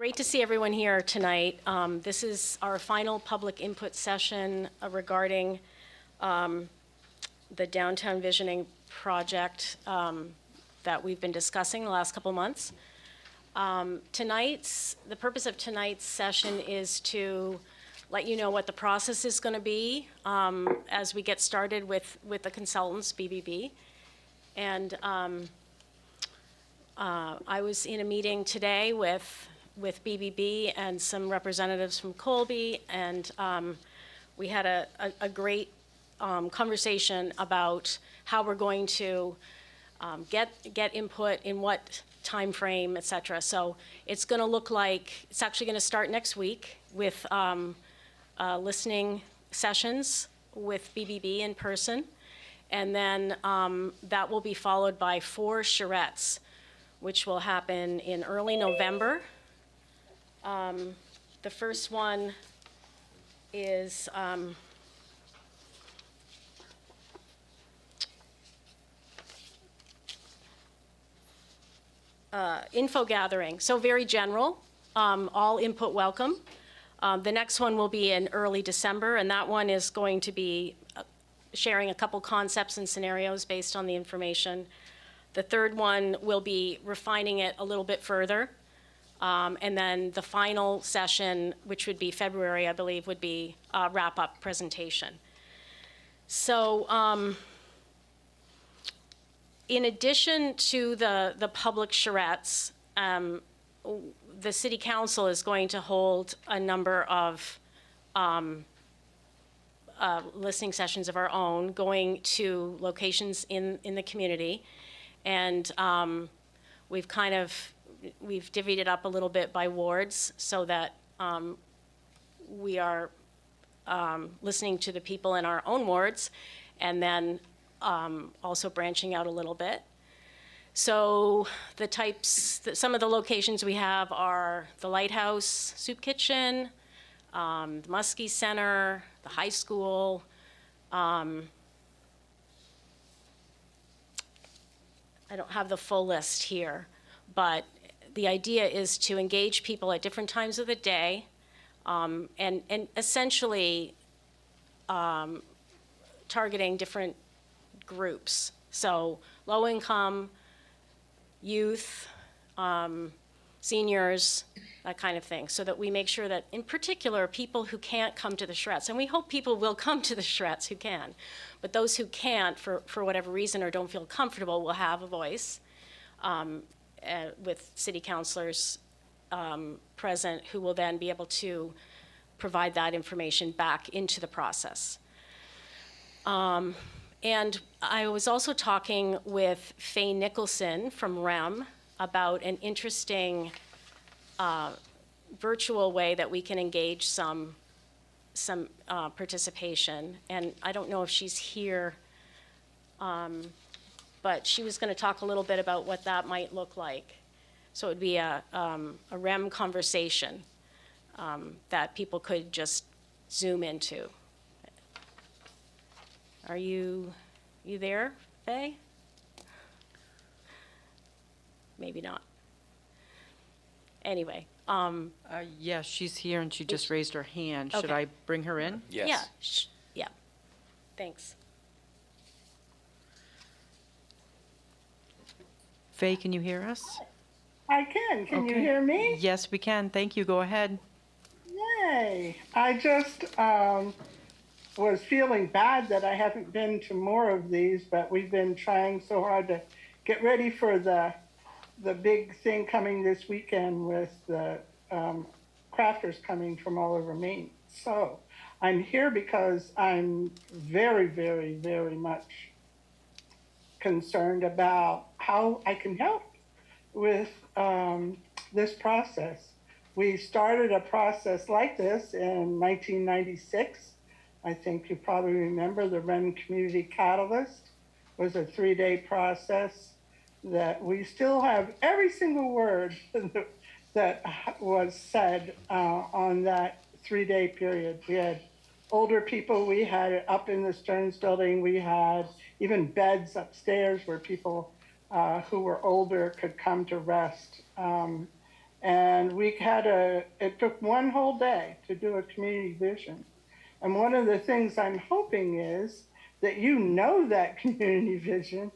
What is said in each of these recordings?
Great to see everyone here tonight. This is our final public input session regarding the downtown visioning project that we've been discussing the last couple months. The purpose of tonight's session is to let you know what the process is going to be as we get started with the consultants, BBB. And I was in a meeting today with BBB and some representatives from Colby, and we had a great conversation about how we're going to get input in what time frame, et cetera. So it's going to look like, it's actually going to start next week with listening sessions with BBB in person, and then that will be followed by 4 charrettes, which will happen in early November. The first one is info gathering, so very general, all input welcome. The next one will be in early December, and that one is going to be sharing a couple concepts and scenarios based on the information. The third one will be refining it a little bit further. And then the final session, which would be February, I believe, would be a wrap-up presentation. So in addition to the public charrettes, the City Council is going to hold a number of listening sessions of our own, going to locations in the community. And we've divvied it up a little bit by wards so that we are listening to the people in our own wards, and then also branching out a little bit. So some of the locations we have are the Lighthouse Soup Kitchen, the Muskie Center, the high school, I don't have the full list here, but the idea is to engage people at different times of the day, and essentially targeting different groups. So low income, youth, seniors, that kind of thing, so that we make sure that, in particular, people who can't come to the charrettes, and we hope people will come to the charrettes who can, but those who can't, for whatever reason, or don't feel comfortable, will have a voice with city councilors present, who will then be able to provide that information back into the process. And I was also talking with Faye Nicholson from REM about an interesting virtual way that we can engage some participation. And I don't know if she's here, but she was going to talk a little bit about what that might look like. So it would be a REM conversation that people could just Zoom into. Are you there, Faye? Maybe not. Anyway. Yes, she's here, and she just raised her hand. Should I bring her in? Yes. Yeah. Yeah. Thanks. Faye, can you hear us? I can. Can you hear me? Yes, we can. Thank you. Go ahead. Yay. I just was feeling bad that I haven't been to more of these, but we've been trying so hard to get ready for the big thing coming this weekend with the crafters coming from all over Maine. So I'm here because I'm very, very, very much concerned about how I can help with this process. We started a process like this in 1996. I think you probably remember the REM Community Catalyst was a 3-day process that we still have every single word that was said on that 3-day period. We had older people, we had it up in the Stearns building, we had even beds upstairs where people who were older could come to rest. And it took one whole day to do a community vision. And one of the things I'm hoping is that you know that community vision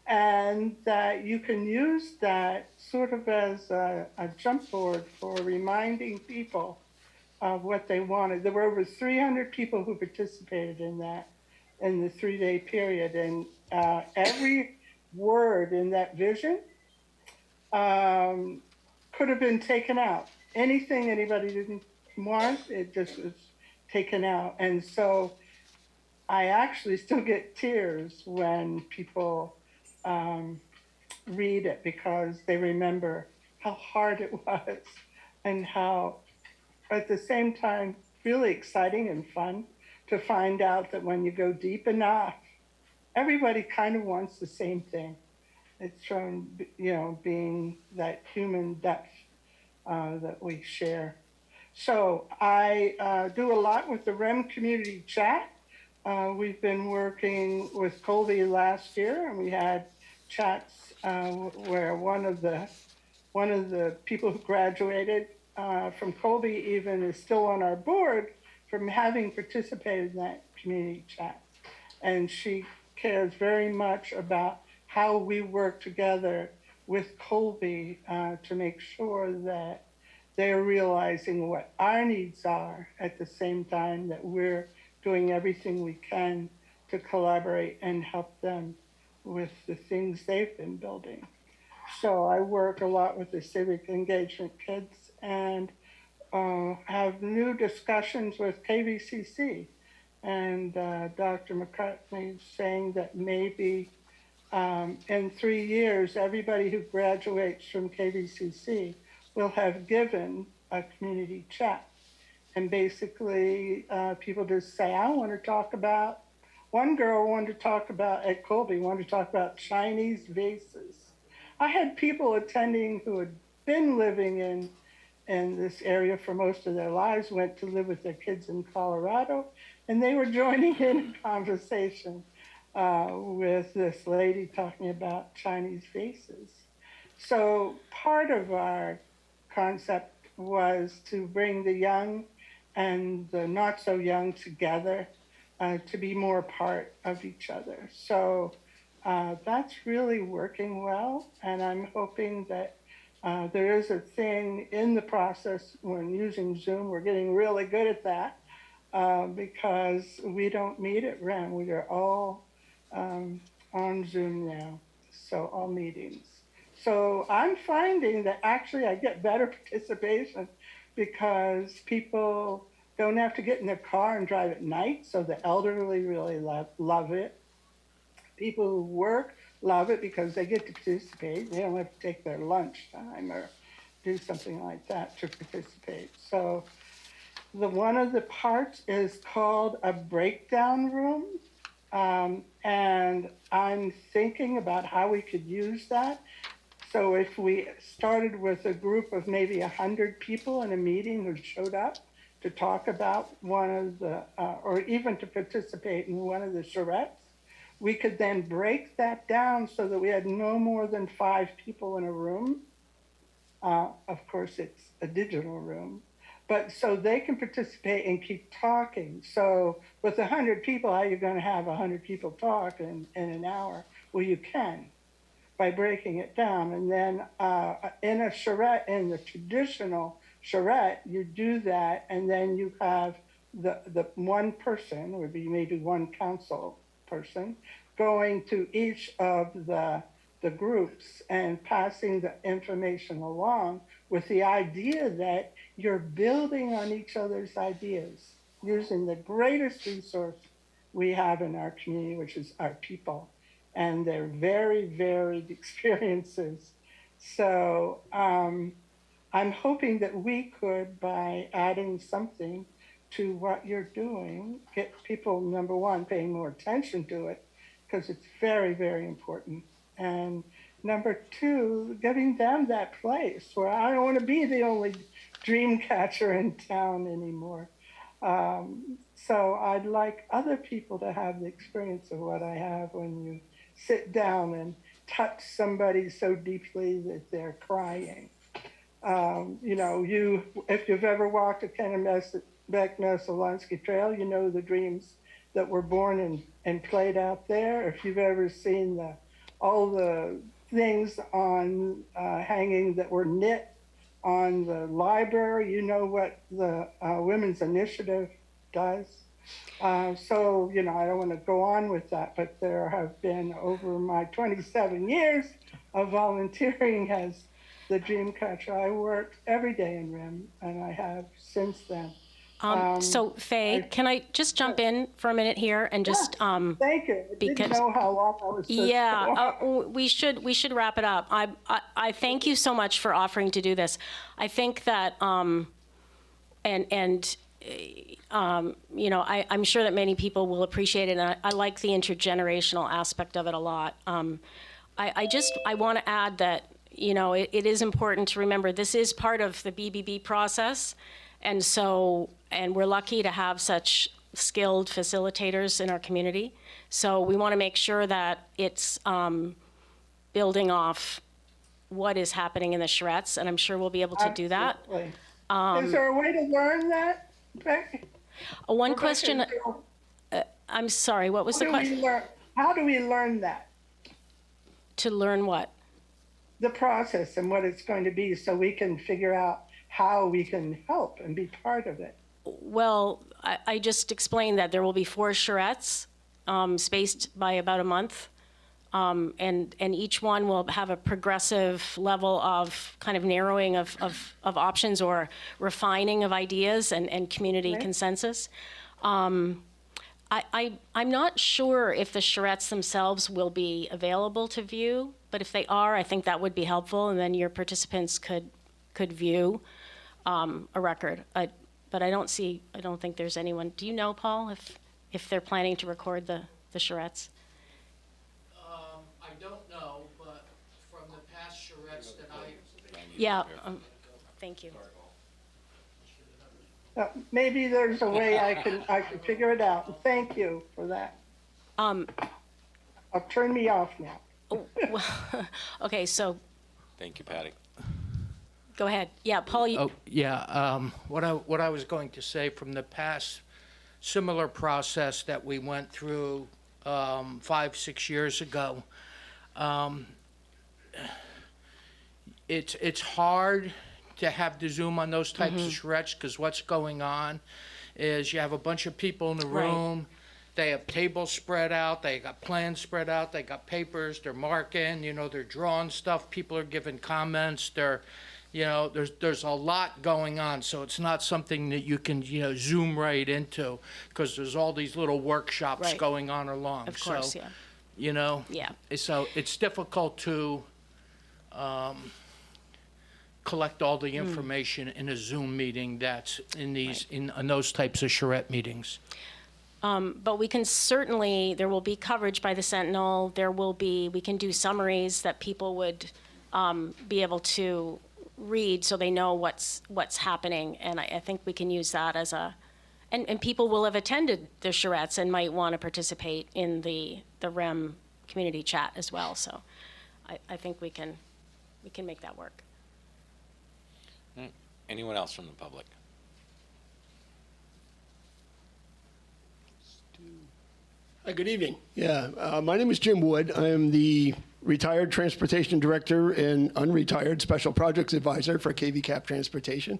and that you can use that sort of as a jump board for reminding people of what they wanted. There were over 300 people who participated in that in the 3-day period. And every word in that vision could have been taken out. Anything anybody didn't want, it just was taken out. And so I actually still get tears when people read it because they remember how hard it was and how, at the same time, really exciting and fun to find out that when you go deep enough, everybody kind of wants the same thing. It's from, being that human depth that we share. So I do a lot with the REM community chat. We've been working with Colby last year, and we had chats where one of the people who graduated from Colby even is still on our board from having participated in that community chat. And she cares very much about how we work together with Colby to make sure that they're realizing what our needs are at the same time that we're doing everything we can to collaborate and help them with the things they've been building. So I work a lot with the civic engagement kids and have new discussions with KVCC. And Dr. McCartney is saying that maybe in 3 years, everybody who graduates from KVCC will have given a community chat. And basically, people just say, I want to talk about, one girl wanted to talk about, at Colby, wanted to talk about Chinese vases. I had people attending who had been living in this area for most of their lives, went to live with their kids in Colorado, and they were joining in a conversation with this lady talking about Chinese vases. So part of our concept was to bring the young and the not so young together to be more part of each other. So that's really working well, and I'm hoping that there is a thing in the process when using Zoom. We're getting really good at that because we don't meet at REM. We are all on Zoom now, so all meetings. So I'm finding that actually I get better participation because people don't have to get in their car and drive at night, so the elderly really love it. People who work love it because they get to participate. They don't have to take their lunch time or do something like that to participate. So one of the parts is called a breakdown room. And I'm thinking about how we could use that. So if we started with a group of maybe 100 people in a meeting who showed up to talk about one of the, or even to participate in one of the charrettes, we could then break that down so that we had no more than 5 people in a room. Of course, it's a digital room, but so they can participate and keep talking. So with 100 people, how are you going to have 100 people talk in an hour? Well, you can by breaking it down. And then in a charrette, in the traditional charrette, you do that, and then you have the one person, would be maybe one council person, going to each of the groups and passing the information along with the idea that you're building on each other's ideas, using the greatest resource we have in our community, which is our people and their very varied experiences. So I'm hoping that we could, by adding something to what you're doing, get people, number one, paying more attention to it, because it's very, very important. And number two, giving them that place where I don't want to be the only dream catcher in town anymore. So I'd like other people to have the experience of what I have when you sit down and touch somebody so deeply that they're crying. If you've ever walked the Kennebec-Messalonsky Trail, you know the dreams that were born and played out there. If you've ever seen all the things on hanging that were knit on the library, you know what the Women's Initiative does. I don't want to go on with that, but there have been, over my 27 years of volunteering as the Dreamcatcher, I worked every day in RIM, and I have since then. So Faye, can I just jump in for a minute here and just, Thank you. I didn't know how long I was supposed to go on. we should wrap it up. I thank you so much for offering to do this. I think that, I'm sure that many people will appreciate it, and I like the intergenerational aspect of it a lot. I want to add that, it is important to remember this is part of the BBB process, and we're lucky to have such skilled facilitators in our community. So we want to make sure that it's building off what is happening in the charrettes, and I'm sure we'll be able to do that. Absolutely. Is there a way to learn that, Becky? One question, I'm sorry, what was the question? How do we learn that? To learn what? The process and what it's going to be, so we can figure out how we can help and be part of it. Well, I just explained that there will be 4 charrettes spaced by about a month. And each one will have a progressive level of kind of narrowing of options or refining of ideas and community consensus. I'm not sure if the charrettes themselves will be available to view, but if they are, I think that would be helpful, and then your participants could view a record. But I don't think there's anyone. Do you know, Paul, if they're planning to record the charrettes? I don't know, but from the past charrettes that Yeah, thank you. Maybe there's a way I can figure it out. Thank you for that. Turn me off now. Okay, so Thank you, Patty. go ahead. Yeah, Paul, you, Oh, yeah, what I was going to say, from the past similar process that we went through 5-6 years ago, it's hard to have the Zoom on those types of charrettes, because what's going on is you have a bunch of people in the Right. room. They have tables spread out, they got plans spread out, they got papers, they're marking, they're drawing stuff, people are giving comments, there's a lot going on, so it's not something that you can, zoom right into, because there's all these little workshops Right. going on along. of course, So, yeah. Yeah. So it's difficult to collect all the information in a Zoom meeting that's in those types of charrette meetings. But we can certainly, there will be coverage by the Sentinel. We can do summaries that people would be able to read, so they know what's happening. And I think we can use that as and people will have attended the charrettes and might want to participate in the REM community chat as well. So I think we can make that work. Anyone else from the public? Hi, good evening. Yeah, my name is Jim Wood. I am the retired transportation director and unretired special projects advisor for KV-CAP Transportation.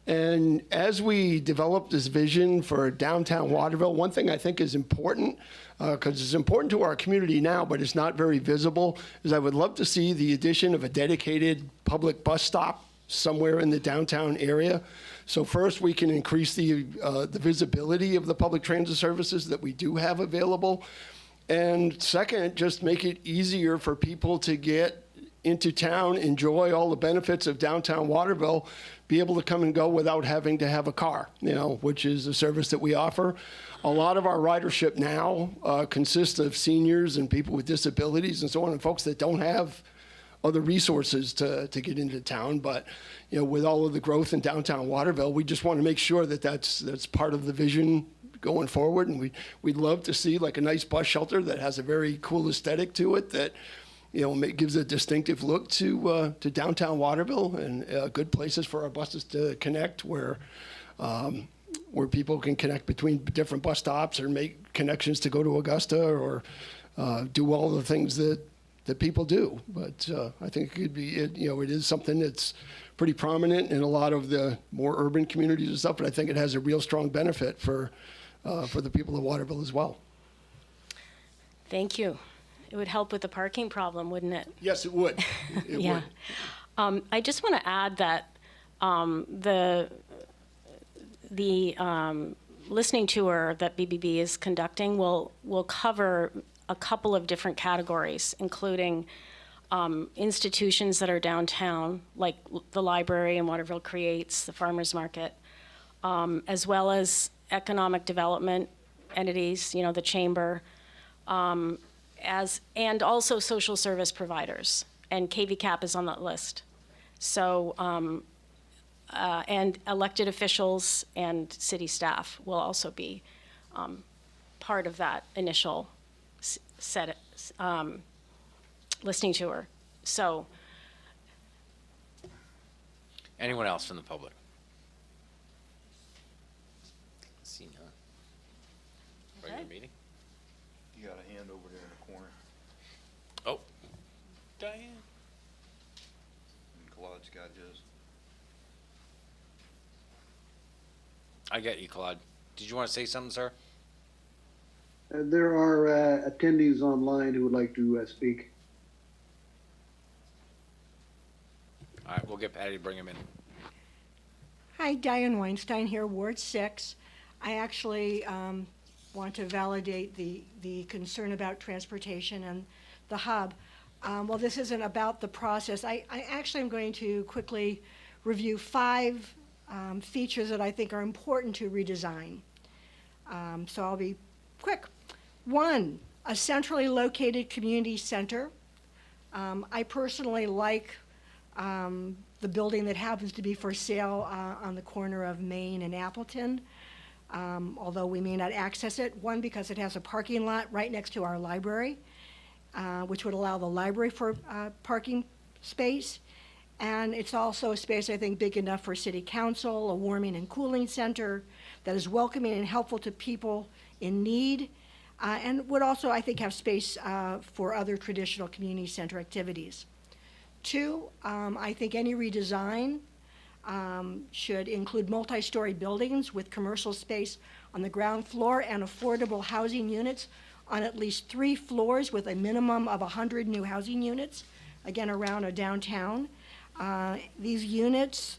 And as we develop this vision for downtown Waterville, one thing I think is important, because it's important to our community now, but it's not very visible, is I would love to see the addition of a dedicated public bus stop somewhere in the downtown area. So first, we can increase the visibility of the public transit services that we do have available. And second, just make it easier for people to get into town, enjoy all the benefits of downtown Waterville, be able to come and go without having to have a car, which is a service that we offer. A lot of our ridership now consists of seniors and people with disabilities and so on, and folks that don't have other resources to get into town. But with all of the growth in downtown Waterville, we just want to make sure that that's part of the vision going forward. And we'd love to see like a nice bus shelter that has a very cool aesthetic to it, that gives a distinctive look to downtown Waterville, and good places for our buses to connect, where people can connect between different bus stops or make connections to go to Augusta, or do all the things that people do. But I think it could be, it is something that's pretty prominent in a lot of the more urban communities and stuff, but I think it has a real strong benefit for the people of Waterville as well. Thank you. It would help with the parking problem, wouldn't it? Yes, it would. It Yeah. would. I just want to add that the listening tour that BBB is conducting will cover a couple of different categories, including institutions that are downtown, like the library and Waterville Creates, the farmers market, as well as economic development entities, the chamber, and also social service providers, and KVCAP is on that list. So, and elected officials and city staff will also be part of that initial listening tour. So, Anyone else from the public? See none. Regular Okay. meeting? You got a hand over there in the corner, Oh, Diane. and Claude's got his. I get you, Claude. Did you want to say something, sir? There are attendees online who would like to speak. All right, we'll get Patty to bring him in. Hi, Diane Weinstein here, Ward 6. I actually want to validate the concern about transportation and the hub. Well, this isn't about the process. I actually am going to quickly review 5 features that I think are important to redesign. So I'll be quick. 1, a centrally located community center. I personally like the building that happens to be for sale on the corner of Main and Appleton, although we may not access it. 1, because it has a parking lot right next to our library, which would allow the library for parking space. And it's also a space, I think, big enough for city council, a warming and cooling center that is welcoming and helpful to people in need, and would also, I think, have space for other traditional community center activities. 2, I think any redesign should include multi-story buildings with commercial space on the ground floor and affordable housing units on at least 3 floors with a minimum of 100 new housing units, again, around a downtown. These units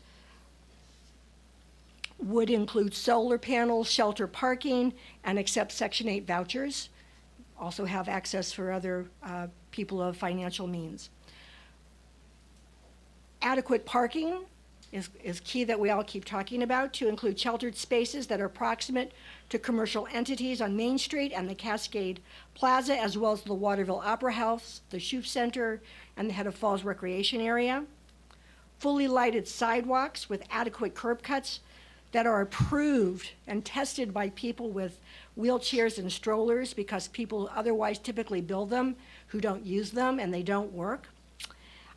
would include solar panels, shelter parking, and accept Section 8 vouchers. Also have access for other people of financial means. Adequate parking is key, that we all keep talking about, to include sheltered spaces that are proximate to commercial entities on Main Street and the Cascade Plaza, as well as the Waterville Opera House, the Shoup Center, and the Head of Falls Recreation Area. Fully lighted sidewalks with adequate curb cuts that are approved and tested by people with wheelchairs and strollers, because people otherwise typically build them who don't use them and they don't work.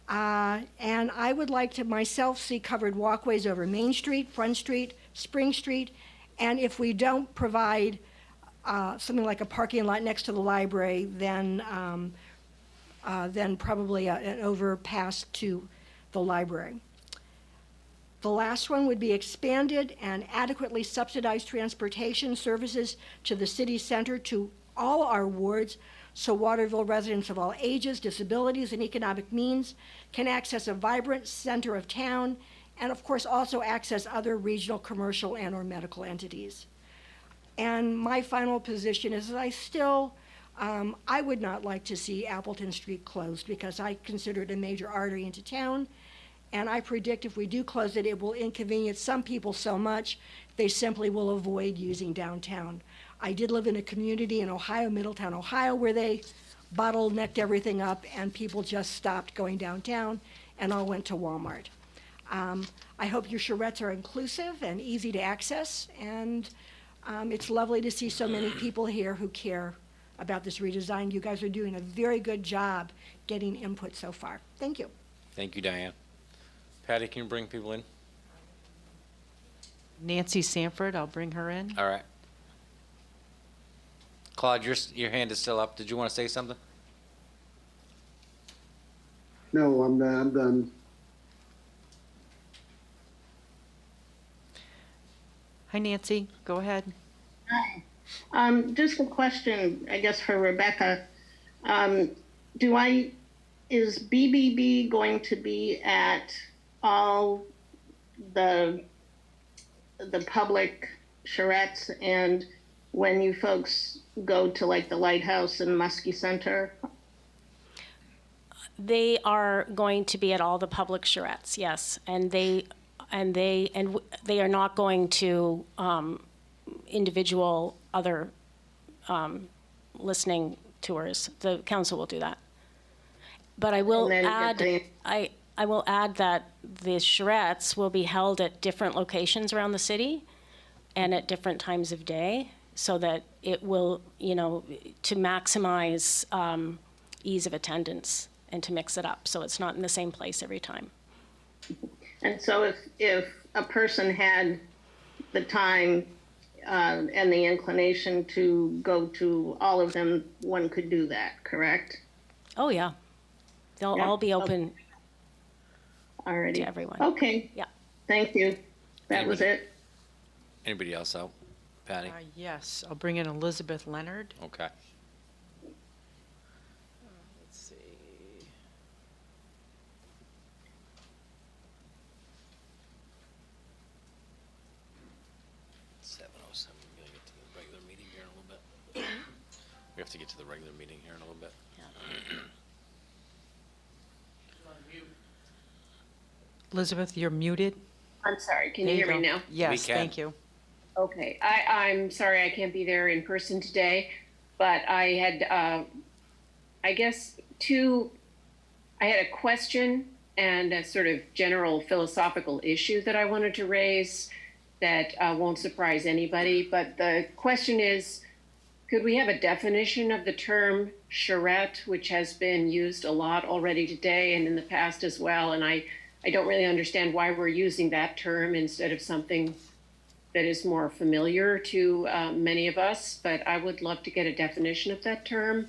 And I would like to myself see covered walkways over Main Street, Front Street, Spring Street, and if we don't provide something like a parking lot next to the library, then probably an overpass to the library. The last one would be expanded and adequately subsidized transportation services to the city center to all our wards, so Waterville residents of all ages, disabilities, and economic means can access a vibrant center of town, and of course also access other regional, commercial, and or medical entities. And my final position is that I would not like to see Appleton Street closed, because I consider it a major artery into town. And I predict if we do close it, it will inconvenience some people so much, they simply will avoid using downtown. I did live in a community in Ohio, Middletown, Ohio, where they bottlenecked everything up and people just stopped going downtown and all went to Walmart. I hope your charrettes are inclusive and easy to access, and it's lovely to see so many people here who care about this redesign. You guys are doing a very good job getting input so far. Thank you. Thank you, Diane. Patty, can you bring people in? Nancy Sanford, I'll bring her in. All right. Claude, your hand is still up. Did you want to say something? No, I'm done. Hi, Nancy, go ahead. Just a question, I guess, for Rebecca. Is BBB going to be at all the public charrettes, and when you folks go to like the Lighthouse and Muskie Center? They are going to be at all the public charrettes, yes, and they are not going to individual other listening tours. The council will do that. But I will And then add, get I will add that the charrettes will be held at different locations around the city and at different times of day, so that it will, to maximize ease of attendance and to mix it up, so it's not in the same place every time. And so if a person had the time and the inclination to go to all of them, one could do that, correct? Oh, yeah. They'll Yeah, all be okay. open Alrighty. to everyone. Okay. Yeah. Thank you. That was Anybody- it. Anybody else out? Patty? Yes, I'll bring in Elizabeth Leonard. Okay. Let's see. We gotta get to the regular meeting here in a little bit. We have to get to the regular meeting here in a little bit. Elizabeth, you're muted. I'm sorry, can There you hear go. me now? Yes, can. thank you. Okay, I'm sorry I can't be there in person today, but I had, I guess, I had a question and a sort of general philosophical issue that I wanted to raise that won't surprise anybody. But the question is, could we have a definition of the term charrette, which has been used a lot already today and in the past as well? And I don't really understand why we're using that term instead of something that is more familiar to many of us, but I would love to get a definition of that term.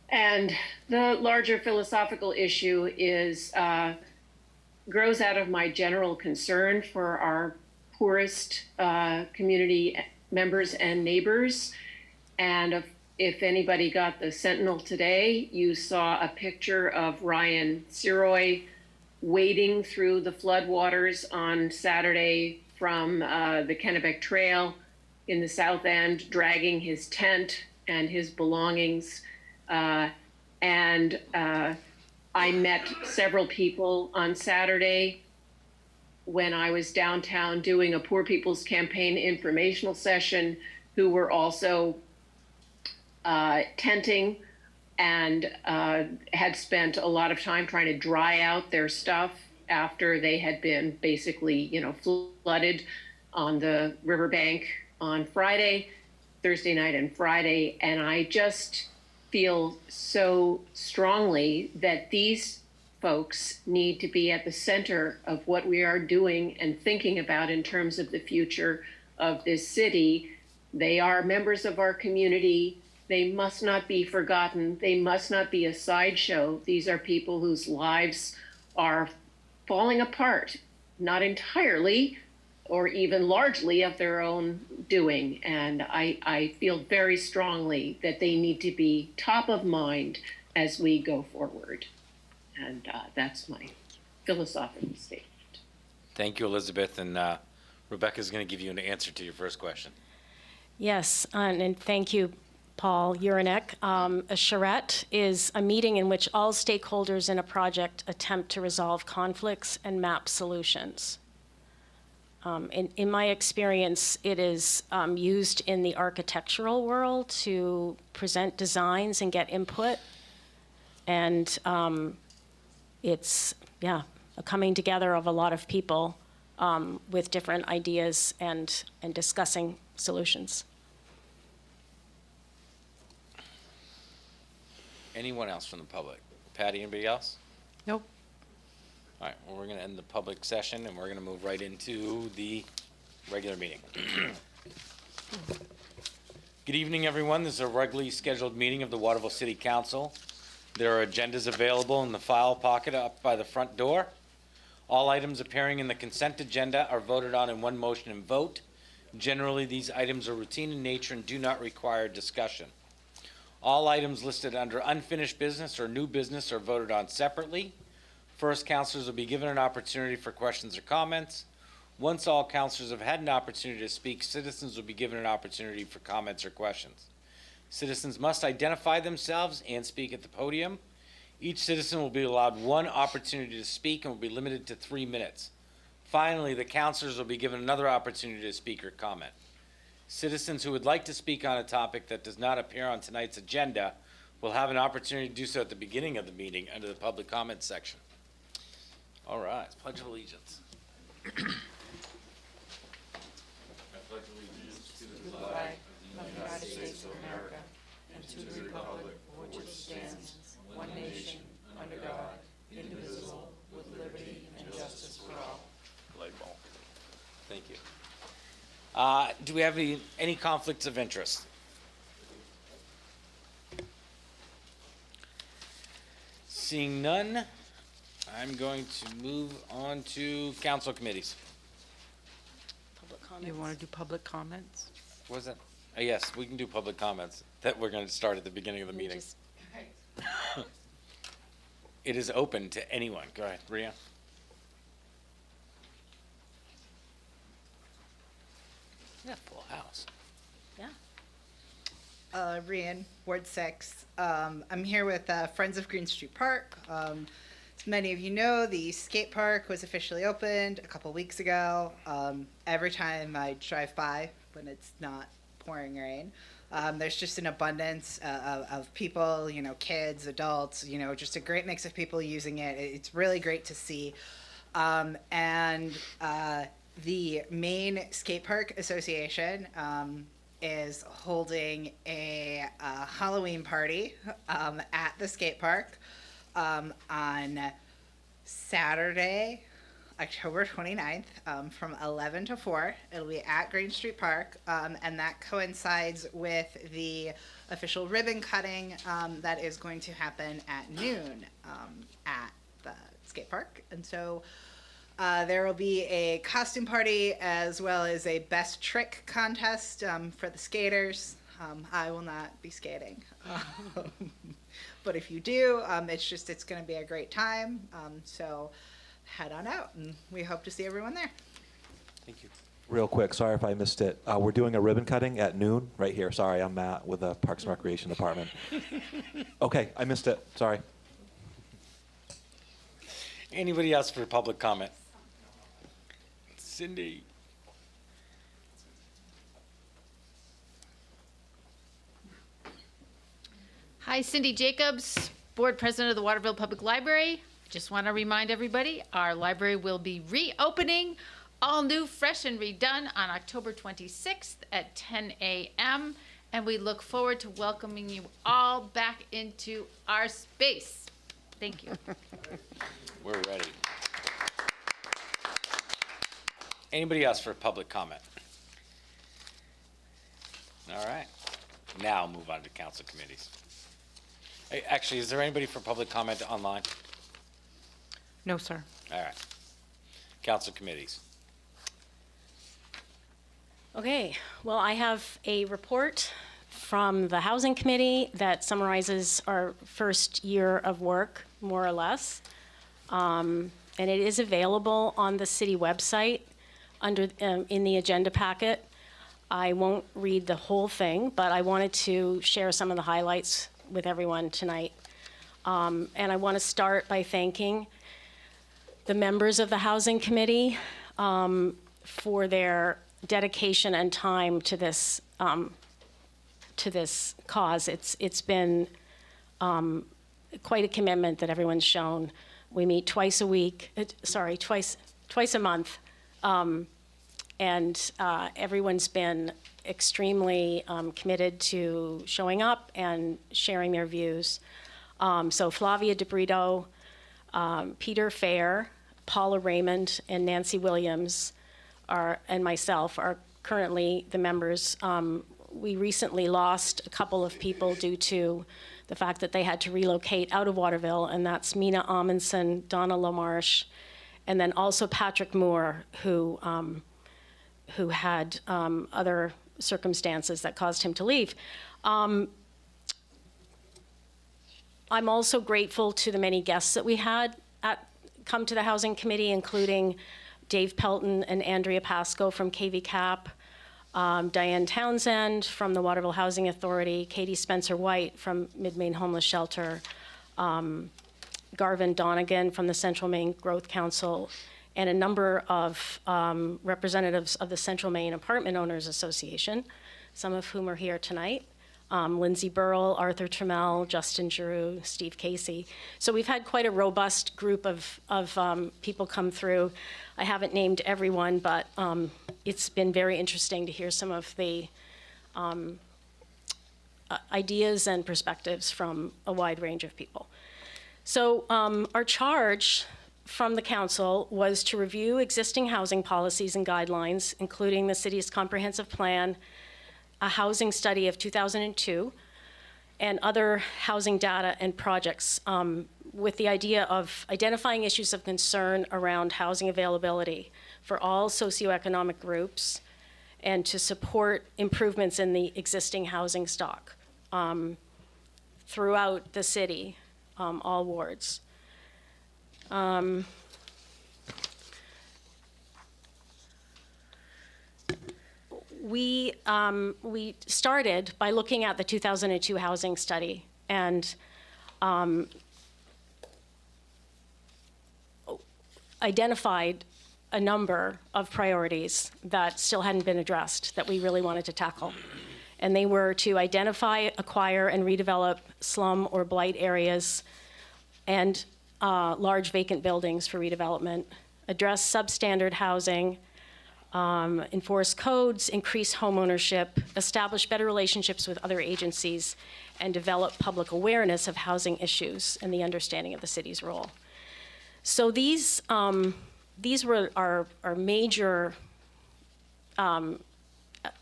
And the larger philosophical issue is grows out of my general concern for our poorest community members and neighbors. And if anybody got the Sentinel today, you saw a picture of Ryan Siroy wading through the floodwaters on Saturday from the Kennebec Trail in the South End, dragging his tent and his belongings. And I met several people on Saturday when I was downtown doing a Poor People's Campaign informational session who were also tenting and had spent a lot of time trying to dry out their stuff after they had been basically, flooded on the riverbank on Thursday night and Friday. And I just feel so strongly that these folks need to be at the center of what we are doing and thinking about in terms of the future of this city. They are members of our community. They must not be forgotten. They must not be a sideshow. These are people whose lives are falling apart, not entirely or even largely of their own doing. And I feel very strongly that they need to be top of mind as we go forward. And that's my philosophical statement. Thank you, Elizabeth. And Rebecca's going to give you an answer to your first question. Yes, and thank you, Paul Uranek. A charrette is a meeting in which all stakeholders in a project attempt to resolve conflicts and map solutions. In my experience, it is used in the architectural world to present designs and get input. And it's, a coming together of a lot of people with different ideas and discussing solutions. Anyone else from the public? Patty, anybody else? Nope. All right, well, we're going to end the public session, and we're going to move right into the regular meeting. Good evening, everyone. This is a regularly scheduled meeting of the Waterville City Council. There are agendas available in the file pocket up by the front door. All items appearing in the consent agenda are voted on in one motion and vote. Generally, these items are routine in nature and do not require discussion. All items listed under unfinished business or new business are voted on separately. First, councilors will be given an opportunity for questions or comments. Once all councilors have had an opportunity to speak, citizens will be given an opportunity for comments or questions. Citizens must identify themselves and speak at the podium. Each citizen will be allowed one opportunity to speak and will be limited to 3 minutes. Finally, the councilors will be given another opportunity to speak or comment. Citizens who would like to speak on a topic that does not appear on tonight's agenda will have an opportunity to do so at the beginning of the meeting under the public comment section. All right, Pledge of Allegiance. I pledge allegiance to the flag of the United States of America and to the republic for which it stands, one nation, under God, indivisible, with liberty and justice for all. Light bulb. Thank you. Do we have any conflicts of interest? Seeing none, I'm going to move on to council committees. Public comments. You want to do public comments? What was that? Yes, we can do public comments. That we're going to start at the beginning of the meeting. It is open to anyone. Go ahead, Ria. Yeah, full house. Yeah. Rian, Ward 6. I'm here with Friends of Green Street Park. As many of you know, the skate park was officially opened a couple weeks ago. Every time I drive by when it's not pouring rain, there's just an abundance of people, kids, adults, just a great mix of people using it. It's really great to see. The Maine Skate Park Association is holding a Halloween party at the skate park on Saturday, October 29th, from 11 to 4. It'll be at Green Street Park, and that coincides with the official ribbon cutting that is going to happen at noon at the skate park. And so there will be a costume party as well as a best trick contest for the skaters. I will not be skating. But if you do, it's going to be a great time. So head on out, and we hope to see everyone there. Thank you. Real quick, sorry if I missed it. We're doing a ribbon cutting at noon right here. Sorry, I'm Matt with the Parks and Recreation Department. Okay, I missed it. Sorry. Anybody else for public comment? Cindy. Hi, Cindy Jacobs, Board President of the Waterville Public Library. Just want to remind everybody, our library will be reopening, all new, fresh, and redone on October 26th at 10 a.m. And we look forward to welcoming you all back into our space. Thank you. We're ready. Anybody else for public comment? All right. Now move on to council committees. Actually, is there anybody for public comment online? No, sir. All right. Council committees. Okay, well, I have a report from the Housing Committee that summarizes our first year of work, more or less. And it is available on the city website under in the agenda packet. I won't read the whole thing, but I wanted to share some of the highlights with everyone tonight. And I want to start by thanking the members of the Housing Committee for their dedication and time to this cause. It's been quite a commitment that everyone's shown. We meet twice a month, and everyone's been extremely committed to showing up and sharing their views. So Flavia DeBrito, Peter Fair, Paula Raymond, and Nancy Williams and myself are currently the members. We recently lost a couple of people due to the fact that they had to relocate out of Waterville, and that's Mina Amundsen, Donna LaMarche, and then also Patrick Moore, who had other circumstances that caused him to leave. I'm also grateful to the many guests that we had come to the Housing Committee, including Dave Pelton and Andrea Pasco from KV Cap, Diane Townsend from the Waterville Housing Authority, Katie Spencer-White from Mid-Maine Homeless Shelter, Garvin Donegan from the Central Maine Growth Council, and a number of representatives of the Central Maine Apartment Owners Association, some of whom are here tonight. Lindsay Burrell, Arthur Trammell, Justin Giroux, Steve Casey. So we've had quite a robust group of people come through. I haven't named everyone, but it's been very interesting to hear some of the ideas and perspectives from a wide range of people. So our charge from the council was to review existing housing policies and guidelines, including the city's comprehensive plan, a housing study of 2002, and other housing data and projects with the idea of identifying issues of concern around housing availability for all socioeconomic groups and to support improvements in the existing housing stock throughout the city, all wards. We started by looking at the 2002 housing study and identified a number of priorities that still hadn't been addressed that we really wanted to tackle. And they were to identify, acquire, and redevelop slum or blight areas and large vacant buildings for redevelopment, address substandard housing, enforce codes, increase homeownership, establish better relationships with other agencies, and develop public awareness of housing issues and the understanding of the city's role. So these were our major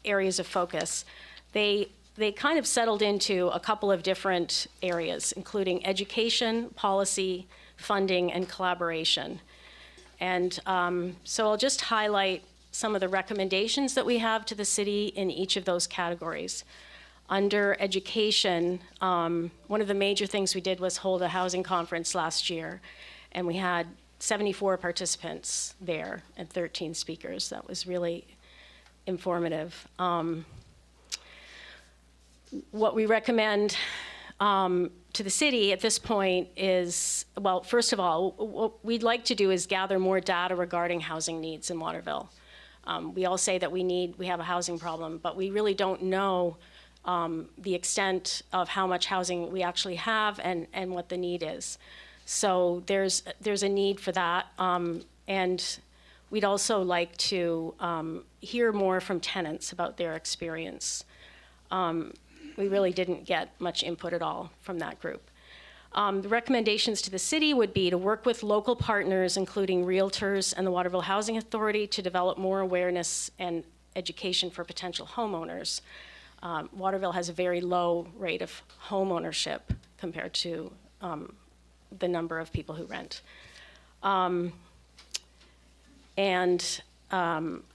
areas of focus. They kind of settled into a couple of different areas, including education, policy, funding, and collaboration. And so I'll just highlight some of the recommendations that we have to the city in each of those categories. Under education, one of the major things we did was hold a housing conference last year, and we had 74 participants there and 13 speakers. That was really informative. What we recommend to the city at this point is, well, first of all, what we'd like to do is gather more data regarding housing needs in Waterville. We all say that we have a housing problem, but we really don't know the extent of how much housing we actually have and what the need is. So there's a need for that. And we'd also like to hear more from tenants about their experience. We really didn't get much input at all from that group. The recommendations to the city would be to work with local partners, including realtors and the Waterville Housing Authority, to develop more awareness and education for potential homeowners. Waterville has a very low rate of home ownership compared to the number of people who rent.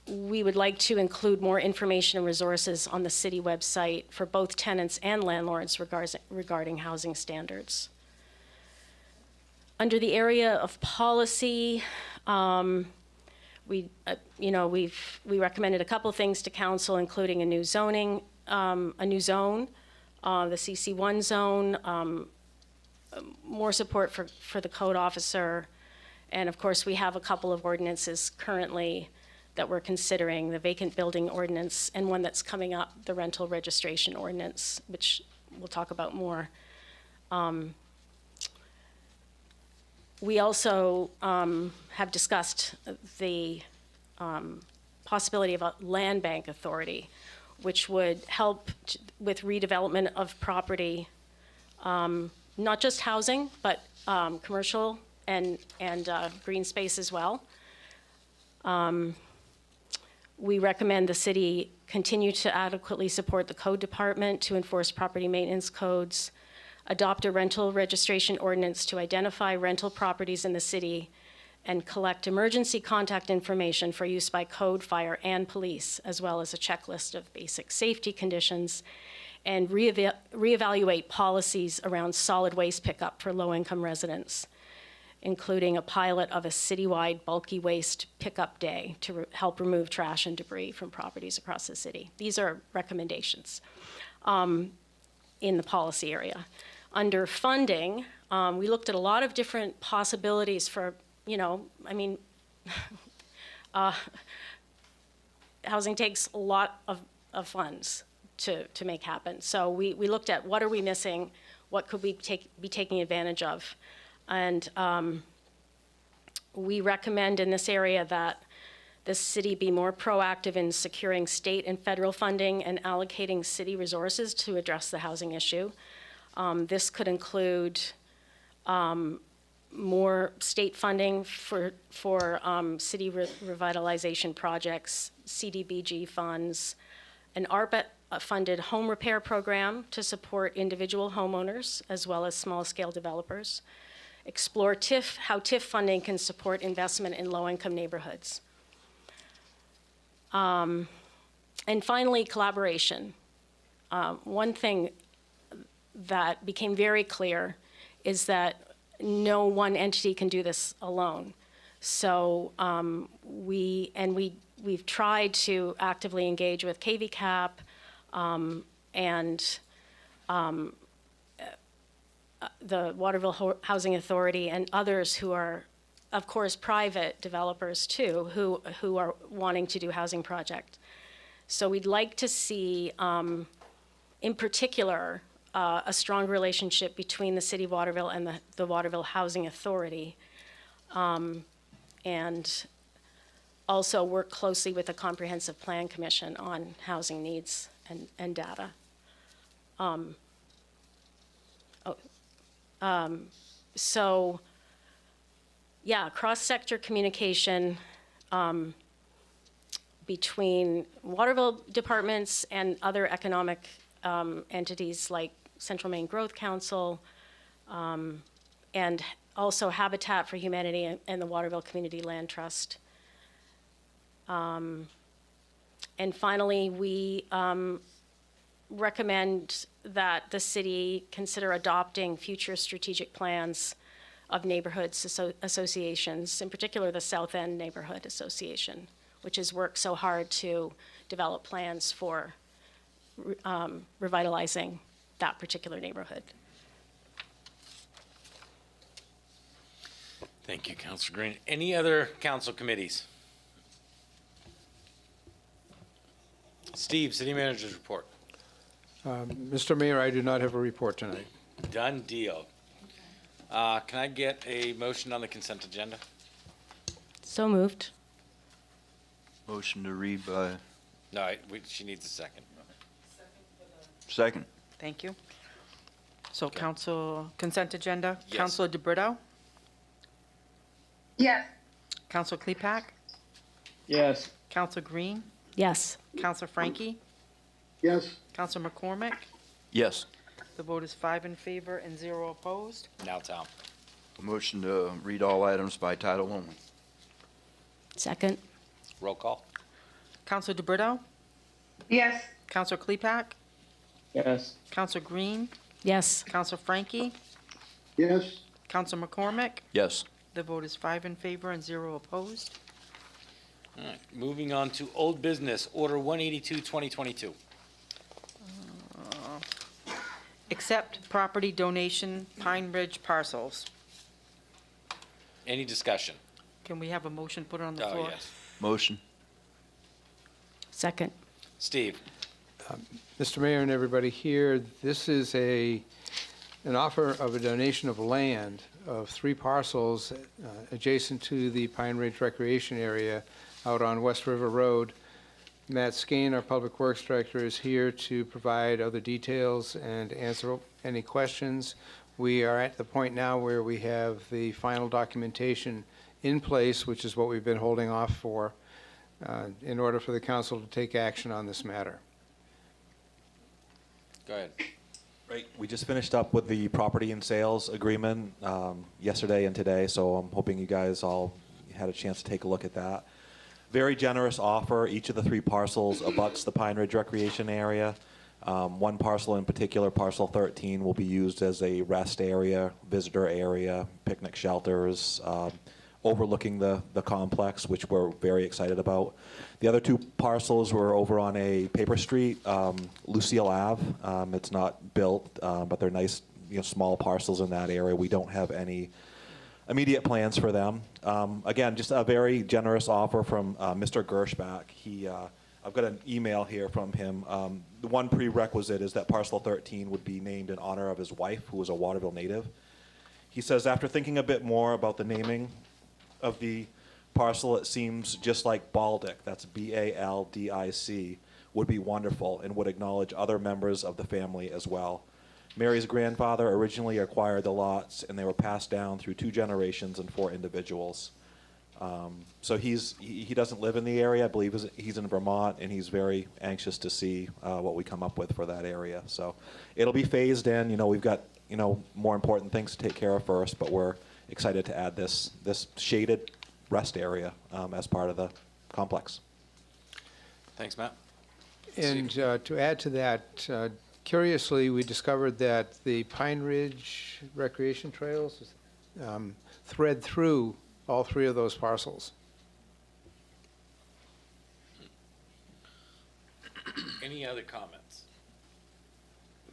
We would like to include more information and resources on the city website for both tenants and landlords regarding housing standards. Under the area of policy, we recommended a couple things to council, including a new zone, the CC1 zone, more support for the code officer, and of course we have a couple of ordinances currently that we're considering, the vacant building ordinance and one that's coming up, the rental registration ordinance, which we'll talk about more. We also have discussed the possibility of a land bank authority, which would help with redevelopment of property not just housing, but commercial and green space as well. We recommend the city continue to adequately support the code department to enforce property maintenance codes, adopt a rental registration ordinance to identify rental properties in the city, and collect emergency contact information for use by code, fire, and police, as well as a checklist of basic safety conditions, and reevaluate policies around solid waste pickup for low-income residents, including a pilot of a citywide bulky waste pickup day to help remove trash and debris from properties across the city. These are recommendations in the policy area. Under funding, we looked at a lot of different possibilities for, housing takes a lot of funds to make happen. So we looked at what are we missing, what could we be taking advantage of. And we recommend in this area that the city be more proactive in securing state and federal funding and allocating city resources to address the housing issue. This could include more state funding for city revitalization projects, CDBG funds, an ARPA-funded home repair program to support individual homeowners as well as small-scale developers. Explore how TIF funding can support investment in low-income neighborhoods. And finally, collaboration. One thing that became very clear is that no one entity can do this alone. So we've tried to actively engage with KVCAP and the Waterville Housing Authority and others who are, of course, private developers too, who are wanting to do housing projects. So we'd like to see, in particular, a strong relationship between the City of Waterville and the Waterville Housing Authority, and also work closely with the Comprehensive Plan Commission on housing needs and data. So, yeah, cross-sector communication between Waterville departments and other economic entities like Central Maine Growth Council, and also Habitat for Humanity and the Waterville Community Land Trust. And finally, we recommend that the city consider adopting future strategic plans of neighborhoods associations, in particular the South End Neighborhood Association, which has worked so hard to develop plans for revitalizing that particular neighborhood. Thank you, Councilor Green. Any other council committees? Steve, City Manager's report. Mr. Mayor, I do not have a report tonight. Done deal. Can I get a motion on the consent agenda? So moved. Motion to read by No, she needs a second. second. Thank you. So council consent agenda, Yes. Councilor DeBrito, Yes. Councilor Klepak, Yes. Councilor Green, Yes. Councilor Frankie, Yes. Councilor McCormick. Yes. The vote is 5 in favor and 0 opposed. Now, Tom. Motion to read all items by title only. Second. Roll call. Councilor DeBrito, Yes. Councilor Klepak, Yes. Councilor Green, Yes. Councilor Frankie, Yes. Councilor McCormick. Yes. The vote is 5 in favor and 0 opposed. All right, moving on to old business, Order 182, 2022. Accept property donation Pine Ridge parcels. Any discussion? Can we have a motion put on the Oh, floor? yes. Motion. Second. Steve? Mr. Mayor and everybody here, this is an offer of a donation of land of 3 parcels adjacent to the Pine Ridge Recreation Area out on West River Road. Matt Skane, our Public Works Director, is here to provide other details and answer any questions. We are at the point now where we have the final documentation in place, which is what we've been holding off for, in order for the council to take action on this matter. Go ahead. Right, we just finished up with the property and sales agreement yesterday and today, so I'm hoping you guys all had a chance to take a look at that. Very generous offer. Each of the 3 parcels abuts the Pine Ridge Recreation Area. One parcel in particular, parcel 13, will be used as a rest area, visitor area, picnic shelters, overlooking the complex, which we're very excited about. The other 2 parcels were over on a paper street, Lucille Ave. It's not built, but they're nice, small parcels in that area. We don't have any immediate plans for them. Again, just a very generous offer from Mr. Gershbach. I've got an email here from him. The one prerequisite is that parcel 13 would be named in honor of his wife, who is a Waterville native. He says, after thinking a bit more about the naming of the parcel, it seems just like Baldic, that's B-A-L-D-I-C, would be wonderful and would acknowledge other members of the family as well. Mary's grandfather originally acquired the lots, and they were passed down through 2 generations and 4 individuals. So he doesn't live in the area. I believe he's in Vermont, and he's very anxious to see what we come up with for that area. So it'll be phased in. We've got more important things to take care of first, but we're excited to add this shaded rest area as part of the complex. Thanks, Matt. And to add to that, curiously, we discovered that the Pine Ridge Recreation Trails thread through all 3 of those parcels. Any other comments?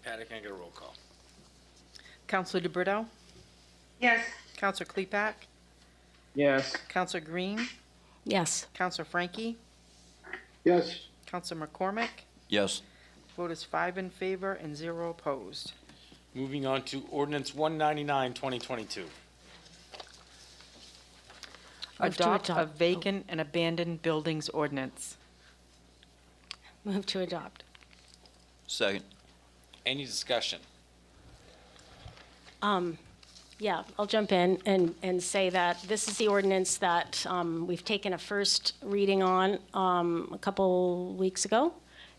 Patty, can I get a roll call? Counselor DeBrito? Yes. Counselor Klepak? Yes. Counselor Green? Yes. Counselor Frankie? Yes. Counselor McCormick? Yes. Vote is 5 in favor and 0 opposed. Moving on to ordinance 199, 2022. Move to Adopt a adopt. vacant and abandoned buildings ordinance. Move to adopt. Second. Any discussion? Yeah, I'll jump in and say that this is the ordinance that we've taken a first reading on a couple weeks ago,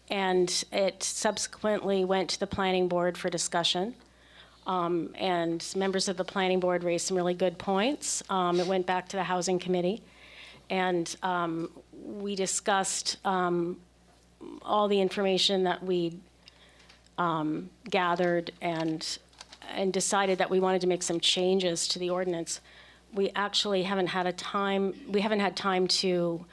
and it subsequently went to the planning board for discussion. And members of the planning board raised some really good points. It went back to the housing committee, and we discussed all the information that we gathered and decided that we wanted to make some changes to the ordinance. We actually haven't had time to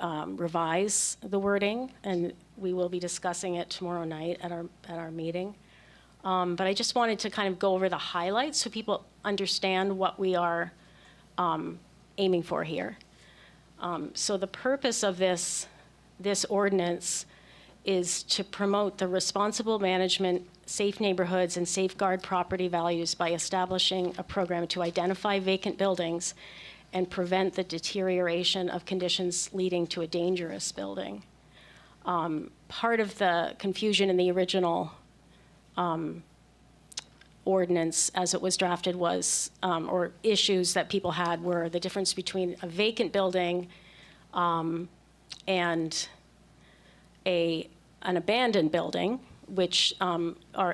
revise the wording, and we will be discussing it tomorrow night at our meeting. But I just wanted to kind of go over the highlights so people understand what we are aiming for here. So the purpose of this ordinance is to promote the responsible management, safe neighborhoods, and safeguard property values by establishing a program to identify vacant buildings and prevent the deterioration of conditions leading to a dangerous building. Part of the confusion in the original ordinance as it was drafted was, or issues that people had were the difference between a vacant building and an abandoned building, which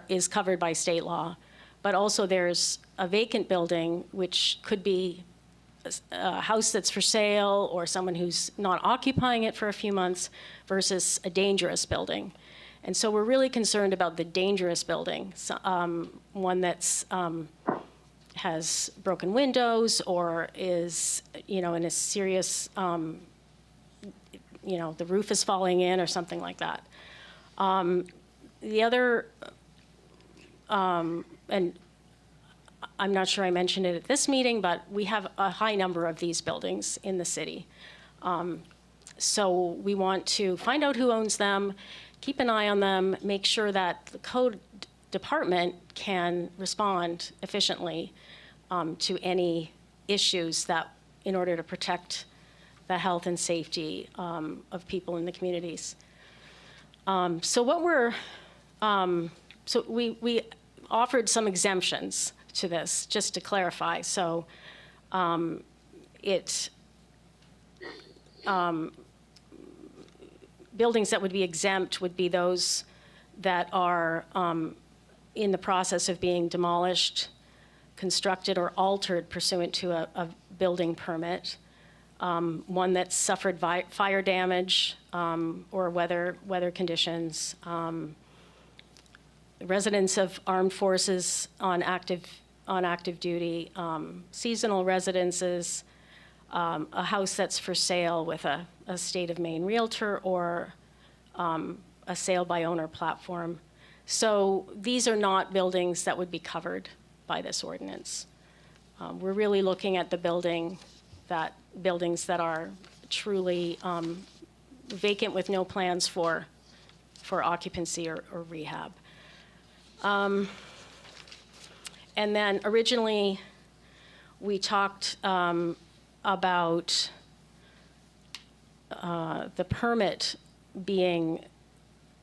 is covered by state law. But also there's a vacant building, which could be a house that's for sale or someone who's not occupying it for a few months versus a dangerous building. And so we're really concerned about the dangerous building, one that's has broken windows or is, in a serious, the roof is falling in or something like that. The other, and I'm not sure I mentioned it at this meeting, but we have a high number of these buildings in the city. So we want to find out who owns them, keep an eye on them, make sure that the code department can respond efficiently to any issues that, in order to protect the health and safety of people in the communities. So what we're, so we offered some exemptions to this, just to clarify. So buildings that would be exempt would be those that are in the process of being demolished, constructed, or altered pursuant to a building permit, one that suffered fire damage or weather conditions, residents of armed forces on active duty, seasonal residences, a house that's for sale with a state of Maine realtor, or a sale by owner platform. So these are not buildings that would be covered by this ordinance. We're really looking at the buildings that are truly vacant with no plans for occupancy or rehab. And then originally, we talked about the permit being,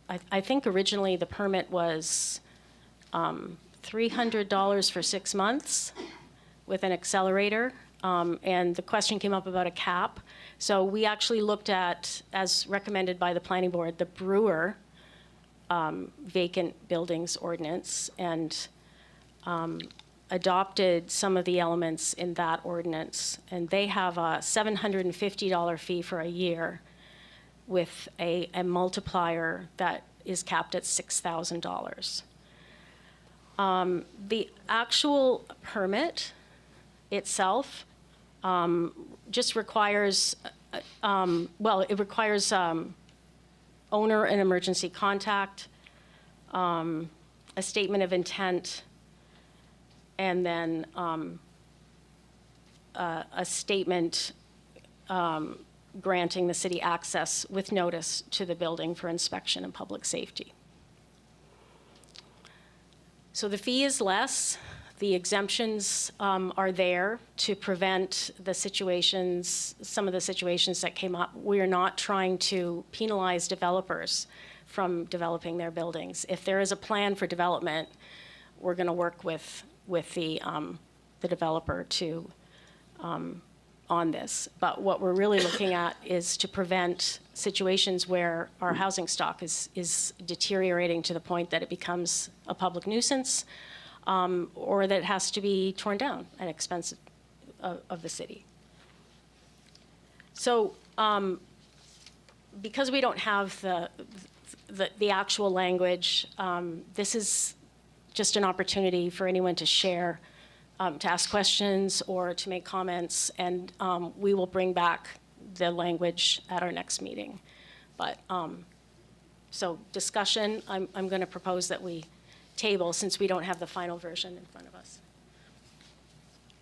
I think originally the permit was $300 for 6 months with an accelerator. And the question came up about a cap. So we actually looked at, as recommended by the planning board, the Brewer vacant buildings ordinance, and adopted some of the elements in that ordinance. And they have a $750 fee for a year with a multiplier that is capped at $6,000. The actual permit itself just requires, it requires owner and emergency contact, a statement of intent, and then a statement granting the city access with notice to the building for inspection and public safety. So the fee is less. The exemptions are there to prevent the situations, some of the situations that came up. We are not trying to penalize developers from developing their buildings. If there is a plan for development, we're going to work with the developer to on this. But what we're really looking at is to prevent situations where our housing stock is deteriorating to the point that it becomes a public nuisance, or that it has to be torn down at expense of the city. So because we don't have the actual language, this is just an opportunity for anyone to share, to ask questions or to make comments, and we will bring back the language at our next meeting. But so discussion, I'm going to propose that we table since we don't have the final version in front of us.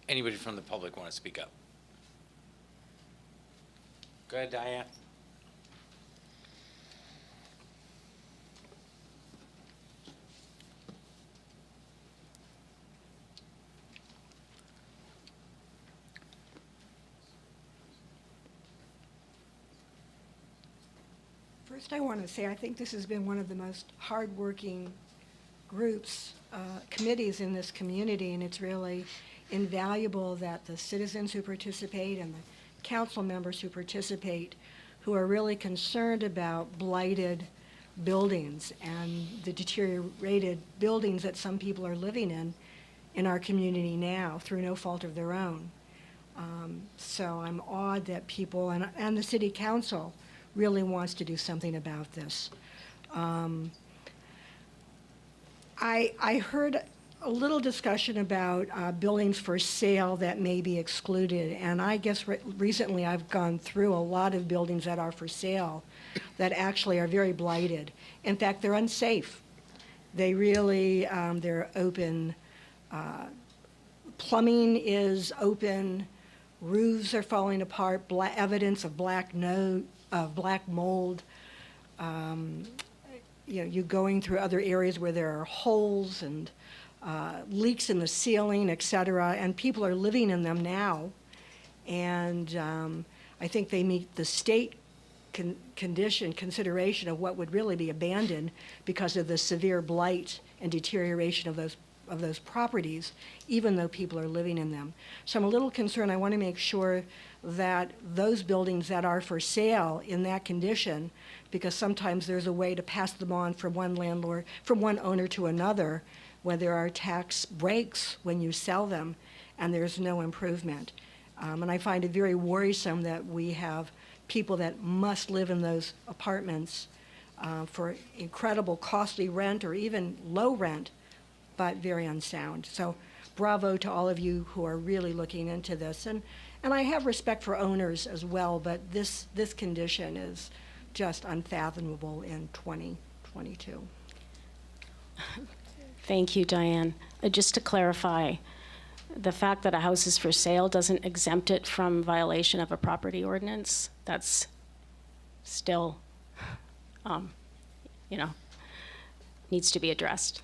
Anybody from the public want to speak up? Go ahead, Diane. First, I want to say I think this has been one of the most hardworking groups, committees in this community, and it's really invaluable that the citizens who participate and the council members who participate, who are really concerned about blighted buildings and the deteriorated buildings that some people are living in our community now through no fault of their own. So I'm awed that people and the city council really wants to do something about this. I heard a little discussion about buildings for sale that may be excluded, and I guess recently I've gone through a lot of buildings that are for sale that actually are very blighted. In fact, they're unsafe. They really, they're open. Plumbing is open. Roofs are falling apart. Evidence of black mold. You're going through other areas where there are holes and leaks in the ceiling, et cetera, and people are living in them now. And I think they meet the state consideration of what would really be abandoned because of the severe blight and deterioration of those those properties, even though people are living in them. So I'm a little concerned. I want to make sure that those buildings that are for sale in that condition, because sometimes there's a way to pass them on from one landlord, from one owner to another, when there are tax breaks when you sell them, and there's no improvement. And I find it very worrisome that we have people that must live in those apartments for incredible costly rent or even low rent, but very unsound. So bravo to all of you who are really looking into this. And I have respect for owners as well, but this condition is just unfathomable in 2022. Thank you, Diane. Just to clarify, the fact that a house is for sale doesn't exempt it from violation of a property ordinance. That's still, needs to be addressed.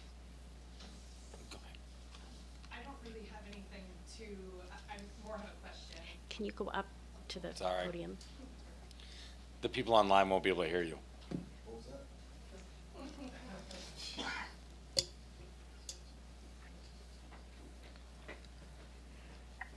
I don't really have anything to, I'm more of a question. Can you go up to the all right. podium? The people online won't be able to hear you.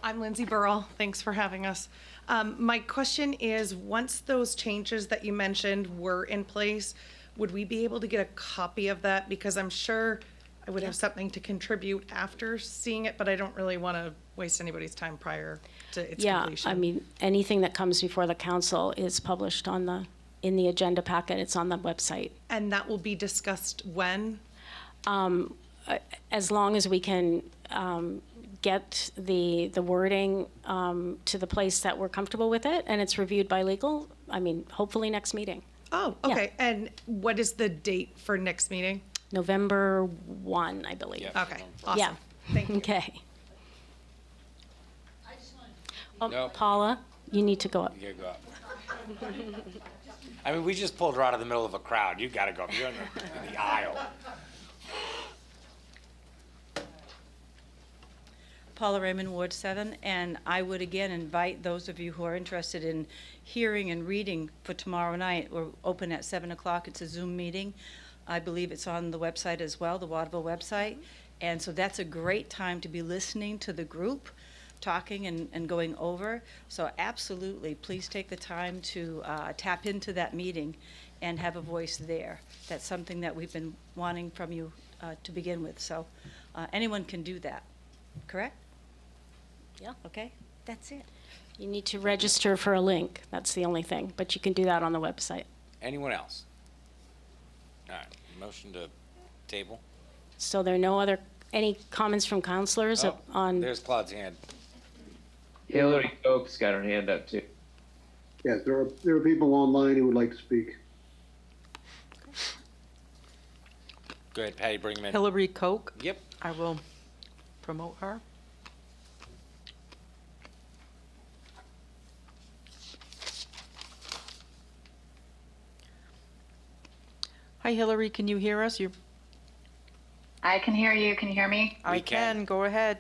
I'm Lindsay Burrell. Thanks for having us. My question is, once those changes that you mentioned were in place, would we be able to get a copy of that? Because I'm sure I would have something to contribute after seeing it, but I don't really want to waste anybody's time prior to its completion. I mean, anything that comes before the council is published in the agenda packet. It's on the website. And that will be discussed when? As long as we can get the wording to the place that we're comfortable with it, and it's reviewed by legal, I mean, hopefully next meeting. Oh, okay. Yeah. And what is the date for next meeting? November 1, I believe. Yeah. Okay, awesome. Yeah. Thank you. Okay. Nope. Paula, you need to go up. You gotta go up. I mean, we just pulled her out of the middle of a crowd. You gotta go up. You're in the aisle. Paula Raymond, Ward 7, and I would again invite those of you who are interested in hearing and reading for tomorrow night. We're open at 7 o'clock. It's a Zoom meeting. I believe it's on the website as well, the Waterville website. And so that's a great time to be listening to the group, talking and going over. So absolutely, please take the time to tap into that meeting and have a voice there. That's something that we've been wanting from you to begin with. So anyone can do that, correct? Yeah. Okay, that's it. You need to register for a link. That's the only thing, but you can do that on the website. Anyone else? All right, motion to table. So there are any comments from counselors Oh, on? there's Claude's hand. Hillary Coke's got her hand up too. Yes, there are people online who would like to speak. Go ahead, Patty, bring him in. Hillary Koch. Yep. I will promote her. Hi, Hillary, can you hear us? I can hear you. Can you hear me? I can. Go ahead.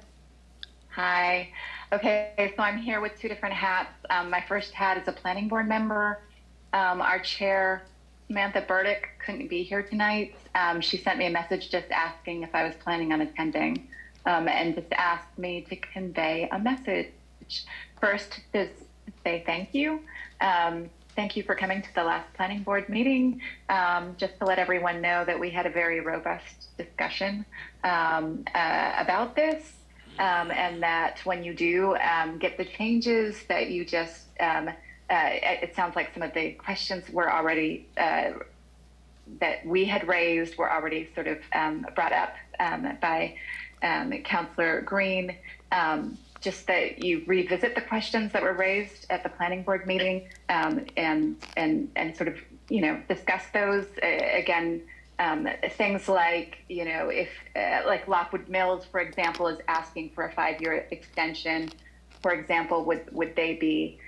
Hi. Okay, so I'm here with two different hats. My first hat is a planning board member. Our chair, Samantha Burdick, couldn't be here tonight. She sent me a message just asking if I was planning on attending, and just asked me to convey a message. First, to say thank you. Thank you for coming to the last planning board meeting. Just to let everyone know that we had a very robust discussion about this, and that when you do get the changes that you just, it sounds like some of the questions were already, that we had raised were already sort of brought up by Councillor Green. Just that you revisit the questions that were raised at the planning board meeting, and sort of, discuss those again. Things like, if like Lockwood Mills, for example, is asking for a 5-year extension, for example, would they be,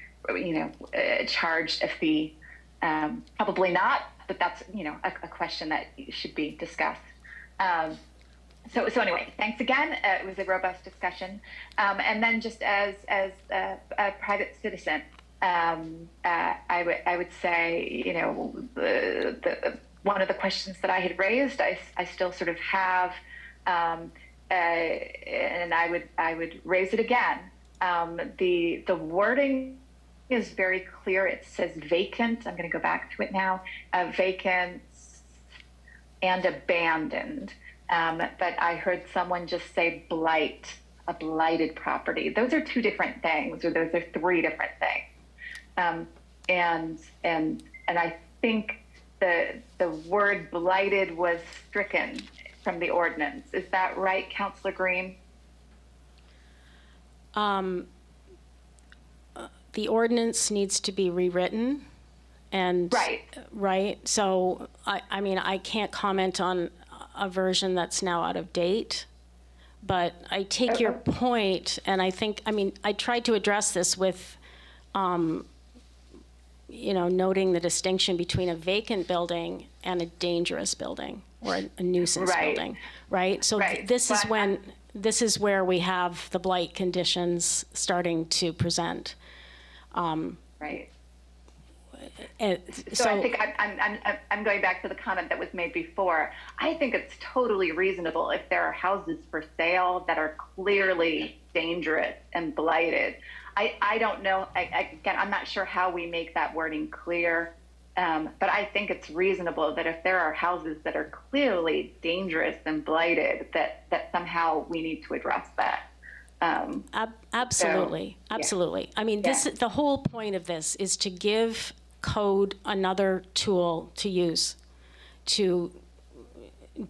charged a fee? Probably not, but that's, a question that should be discussed. So anyway, thanks again. It was a robust discussion. And then just as a private citizen, I would say, one of the questions that I had raised, I still sort of have, and I would raise it again. The wording is very clear. It says vacant. I'm going to go back to it now. Vacant and abandoned. But I heard someone just say blight, a blighted property. Those are two different things, or those are three different things. And I think the word blighted was stricken from the ordinance. Is that right, Councilor Green? The ordinance needs to be rewritten, and right. So I mean, I can't comment on a version that's now out of date, but I take your point, and I think, I mean, I tried to address this with, noting the distinction between a vacant building and a dangerous building or a nuisance building, right? So this is where we have the blight conditions starting to present. Right. So I think I'm going back to the comment that was made before. I think it's totally reasonable if there are houses for sale that are clearly dangerous and blighted. I don't know, again, I'm not sure how we make that wording clear, but I think it's reasonable that if there are houses that are clearly dangerous and blighted, that somehow we need to address that. Absolutely. I mean, the whole point of this is to give code another tool to use to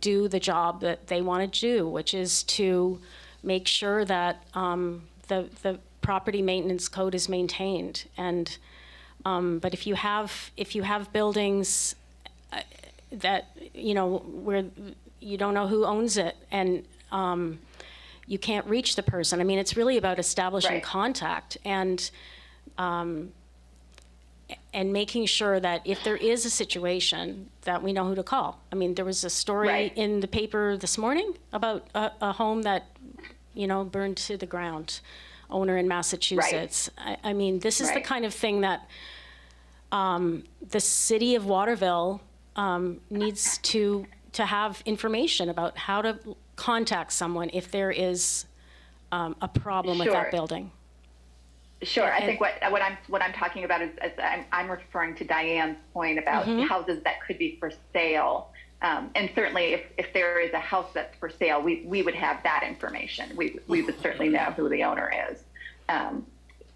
do the job that they want to do, which is to make sure that the property maintenance code is maintained. And but if you have buildings that where you don't know who owns it, and you can't reach the person. I mean, it's really about establishing contact and making sure that if there is a situation that we know who to call. I mean, there was a story in the paper this morning about a home that, burned to the ground, owner in Massachusetts. I mean, this is the kind of thing that the city of Waterville needs to have information about how to contact someone if there is a problem with that building. Sure. I think what I'm talking about is I'm referring to Diane's point about houses that could be for sale. And certainly if there is a house that's for sale, we would have that information. We would certainly know who the owner is.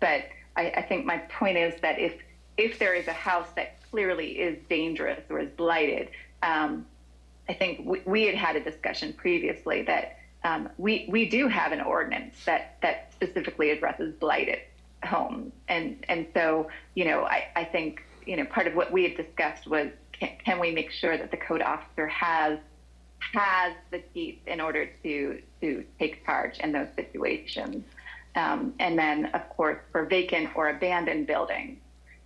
But I think my point is that if there is a house that clearly is dangerous or is blighted, I think we had a discussion previously that we do have an ordinance that specifically addresses blighted homes. And so, I think, part of what we had discussed was, can we make sure that the code officer has the teeth in order to take charge in those situations? And then, of course, for vacant or abandoned buildings,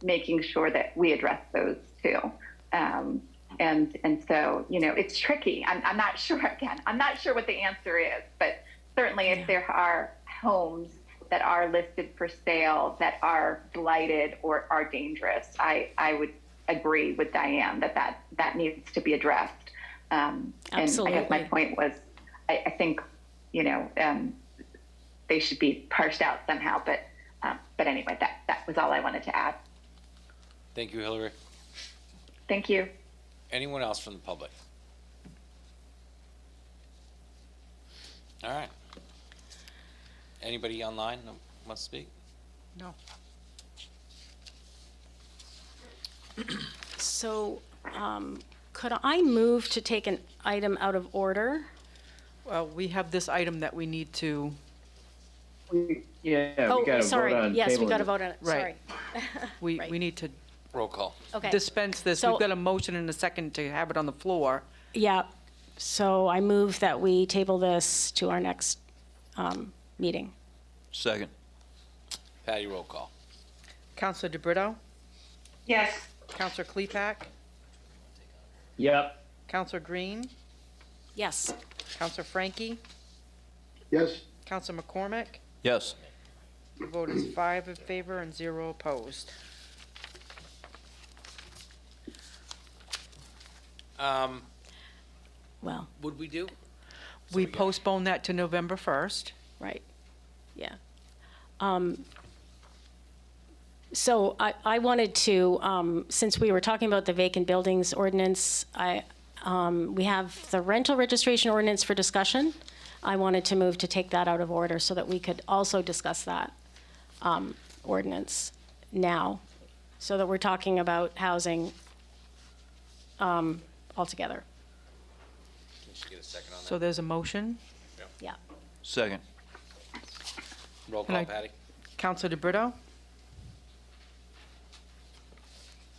making sure that we address those too. And so, it's tricky. I'm not sure, again, I'm not sure what the answer is, but certainly if there are homes that are listed for sale that are blighted or are dangerous, I would agree with Diane that needs to be addressed. Absolutely. And I guess my point was, I think, they should be parsed out somehow, but anyway, that was all I wanted to add. Thank you, Hillary. Thank you. Anyone else from the public? All right. Anybody online that wants to speak? No. So could I move to take an item out of order? Well, we have this item that we need to. Yeah, we got to sorry. vote on Yes, we tabling got to it. vote on it. Right. Sorry. We need to Roll call. Okay. dispense this. So- We've got a motion and a second to have it on the floor. Yeah. So I move that we table this to our next meeting. Second. Patty, roll call. Counselor DeBrito, Yes. Counselor Klepak, Yep. Counselor Green, Yes. Counselor Frankie, Yes. Counselor McCormick. Yes. The vote is 5 in favor and 0 opposed. Well, Would we do? We postponed that to November 1st. Right, yeah. So I wanted to, since we were talking about the vacant buildings ordinance, we have the rental registration ordinance for discussion. I wanted to move to take that out of order so that we could also discuss that ordinance now, so that we're talking about housing altogether. Can she get a second on that? So there's a motion. Yeah. Second. Roll Can call, I- Patty. Counselor DeBrito,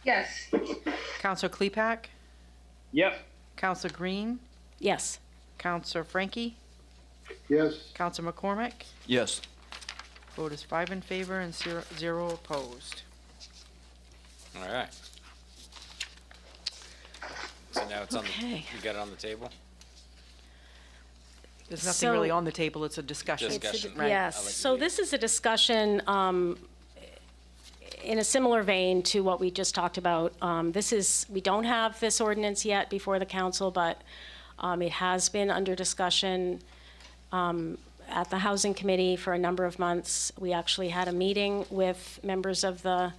Yes. Counselor Klepak, Yep. Counselor Green, Yes. Counselor Frankie, Yes. Counselor McCormick. Yes. Vote is 5 in favor and zero opposed. All right. So now it's on the, Okay. you got it on the table? There's nothing So- really on the table, it's a discussion. Discussion. Right. Yes, I'll let you so lead. this is a discussion in a similar vein to what we just talked about. We don't have this ordinance yet before the council, but it has been under discussion at the Housing Committee for a number of months. We actually had a meeting with members of the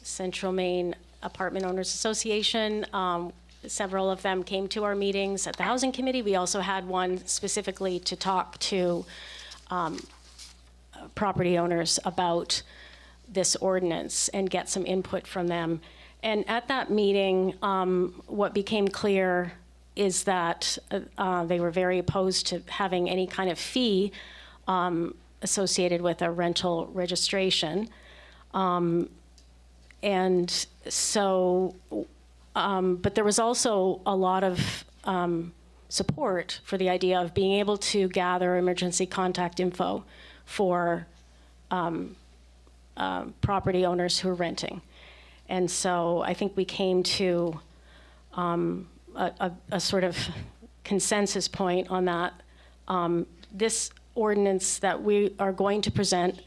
Central Maine Apartment Owners Association. Several of them came to our meetings at the Housing Committee. We also had one specifically to talk to property owners about this ordinance and get some input from them. And at that meeting, what became clear is that they were very opposed to having any kind of fee associated with a rental registration. And so, but there was also a lot of support for the idea of being able to gather emergency contact info for property owners who are renting. And so I think we came to a sort of consensus point on that. This ordinance that we are going to present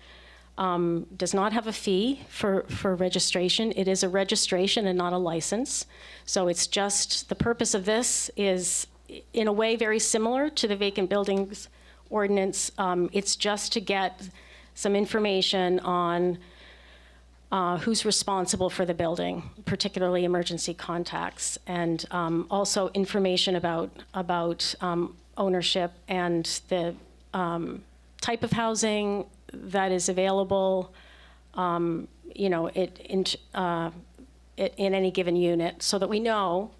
does not have a fee for registration. It is a registration and not a license. So it's just, the purpose of this is in a way very similar to the vacant buildings ordinance. It's just to get some information on who's responsible for the building, particularly emergency contacts, and also information about ownership and the type of housing that is available, in any given unit, so that we know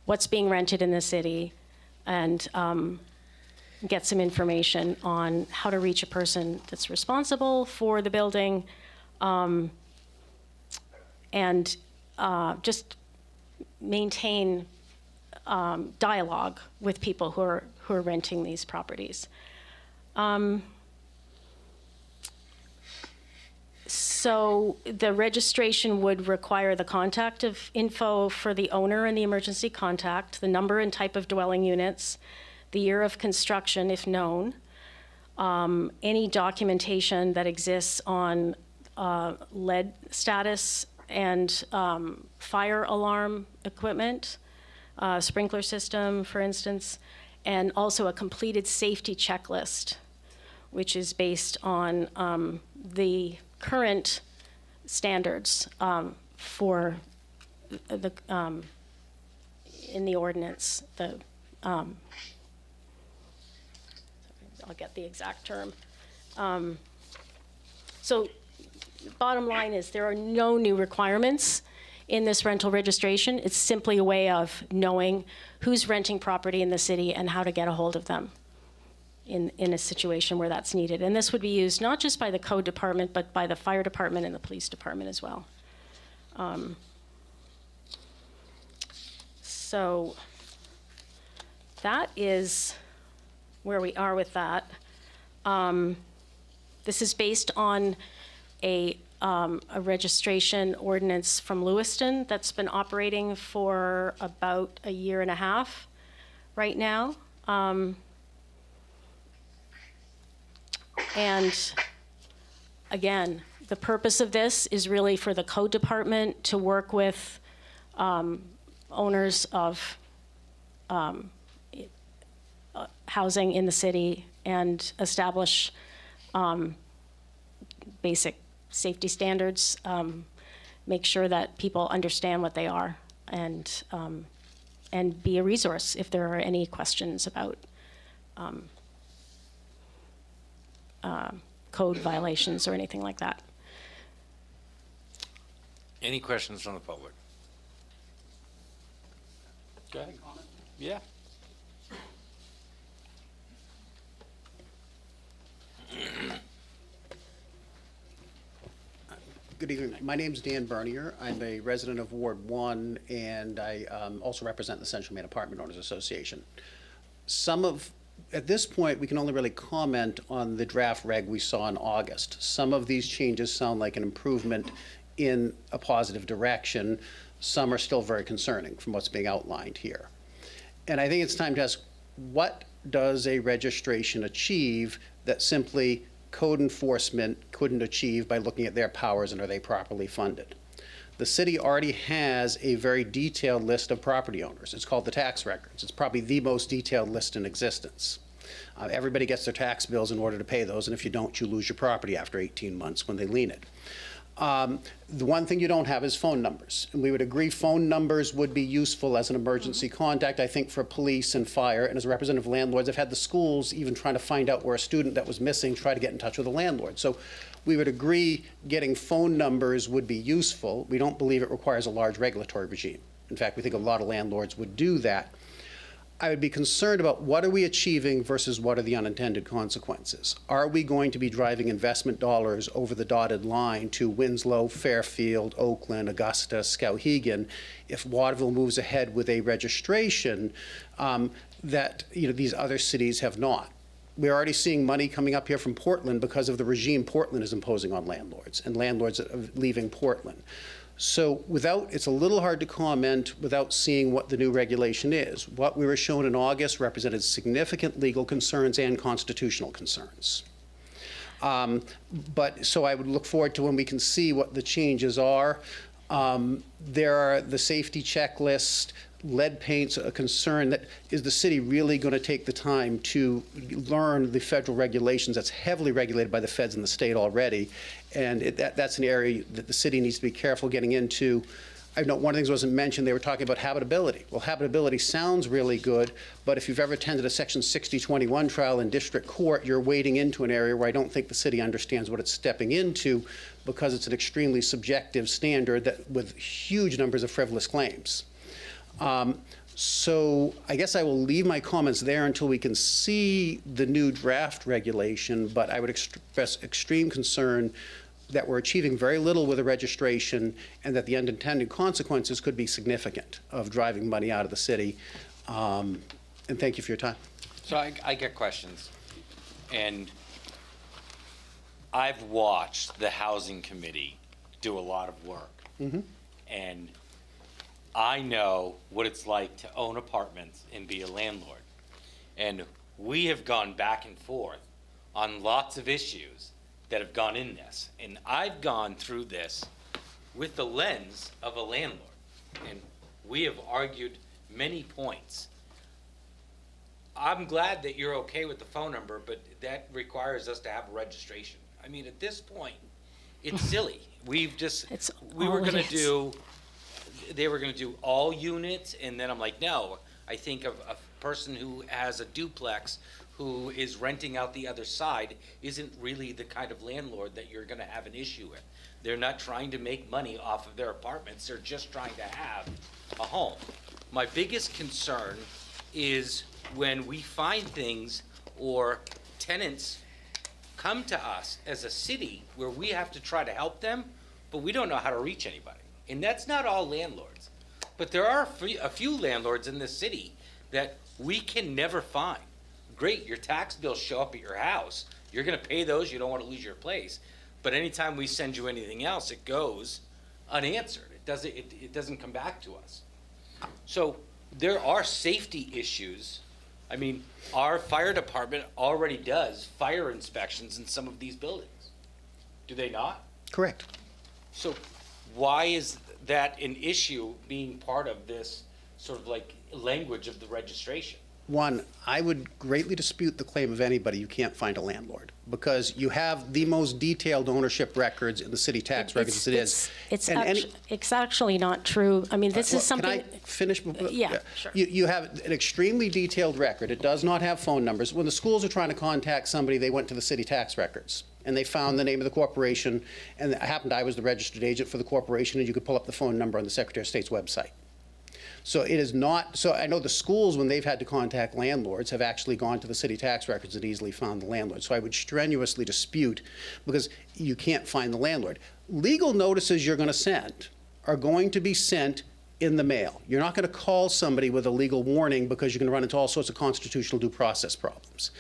what's being rented in the city, and get some information on how to reach a person that's responsible for the building, and just maintain dialogue with people who are renting these properties. So the registration would require the contact of info for the owner and the emergency contact, the number and type of dwelling units, the year of construction if known, any documentation that exists on lead status and fire alarm equipment, sprinkler system, for instance, and also a completed safety checklist, which is based on the current standards for the in the ordinance. I'll get the exact term. So bottom line is there are no new requirements in this rental registration. It's simply a way of knowing who's renting property in the city and how to get a hold of them in a situation where that's needed. And this would be used not just by the code department, but by the fire department and the police department as well. So that is where we are with that. This is based on a registration ordinance from Lewiston that's been operating for about a year and a half right now. And again, the purpose of this is really for the code department to work with owners of housing in the city and establish basic safety standards, make sure that people understand what they are, and be a resource if there are any questions about code violations or anything like that. Any questions from the public? Go ahead. Yeah. Good evening. My name's Dan Bernier. I'm a resident of Ward 1, and I also represent the Central Maine Apartment Owners Association. At this point, we can only really comment on the draft reg we saw in August. Some of these changes sound like an improvement in a positive direction. Some are still very concerning from what's being outlined here. And I think it's time to ask, what does a registration achieve that simply code enforcement couldn't achieve by looking at their powers and are they properly funded? The city already has a very detailed list of property owners. It's called the tax records. It's probably the most detailed list in existence. Everybody gets their tax bills in order to pay those, and if you don't, you lose your property after 18 months when they lien it. The one thing you don't have is phone numbers. And we would agree phone numbers would be useful as an emergency contact, I think, for police and fire. And as a representative of landlords, I've had the schools even trying to find out where a student that was missing, try to get in touch with a landlord. So we would agree getting phone numbers would be useful. We don't believe it requires a large regulatory regime. In fact, we think a lot of landlords would do that. I would be concerned about what are we achieving versus what are the unintended consequences. Are we going to be driving investment dollars over the dotted line to Winslow, Fairfield, Oakland, Augusta, Skowhegan if Waterville moves ahead with a registration that these other cities have not? We're already seeing money coming up here from Portland because of the regime Portland is imposing on landlords and landlords that are leaving Portland. So it's a little hard to comment without seeing what the new regulation is. What we were shown in August represented significant legal concerns and constitutional concerns. So I would look forward to when we can see what the changes are. There are the safety checklist. Lead paint's a concern. That is the city really going to take the time to learn the federal regulations that's heavily regulated by the feds in the state already, and that's an area that the city needs to be careful getting into. I know one of the things wasn't mentioned. They were talking about habitability. Well, habitability sounds really good, but if you've ever attended a Section 6021 trial in district court, you're wading into an area where I don't think the city understands what it's stepping into, because it's an extremely subjective standard that with huge numbers of frivolous claims. So I guess I will leave my comments there until we can see the new draft regulation, but I would express extreme concern that we're achieving very little with a registration and that the unintended consequences could be significant of driving money out of the city. And thank you for your time. So I get questions, and I've watched the housing committee do a lot of work. And I know what it's like to own apartments and be a landlord. And we have gone back and forth on lots of issues that have gone in this. And I've gone through this with the lens of a landlord. And we have argued many points. I'm glad that you're okay with the phone number, but that requires us to have a registration. I mean, at this point, it's silly. They were going to do all units, and then I'm like, no. I think of a person who has a duplex who is renting out the other side isn't really the kind of landlord that you're going to have an issue with. They're not trying to make money off of their apartments. They're just trying to have a home. My biggest concern is when we find things or tenants come to us as a city where we have to try to help them, but we don't know how to reach anybody. And that's not all landlords. But there are a few landlords in this city that we can never find. Great, your tax bills show up at your house. You're going to pay those. You don't want to lose your place. But anytime we send you anything else, it goes unanswered. It doesn't come back to us. So there are safety issues. I mean, our fire department already does fire inspections in some of these buildings. Do they not? Correct. So why is that an issue being part of this sort of like language of the registration? One, I would greatly dispute the claim of anybody you can't find a landlord, because you have the most detailed ownership records in the city tax records as it is. It's actually not true. I mean, this is something. Can I finish? Yeah, sure. You have an extremely detailed record. It does not have phone numbers. When the schools are trying to contact somebody, they went to the city tax records, and they found the name of the corporation, and it happened I was the registered agent for the corporation, and you could pull up the phone number on the Secretary of State's website. So it is not, so I know the schools, when they've had to contact landlords, have actually gone to the city tax records and easily found the landlord. So I would strenuously dispute, because you can't find the landlord. Legal notices you're going to send are going to be sent in the mail. You're not going to call somebody with a legal warning, because you're going to run into all sorts of constitutional due process problems.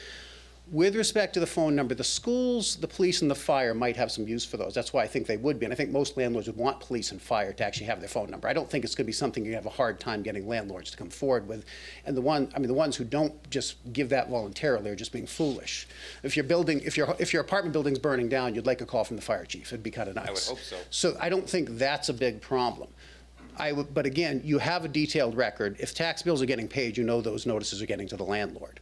With respect to the phone number, the schools, the police, and the fire might have some use for those. That's why I think they would be. And I think most landlords would want police and fire to actually have their phone number. I don't think it's going to be something you have a hard time getting landlords to come forward with. And the ones who don't just give that voluntarily are just being foolish. If your apartment building's burning down, you'd like a call from the fire chief. It'd be kind of nice. I would hope so. So I don't think that's a big problem. But again, you have a detailed record. If tax bills are getting paid, you know those notices are getting to the landlord.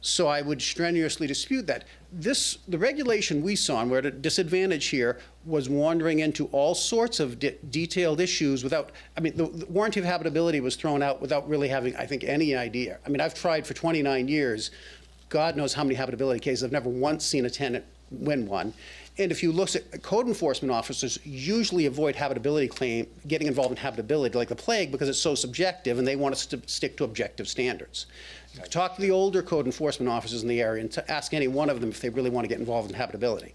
So I would strenuously dispute that. The regulation we saw, and we're at a disadvantage here, was wandering into all sorts of detailed issues without, the warranty of habitability was thrown out without really having, I think, any idea. I've tried for 29 years, God knows how many habitability cases. I've never once seen a tenant win one. And if you look at code enforcement officers, usually avoid habitability claim, getting involved in habitability like the plague, because it's so subjective and they want us to stick to objective standards. Talk to the older code enforcement officers in the area and to ask any one of them if they really want to get involved in habitability.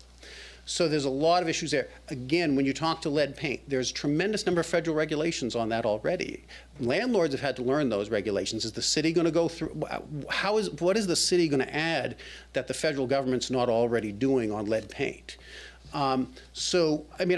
So there's a lot of issues there. Again, when you talk to lead paint, there's a tremendous number of federal regulations on that already. Landlords have had to learn those regulations. Is the city going to go through, what is the city going to add that the federal government's not already doing on lead paint? I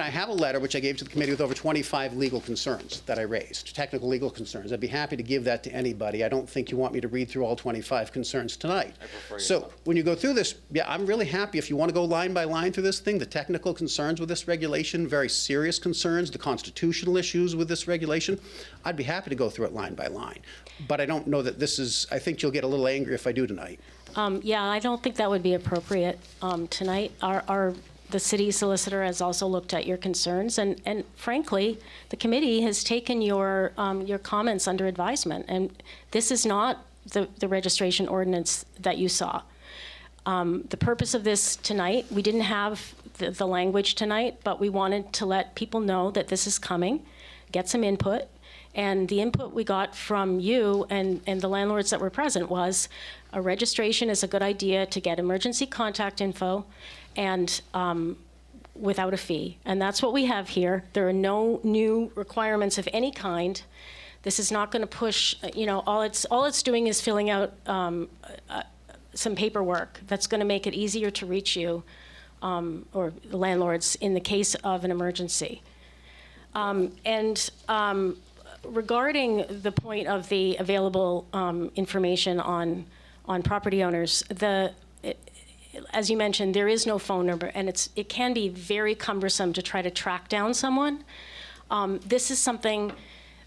have a letter which I gave to the committee with over 25 legal concerns that I raised, technical legal concerns. I'd be happy to give that to anybody. I don't think you want me to read through all 25 concerns tonight. So when you go through this, I'm really happy if you want to go line by line through this thing, the technical concerns with this regulation, very serious concerns, the constitutional issues with this regulation, I'd be happy to go through it line by line. But I don't know that I think you'll get a little angry if I do tonight. I don't think that would be appropriate tonight. The city solicitor has also looked at your concerns, and frankly, the committee has taken your comments under advisement. And this is not the registration ordinance that you saw. The purpose of this tonight, we didn't have the language tonight, but we wanted to let people know that this is coming, get some input. And the input we got from you and the landlords that were present was a registration is a good idea to get emergency contact info and without a fee. And that's what we have here. There are no new requirements of any kind. This is not going to push, all it's doing is filling out some paperwork that's going to make it easier to reach you or the landlords in the case of an emergency. Regarding the point of the available information on property owners, as you mentioned, there is no phone number, and it can be very cumbersome to try to track down someone. This is something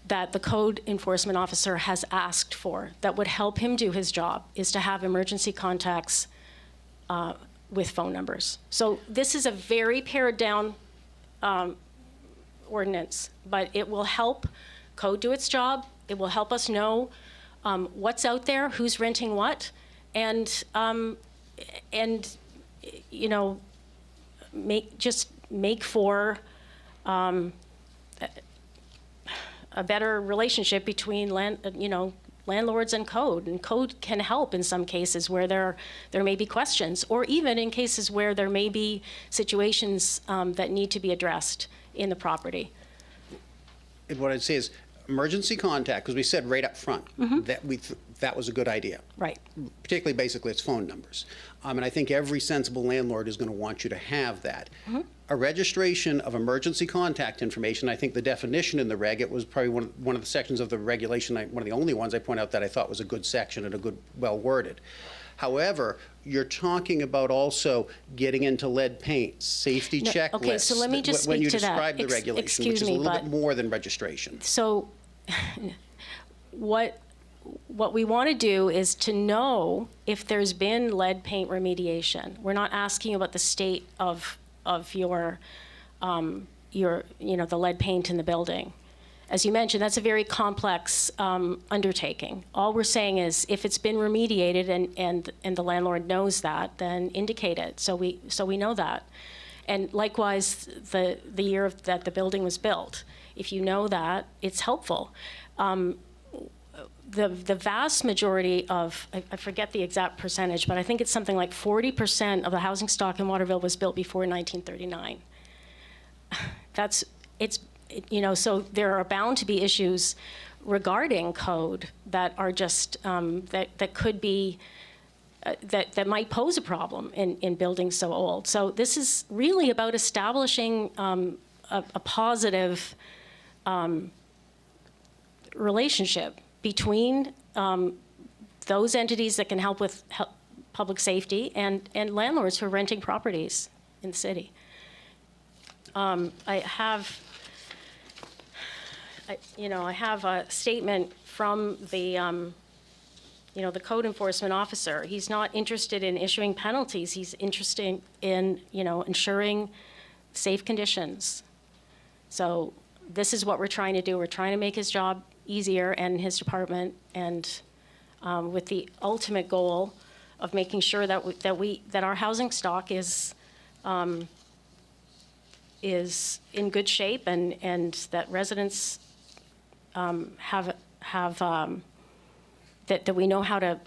that the code enforcement officer has asked for that would help him do his job, is to have emergency contacts with phone numbers. So this is a very pared down ordinance, but it will help code do its job. It will help us know what's out there, who's renting what, and make for a better relationship between landlords and code. And code can help in some cases where there may be questions, or even in cases where there may be situations that need to be addressed in the property. And what I'd say is emergency contact, because we said right up front that was a good idea. Right. Particularly, basically, it's phone numbers. And I think every sensible landlord is going to want you to have that. A registration of emergency contact information, I think the definition in the reg, it was probably one of the sections of the regulation, one of the only ones I point out that I thought was a good section and a good, well worded. However, you're talking about also getting into lead paint, safety checklists. Okay, so let me just when you speak to that. describe the regulation, which is a little bit more than registration. So what what we want to do is to know if there's been lead paint remediation. We're not asking about the state of your the lead paint in the building. As you mentioned, that's a very complex undertaking. All we're saying is if it's been remediated and the landlord knows that, then indicate it so we know that. And likewise, the year that the building was built, if you know that, it's helpful. The vast majority of, I forget the exact percentage, but I think it's something like 40% of the housing stock in Waterville was built before 1939. So there are bound to be issues regarding code that are just, that could be, that might pose a problem in buildings so old. So this is really about establishing a positive relationship between those entities that can help with public safety and landlords who are renting properties in the city. I have a statement from the the code enforcement officer. He's not interested in issuing penalties. He's interested in ensuring safe conditions. So this is what we're trying to do. We're trying to make his job easier and his department, and with the ultimate goal of making sure that our housing stock is in good shape and that residents that we know how to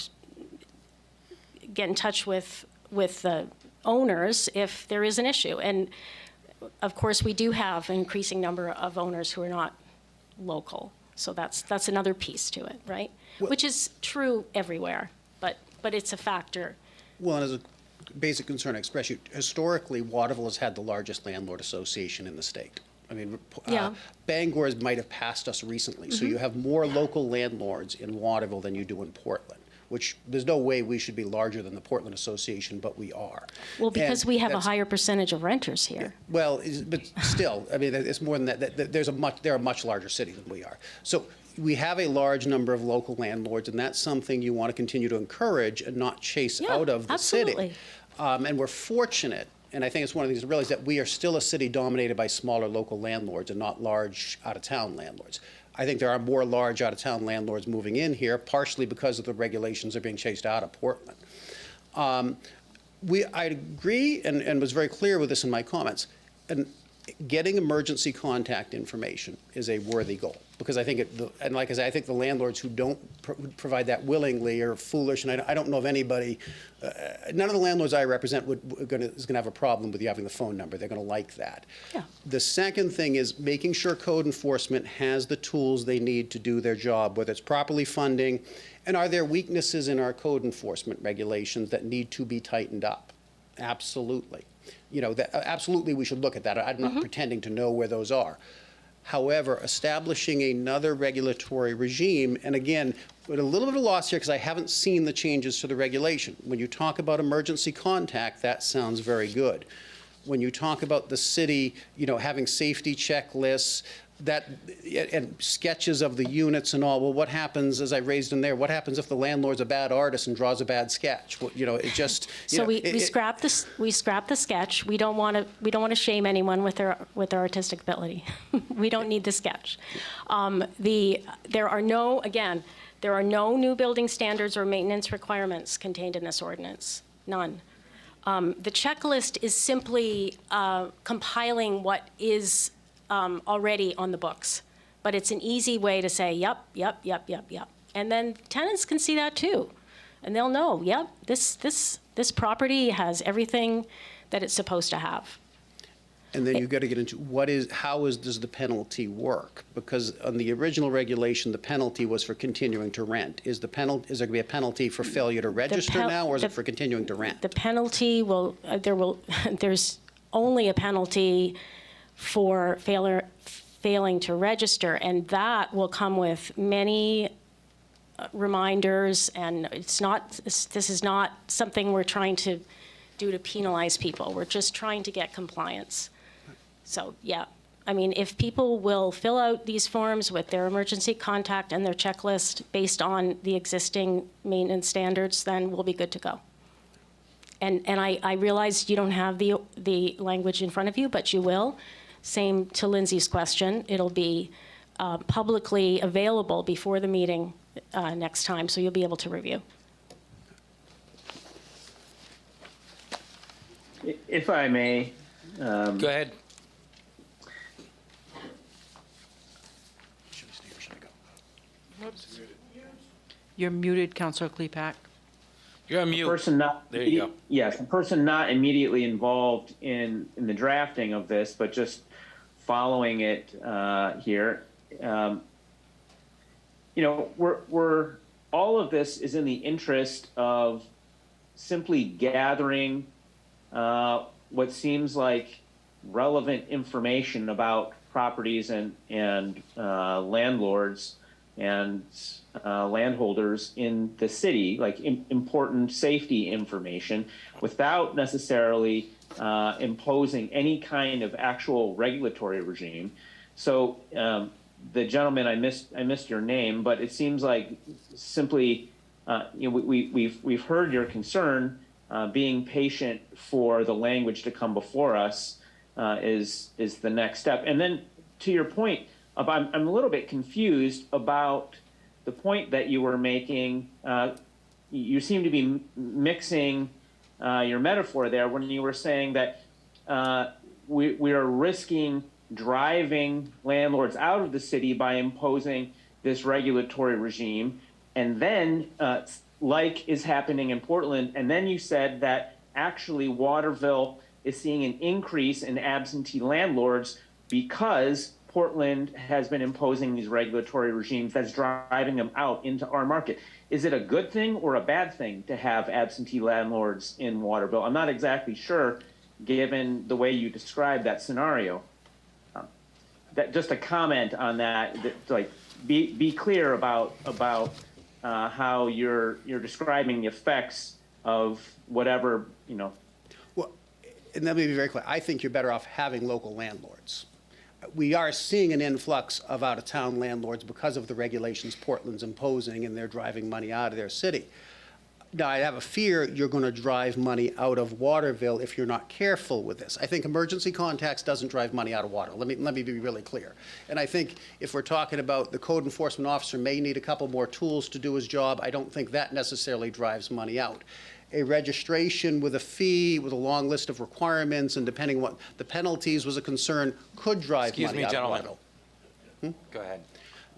get in touch with the owners if there is an issue. And of course, we do have an increasing number of owners who are not local. So that's another piece to it, right? Which is true everywhere, but it's a factor. Well, and as a basic concern I express you, historically, Waterville has had the largest landlord association in the state. I mean, Bangor's might have passed us recently, so you have more local landlords in Waterville than you do in Portland, which there's no way we should be larger than the Portland Association, but we are. Well, because we have a higher percentage of renters here. Well, but still, I mean, it's more than that. They're a much larger city than we are. So we have a large number of local landlords, and that's something you want to continue to encourage and not chase out of the city. And we're fortunate, and I think it's one of the things to realize, that we are still a city dominated by smaller local landlords and not large out-of-town landlords. I think there are more large out-of-town landlords moving in here, partially because of the regulations that are being chased out of Portland. I agree and was very clear with this in my comments. And getting emergency contact information is a worthy goal, because I think and like I said, I think the landlords who don't provide that willingly are foolish, and I don't know of anybody. None of the landlords I represent is going to have a problem with you having the phone number. They're going to like that. Yeah. The second thing is making sure code enforcement has the tools they need to do their job, whether it's properly funding, and are there weaknesses in our code enforcement regulations that need to be tightened up? Absolutely. Absolutely we should look at that. I'm not pretending to know where those are. However, establishing another regulatory regime, and again, with a little bit of loss here because I haven't seen the changes to the regulation. When you talk about emergency contact, that sounds very good. When you talk about the city, having safety checklists, and sketches of the units and all, well, what happens, as I raised in there, what happens if the landlord's a bad artist and draws a bad sketch? Well, it just... So we scrap the sketch. We don't want to shame anyone with their artistic ability. We don't need the sketch. There are no new building standards or maintenance requirements contained in this ordinance. None. The checklist is simply compiling what is already on the books, but it's an easy way to say, yep. And then tenants can see that too. And they'll know, yep, this property has everything that it's supposed to have. And then you've got to get into does the penalty work? Because on the original regulation, the penalty was for continuing to rent. Is there going to be a penalty for failure to register now, or is it for continuing to rent? The penalty there's only a penalty for failing to register, and that will come with many reminders, and this is not something we're trying to do to penalize people. We're just trying to get compliance. So, yeah. I mean, if people will fill out these forms with their emergency contact and their checklist based on the existing maintenance standards, then we'll be good to go. And I realize you don't have the language in front of you, but you will. Same to Lindsay's question. It'll be publicly available before the meeting next time, so you'll be able to review. If I may. Go ahead. You're muted, Councilor Klepak. You're on mute. Person not, There you go. Yes, a person not immediately involved in the drafting of this, but just following it here. We're all of this is in the interest of simply gathering what seems like relevant information about properties and landlords and landholders in the city, like important safety information, without necessarily imposing any kind of actual regulatory regime. So the gentleman, I missed your name, but it seems like simply we've heard your concern. Being patient for the language to come before us is the next step. And then to your point, I'm a little bit confused about the point that you were making. You seem to be mixing your metaphor there when you were saying that we are risking driving landlords out of the city by imposing this regulatory regime. And then, like is happening in Portland, and then you said that actually Waterville is seeing an increase in absentee landlords because Portland has been imposing these regulatory regimes that's driving them out into our market. Is it a good thing or a bad thing to have absentee landlords in Waterville? I'm not exactly sure, given the way you described that scenario. That just a comment on that. Like, be clear about how you're describing the effects of whatever, Well, and let me be very clear. I think you're better off having local landlords. We are seeing an influx of out-of-town landlords because of the regulations Portland's imposing, and they're driving money out of their city. Now, I have a fear you're going to drive money out of Waterville if you're not careful with this. I think emergency contacts doesn't drive money out of Waterville. Let me be really clear. And I think if we're talking about the code enforcement officer may need a couple more tools to do his job, I don't think that necessarily drives money out. A registration with a fee, with a long list of requirements, and depending what the penalties was a concern, could drive money out of Waterville. Go ahead.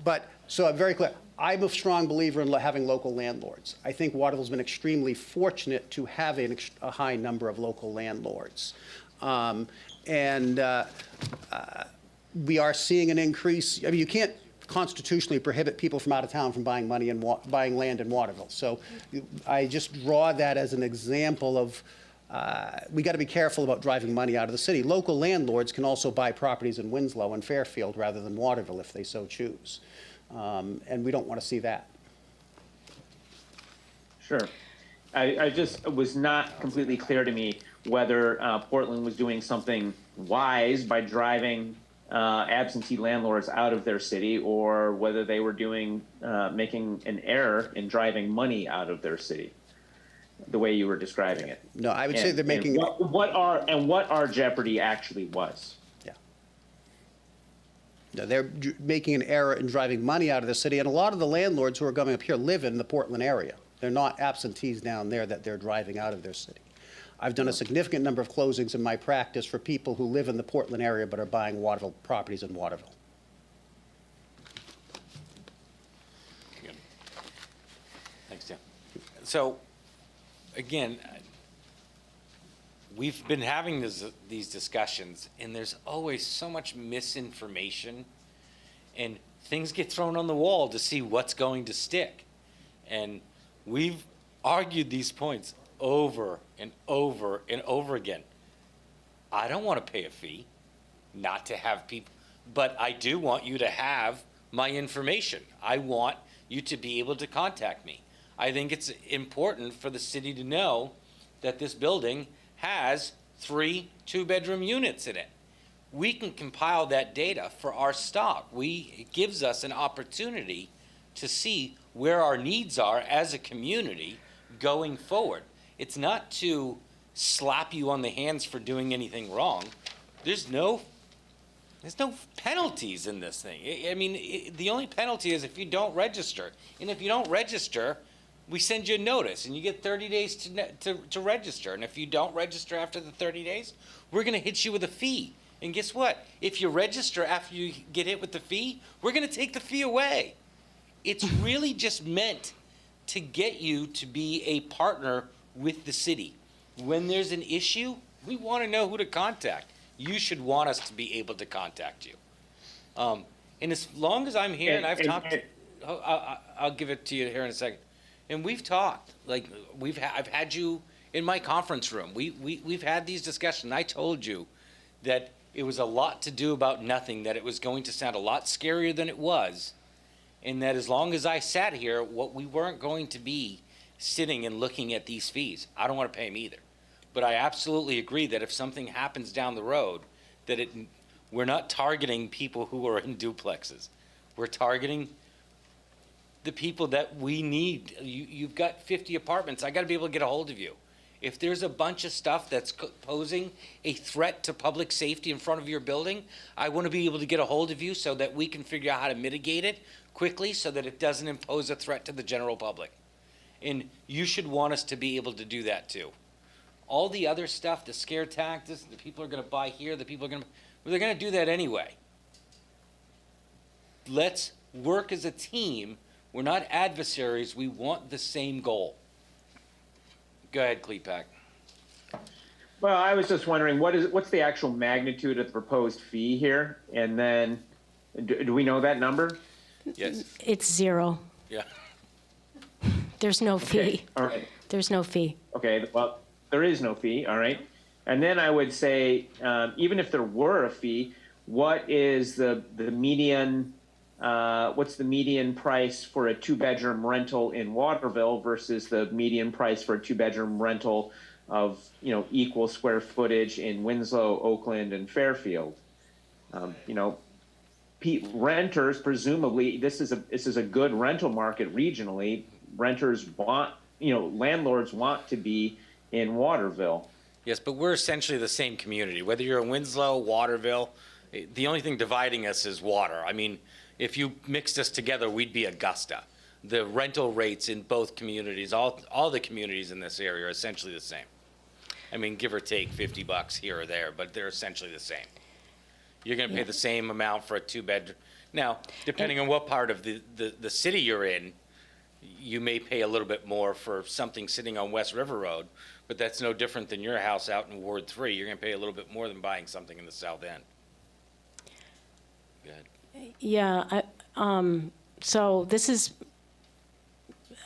But, so I'm very clear. I'm a strong believer in having local landlords. I think Waterville's been extremely fortunate to have a high number of local landlords. We are seeing an increase. I mean, you can't constitutionally prohibit people from out of town from buying buying land in Waterville. So I just draw that as an example of we got to be careful about driving money out of the city. Local landlords can also buy properties in Winslow and Fairfield rather than Waterville if they so choose. And we don't want to see that. Sure. I just was not completely clear to me whether Portland was doing something wise by driving absentee landlords out of their city, or whether they were making an error in driving money out of their city, the way you were describing it. No, I would say they're making... What our jeopardy actually was. No, they're making an error in driving money out of the city, and a lot of the landlords who are coming up here live in the Portland area. They're not absentees down there that they're driving out of their city. I've done a significant number of closings in my practice for people who live in the Portland area but are buying Waterville properties in Waterville. Good. Thanks, Tim. So, again, we've been having these discussions, and there's always so much misinformation, and things get thrown on the wall to see what's going to stick. And we've argued these points over and over and over again. I don't want to pay a fee not to have people, but I do want you to have my information. I want you to be able to contact me. I think it's important for the city to know that this building has 3 two-bedroom units in it. we can compile that data for our stock. It gives us an opportunity to see where our needs are as a community going forward. It's not to slap you on the hands for doing anything wrong. There's no penalties in this thing. The only penalty is if you don't register. And if you don't register, we send you a notice and you get 30 days to register. And if you don't register after the 30 days, we're going to hit you with a fee. And guess what? If you register after you get hit with the fee, we're going to take the fee away. It's really just meant to get you to be a partner with the city. When there's an issue, we want to know who to contact. You should want us to be able to contact you. And as long as I'm here and I've talked, I'll give it to you here in a second. And we've talked, like I've had you in my conference room. We've had these discussions. I told you that it was a lot to do about nothing, that it was going to sound a lot scarier than it was, and that as long as I sat here, we weren't going to be sitting and looking at these fees. I don't want to pay them either. But I absolutely agree that if something happens down the road, that we're not targeting people who are in duplexes. We're targeting the people that we need. You've got 50 apartments. I got to be able to get a hold of you. If there's a bunch of stuff that's posing a threat to public safety in front of your building, I want to be able to get a hold of you so that we can figure out how to mitigate it quickly so that it doesn't impose a threat to the general public. And you should want us to be able to do that too. All the other stuff, the scare tactics, the people are going to buy here, they're going to do that anyway. Let's work as a team. We're not adversaries. We want the same goal. Go ahead, Klepak. Well, I was just wondering, what's the actual magnitude of the proposed fee here? And then, do we know that number? Yes. It's zero. Yeah. There's no Okay, fee. all right. There's no fee. Okay, well, there is no fee, all right. And then I would say, even if there were a fee, what is the median, what's the median price for a two-bedroom rental in Waterville versus the median price for a two-bedroom rental of, equal square footage in Winslow, Oakland, and Fairfield? Renters, presumably, this is a good rental market regionally. Renters want, landlords want to be in Waterville. Yes, but we're essentially the same community. Whether you're in Winslow, Waterville, the only thing dividing us is water. I mean, if you mixed us together, we'd be Augusta. The rental rates in both communities, all the communities in this area are essentially the same. I mean, give or take $50 here or there, but they're essentially the same. You're going to pay the same amount for a two-bedroom. Now, depending on what part of the city you're in, you may pay a little bit more for something sitting on West River Road, but that's no different than your house out in Ward 3. You're going to pay a little bit more than buying something in the South End. Go ahead. Yeah, so this is,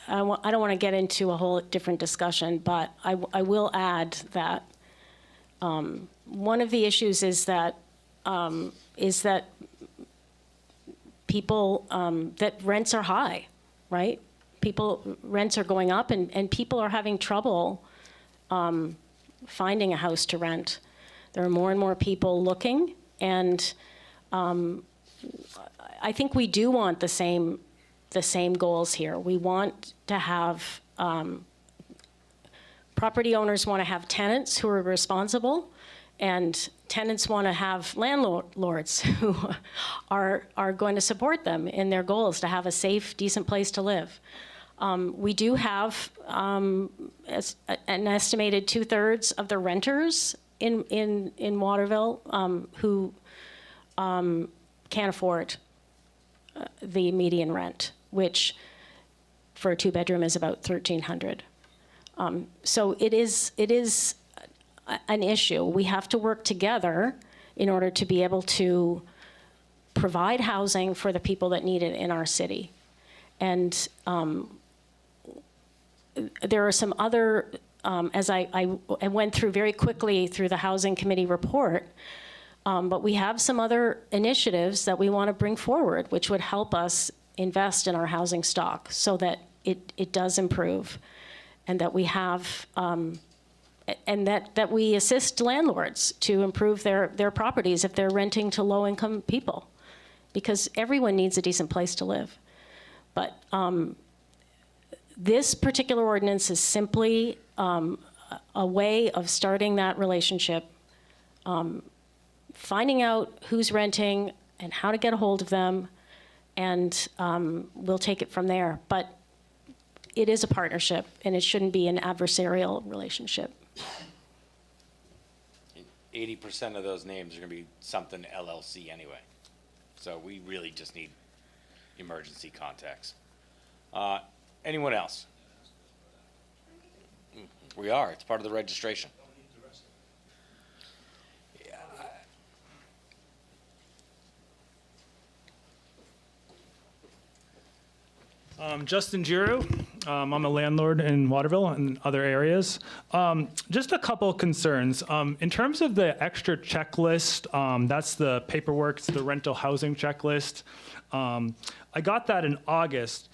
I don't want to get into a whole different discussion, but I will add that one of the issues is that people, that rents are high, right? Rents are going up and people are having trouble finding a house to rent. There are more and more people looking, and I think we do want the same goals here. We want to have, property owners want to have tenants who are responsible, and tenants want to have landlords who are going to support them in their goals to have a safe, decent place to live. We do have an estimated 2/3 of the renters in Waterville who can't afford the median rent, which for a two-bedroom is about $1,300. So it is an issue. We have to work together in order to be able to provide housing for the people that need it in our city. And there are some other, as I went through very quickly through the Housing Committee report, but we have some other initiatives that we want to bring forward, which would help us invest in our housing stock so that it does improve, and that we have and that we assist landlords to improve their properties if they're renting to low-income people, because everyone needs a decent place to live. But this particular ordinance is simply a way of starting that relationship, finding out who's renting and how to get a hold of them, and we'll take it from there. But it is a partnership, and it shouldn't be an adversarial relationship. 80% of those names are gonna be something LLC anyway. So we really just need emergency contacts. Anyone else? We are, it's part of the registration. Justin Giroux. I'm a landlord in Waterville and other areas. Just a couple concerns. In terms of the extra checklist, that's the paperwork, it's the rental housing checklist. I got that in August.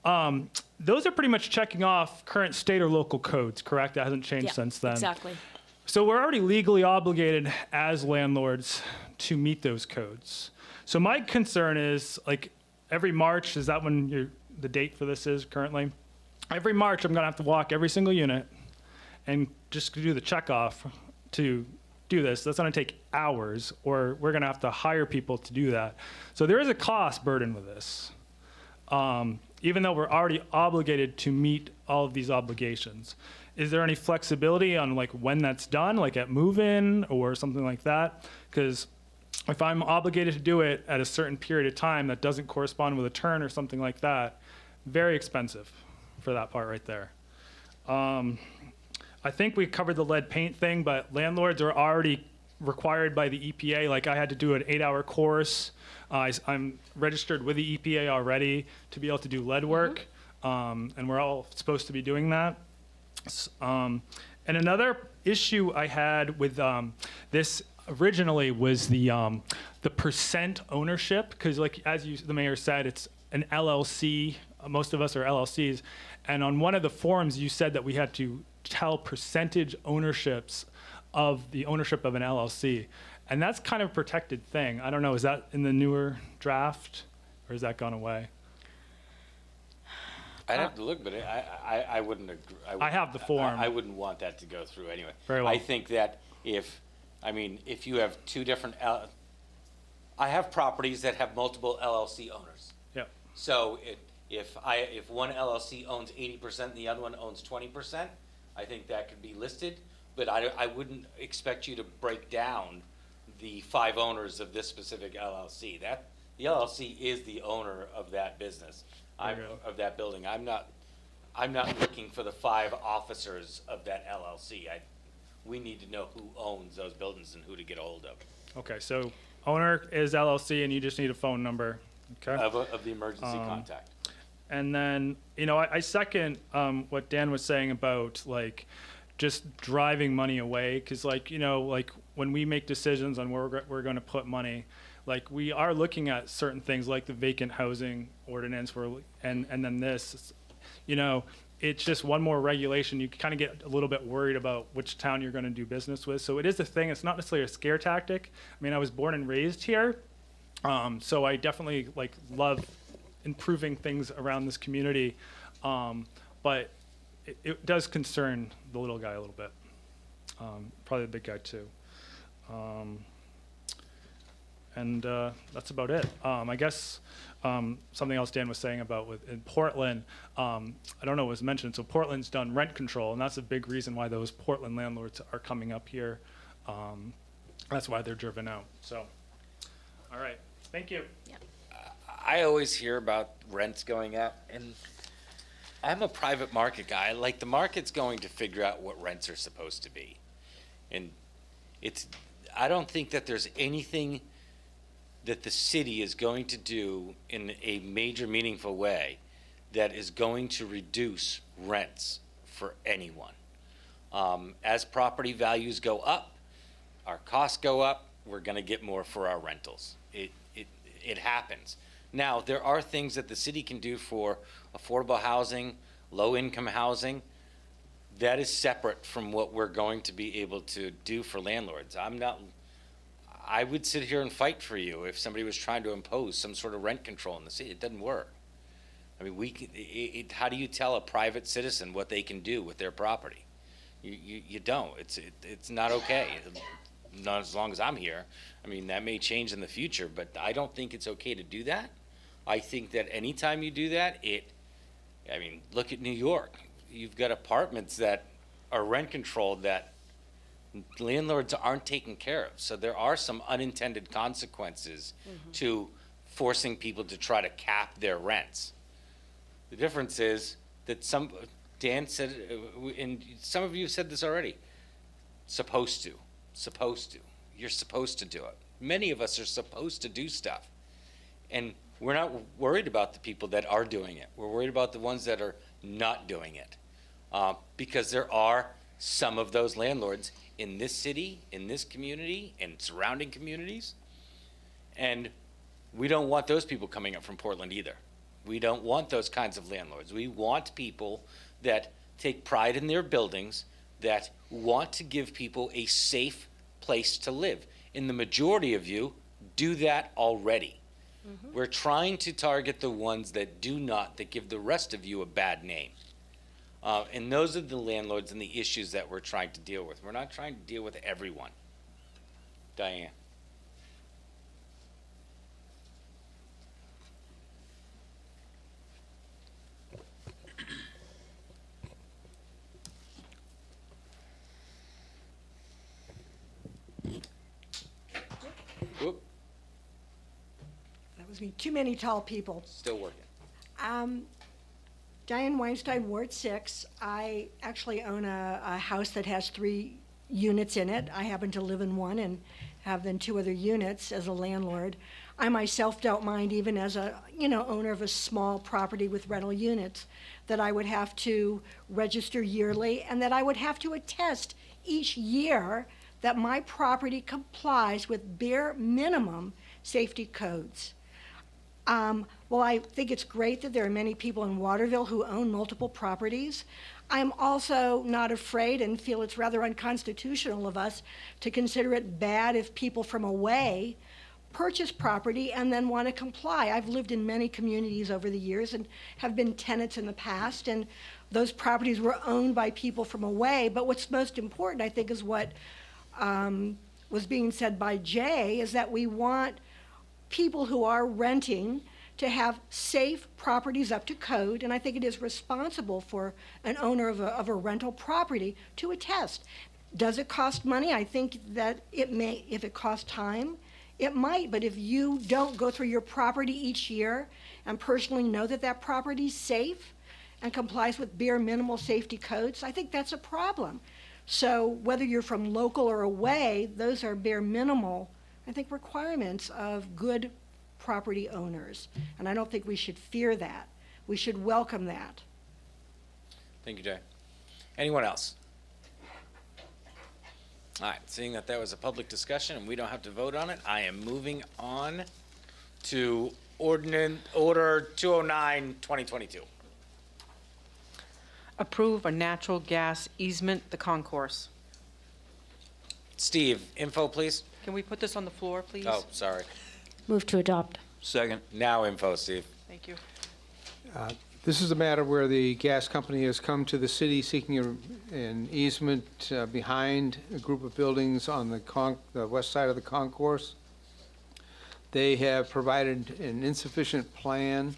Those are pretty much checking off current state or local codes, correct? That hasn't changed since then. Exactly. So we're already legally obligated as landlords to meet those codes. So my concern is, like, every March, is that when the date for this is currently? Every March, I'm gonna have to walk every single unit and just do the check off to do this. That's gonna take hours, or we're gonna have to hire people to do that. So there is a cost burden with this, even though we're already obligated to meet all of these obligations. Is there any flexibility on like when that's done, like at move-in or something like that? Because if I'm obligated to do it at a certain period of time that doesn't correspond with a turn or something like that, very expensive for that part right there. I think we covered the lead paint thing, but landlords are already required by the EPA. Like, I had to do an 8-hour course. I'm registered with the EPA already to be able to do lead work, and we're all supposed to be doing that. And another issue I had with this originally was the percent ownership, because like as the mayor said, it's an LLC. Most of us are LLCs, and on one of the forums you said that we had to tell percentage ownerships of the ownership of an LLC, and that's kind of a protected thing. I don't know, is that in the newer draft, or has that gone away? I'd have to look, but I wouldn't agree. I have the form. I wouldn't want that to go through anyway. Very well. I think that if you have two different, I have properties that have multiple LLC owners. Yep. So if one LLC owns 80% and the other one owns 20%, I think that could be listed. But I wouldn't expect you to break down the 5 owners of this specific LLC. The LLC is the owner of that business, of that building. I'm not looking for the 5 officers of that LLC. We need to know who owns those buildings and who to get a hold of. Okay, so owner is LLC, and you just need a phone number. Okay. Of the emergency contact. And then, I second what Dan was saying about like just driving money away, because like when we make decisions on where we're going to put money, like we are looking at certain things like the vacant housing ordinance, and then this, it's just one more regulation. You kind of get a little bit worried about which town you're going to do business with. So it is a thing. It's not necessarily a scare tactic. I mean, I was born and raised here, so I definitely love improving things around this community, but it does concern the little guy a little bit, probably the big guy too. And that's about it. I guess something else Dan was saying about in Portland, I don't know, it was mentioned. So Portland's done rent control, and that's a big reason why those Portland landlords are coming up here. That's why they're driven out. So, all right, thank you. Yeah. I always hear about rents going up, and I'm a private market guy. Like, the market's going to figure out what rents are supposed to be. And I don't think that there's anything that the city is going to do in a major, meaningful way that is going to reduce rents for anyone. As property values go up, our costs go up, we're gonna get more for our rentals. It happens. Now, there are things that the city can do for affordable housing, low-income housing, that is separate from what we're going to be able to do for landlords. I would sit here and fight for you if somebody was trying to impose some sort of rent control in the city. It doesn't work. I mean, how do you tell a private citizen what they can do with their property? You don't. It's not okay. Not as long as I'm here. I mean, that may change in the future, but I don't think it's okay to do that. I think that anytime you do that, I mean, look at New York. You've got apartments that are rent controlled that landlords aren't taking care of. So there are some unintended consequences to forcing people to try to cap their rents. The difference is that Dan said, and some of you said this already, supposed to. You're supposed to do it. Many of us are supposed to do stuff. And we're not worried about the people that are doing it. We're worried about the ones that are not doing it. Because there are some of those landlords in this city, in this community, and surrounding communities. And we don't want those people coming up from Portland either. We don't want those kinds of landlords. We want people that take pride in their buildings, that want to give people a safe place to live. And the majority of you do that already. We're trying to target the ones that do not, that give the rest of you a bad name. And those are the landlords and the issues that we're trying to deal with. We're not trying to deal with everyone. Diane. Whoop, That was me. Too many tall people. still working. Diane Weinstein, Ward 6. I actually own a house that has 3 units in it. I happen to live in one and have then 2 other units as a landlord. I myself don't mind, even as a, owner of a small property with rental units, that I would have to register yearly and that I would have to attest each year that my property complies with bare minimum safety codes. Well, I think it's great that there are many people in Waterville who own multiple properties. I'm also not afraid and feel it's rather unconstitutional of us to consider it bad if people from away purchase property and then want to comply. I've lived in many communities over the years and have been tenants in the past, and those properties were owned by people from away. But what's most important, I think, is what was being said by Jay, is that we want people who are renting to have safe properties up to code, and I think it is responsible for an owner of a rental property to attest. Does it cost money? I think that it may. If it costs time, it might, but if you don't go through your property each year and personally know that that property is safe and complies with bare minimal safety codes, I think that's a problem. So whether you're from local or away, those are bare minimal, I think, requirements of good property owners. And I don't think we should fear that. We should welcome that. Thank you, Jay. Anyone else? All right, seeing that was a public discussion and we don't have to vote on it, I am moving on to Order 209, 2022. Approve a natural gas easement, the concourse. Steve, info, please. Can we put this on the floor, please? Oh, sorry. Move to adopt. Second. Now info, Steve. Thank you. This is a matter where the gas company has come to the city seeking an easement behind a group of buildings on the west side of the concourse. They have provided an insufficient plan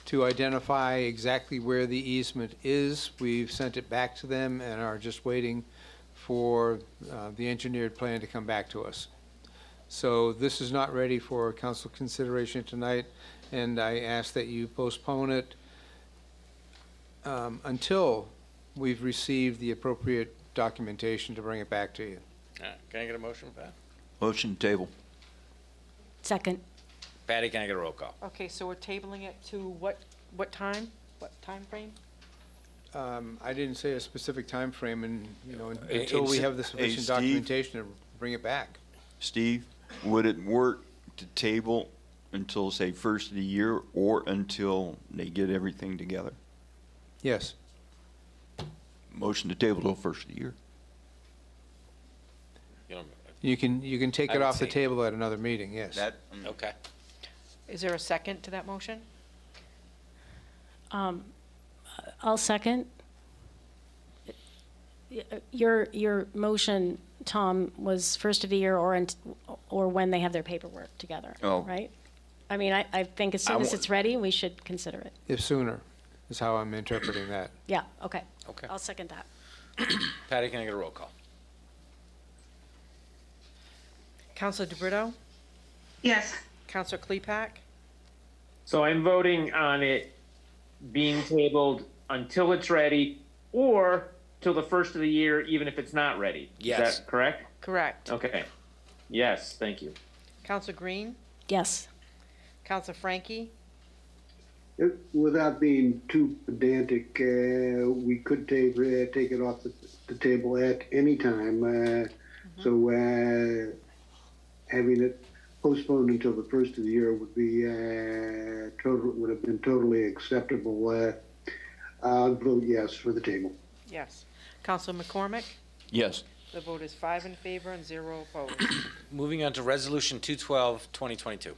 to identify exactly where the easement is. We've sent it back to them and are just waiting for the engineered plan to come back to us. So this is not ready for council consideration tonight, and I ask that you postpone it until we've received the appropriate documentation to bring it back to you. All right, can I get a motion for that? Motion table. Second. Patty, can I get a roll call? Okay, so we're tabling it to what time? What time frame? I didn't say a specific time frame, and, Hey, until we hey, have the sufficient Steve? documentation to bring it back. Steve, would it work to table until, say, first of the year or until they get everything together? Yes. Motion to table till first of the year. You know, You can take I it would off the say- table at another meeting, yes. Okay. Is there a second to that motion? I'll second. Your motion, Tom, was first of the year or when they have their paperwork together, Oh. right? I mean, I think as soon as it's ready, we should consider it. If sooner, is how I'm interpreting that. Yeah, okay. Okay. I'll second that. Patty, can I get a roll call? Counselor DeBrito? Yes. Counselor Klepak? So I'm voting on it being tabled until it's ready or till the first of the year, even if it's not ready. Yes. Is that correct? Correct. Okay. Yes, thank you. Counselor Green? Yes. Counselor Frankie? Without being too pedantic, we could take it off the table at any time. So having it postponed until the first of the year would be would have been totally acceptable. I'll vote yes for the table. Yes. Counselor McCormick? Yes. The vote is 5 in favor and 0 opposed. Moving on to Resolution 212, 2022.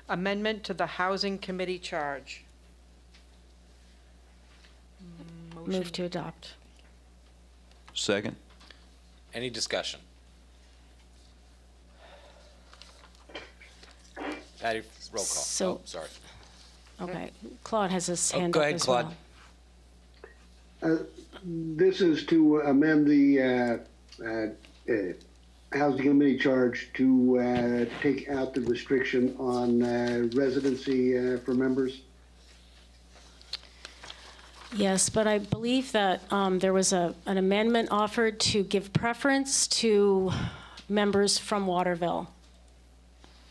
Amendment to the Housing Committee charge. Move to adopt. Second. Any discussion? Patty, roll call. So- Oh, sorry. Okay. Claude has his Oh, hand go up ahead, as Claude. well. This is to amend the Housing Committee charge to take out the restriction on residency for members. Yes, but I believe that there was an amendment offered to give preference to members from Waterville.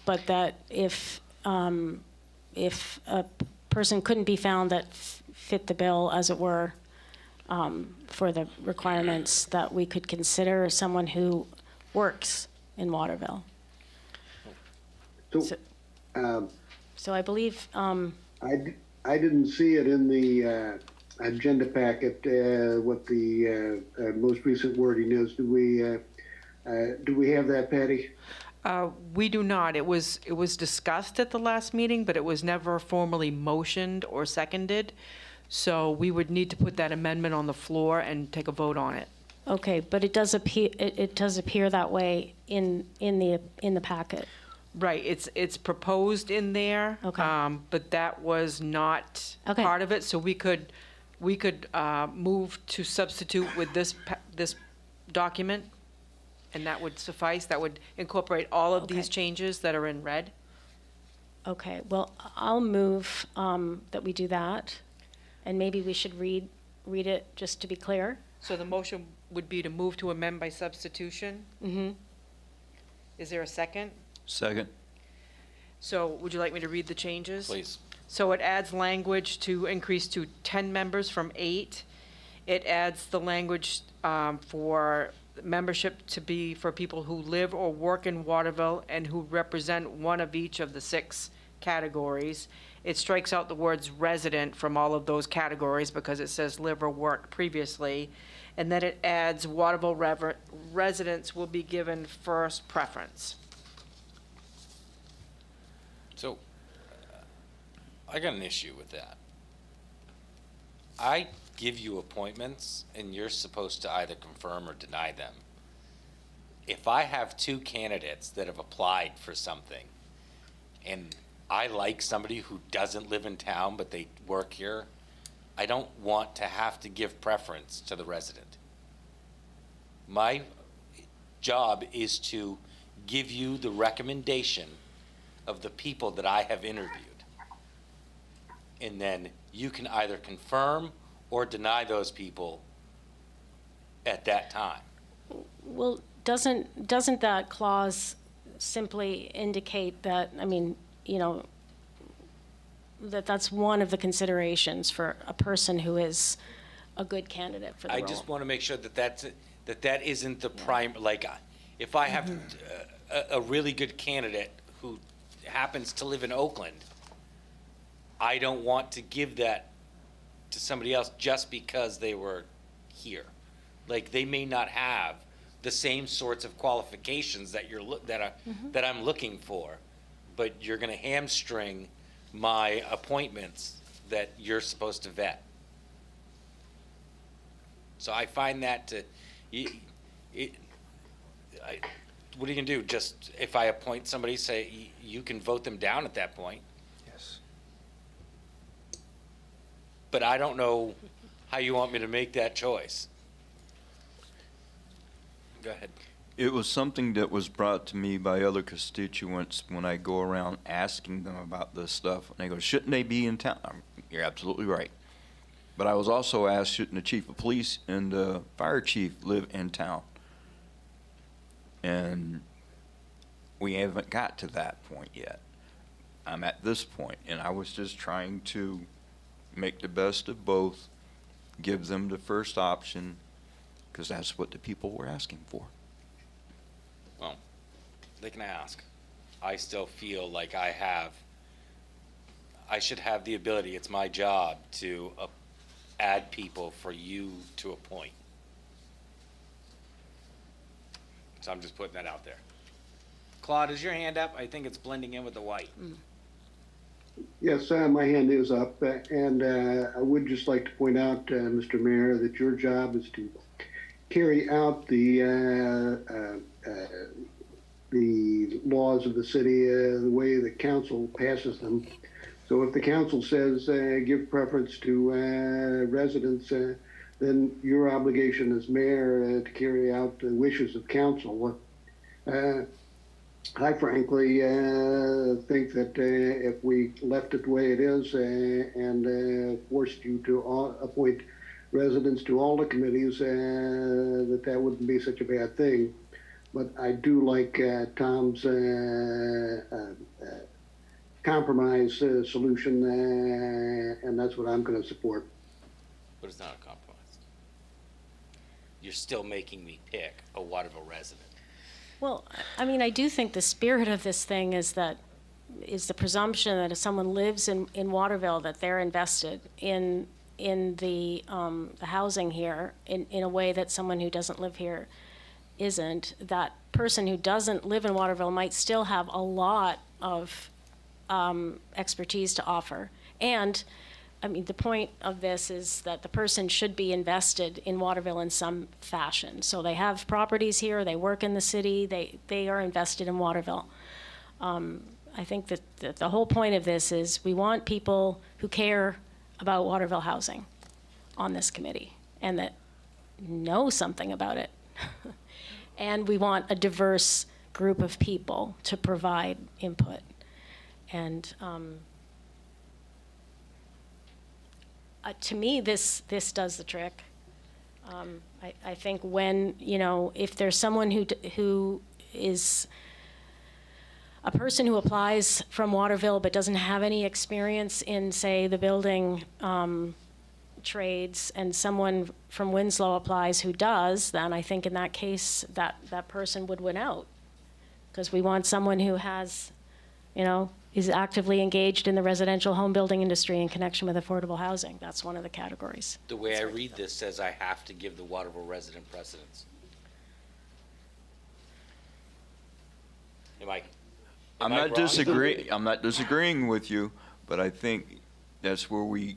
But that if a person couldn't be found that fit the bill, as it were, for the requirements, that we could consider someone who works in Waterville. So I believe, I didn't see it in the agenda packet, what the most recent wording is. Do we have that, Patty? We do not. It was discussed at the last meeting, but it was never formally motioned or seconded. So we would need to put that amendment on the floor and take a vote on it. okay, but it does appear that way in the packet. Right, it's proposed in there. Okay. But that was not Okay. part of it, so we could move to substitute with this document, and that would suffice. That would incorporate all of these Okay. changes that are in red. Okay, well, I'll move that we do that, and maybe we should read it just to be clear. So the motion would be to move to amend by substitution. Mm-hmm. Is there a second? Second. So would you like me to read the changes? Please. So it adds language to increase to 10 members from 8. It adds the language for membership to be for people who live or work in Waterville and who represent one of each of the 6 categories. It strikes out the words resident from all of those categories because it says live or work previously. And then it adds Waterville residents will be given first preference. So, I got an issue with that. I give you appointments, and you're supposed to either confirm or deny them. If I have 2 candidates that have applied for something, and I like somebody who doesn't live in town, but they work here, I don't want to have to give preference to the resident. My job is to give you the recommendation of the people that I have interviewed. And then you can either confirm or deny those people at that time. Well, doesn't that clause simply indicate that, I mean, that's one of the considerations for a person who is a good candidate for the I role? just want to make sure that that isn't the prime, like, if I have a really good candidate who happens to live in Oakland, I don't want to give that to somebody else just because they were here. Like, they may not have the same sorts of qualifications that that I'm looking for, but you're gonna hamstring my appointments that you're supposed to vet. So I find that what are you gonna do? Just, if I appoint somebody, say, you can vote them down at that point? Yes. But I don't know how you want me to make that choice. Go ahead. It was something that was brought to me by other constituents when I go around asking them about this stuff. And they go, shouldn't they be in town? You're absolutely right. But I was also asked, shouldn't the chief of police and the fire chief live in town? And we haven't got to that point yet. I'm at this point, and I was just trying to make the best of both, give them the first option, because that's what the people were asking for. Well, they can ask. I still feel like I should have the ability, it's my job to add people for you to appoint. So I'm just putting that out there. Claude, is your hand up? I think it's blending in with the white. Yes, my hand is up, and I would just like to point out, Mr. Mayor, that your job is to carry out the laws of the city the way the council passes them. So if the council says give preference to residents, then your obligation as mayor to carry out the wishes of council. I frankly think that if we left it the way it is and forced you to appoint residents to all the committees, that wouldn't be such a bad thing. But I do like Tom's compromise solution, and that's what I'm going to support. But it's not a compromise. You're still making me pick a Waterville resident. Well, I mean, I do think the spirit of this thing is the presumption that if someone lives in Waterville, that they're invested in the housing here in a way that someone who doesn't live here isn't. That person who doesn't live in Waterville might still have a lot of expertise to offer. And I mean, the point of this is that the person should be invested in Waterville in some fashion. So they have properties here, they work in the city, they are invested in Waterville. I think that the whole point of this is we want people who care about Waterville housing on this committee and that know something about it. And we want a diverse group of people to provide input. And to me, this does the trick. I think when, if there's someone who is a person who applies from Waterville but doesn't have any experience in, say, the building trades, and someone from Winslow applies who does, then I think in that case that person would win out. Because we want someone who has, is actively engaged in the residential home building industry in connection with affordable housing. That's one of the categories. The way I read this says I have to give the Waterville resident precedence. I'm not disagreeing with you, but I think that's where we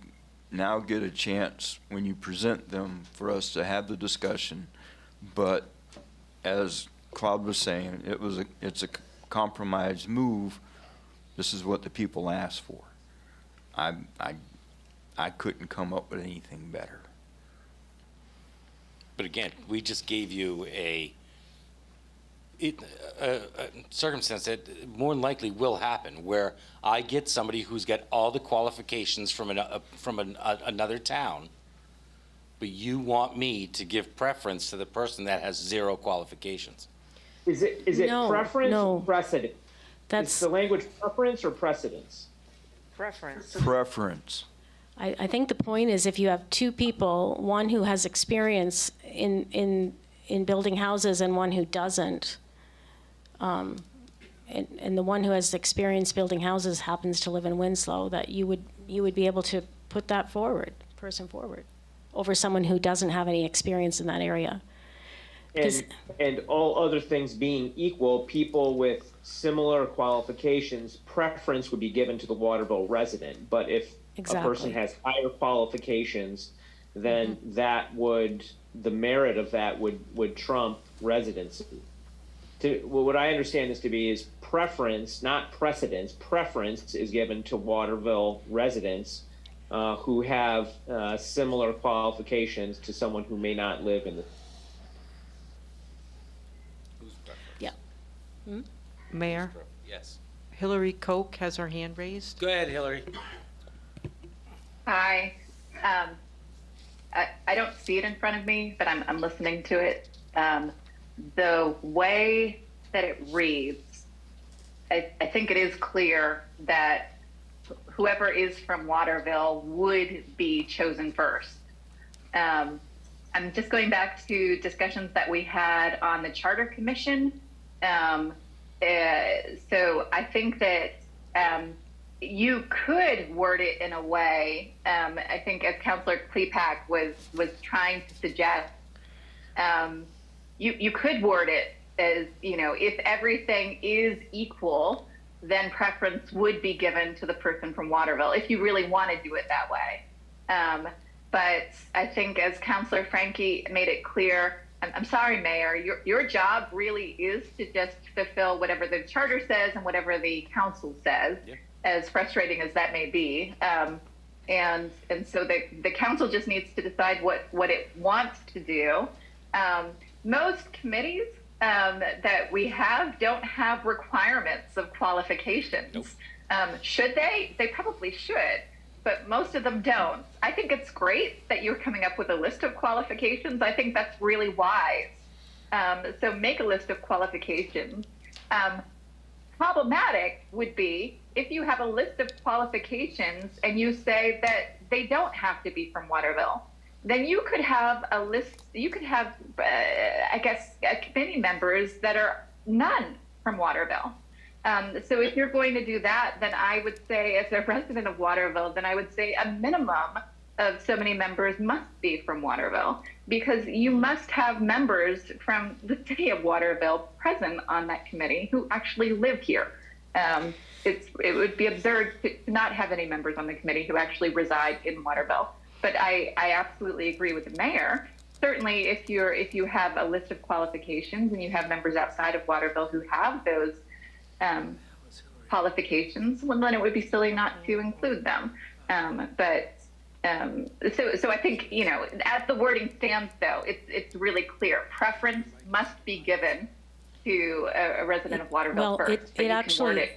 now get a chance when you present them for us to have the discussion. But as Claude was saying, it's a compromise move. This is what the people asked for. I couldn't come up with anything better. But again, we just gave you a circumstance that more than likely will happen, where I get somebody who's got all the qualifications from another town, but you want me to give preference to the person that has zero qualifications. Is it No, preference no. or precedent? Is the language preference or precedence? Preference. I think the point is if you have two people, one who has experience in building houses and one who doesn't, and the one who has experience building houses happens to live in Winslow, that you would be able to put that person forward, over someone who doesn't have any experience in that area. And all other things being equal, people with similar qualifications, preference would be given to the Waterville resident. But if a person Exactly. has higher qualifications, then the merit of that would trump residency. What I understand this to be is preference, not precedence. Preference is given to Waterville residents who have similar qualifications to someone who may not live in the. Yeah. Mayor, Yes. Hillary Koch has her hand raised. Go ahead, Hillary. Hi. I don't see it in front of me, but I'm listening to it. The way that it reads, I think it is clear that whoever is from Waterville would be chosen first. I'm just going back to discussions that we had on the Charter Commission. So I think that you could word it in a way, I think as Councillor Klepak was trying to suggest, you could word it as, if everything is equal, then preference would be given to the person from Waterville, if you really want to do it that way. But I think as Councillor Frankie made it clear, I'm sorry, Mayor, your job really is to just fulfill whatever the charter says and whatever the council says, as frustrating as that may be. And so the council just needs to decide what it wants to do. Most committees that we have don't have requirements of qualifications. Nope. Should they? They probably should, but most of them don't. I think it's great that you're coming up with a list of qualifications. I think that's really wise. So make a list of qualifications. Problematic would be if you have a list of qualifications and you say that they don't have to be from Waterville. Then you could have a list, you could have, committee members that are none from Waterville. So if you're going to do that, then I would say, as a resident of Waterville, then I would say a minimum of so many members must be from Waterville, because you must have members from the city of Waterville present on that committee who actually live here. It would be absurd to not have any members on the committee who actually reside in Waterville. But I absolutely agree with the mayor. Certainly, if you have a list of qualifications and you have members outside of Waterville who have those qualifications, well, then it would be silly not to include them. So I think, as the wording stands, though, it's really clear. Preference must be given to a resident of Waterville first. It actually.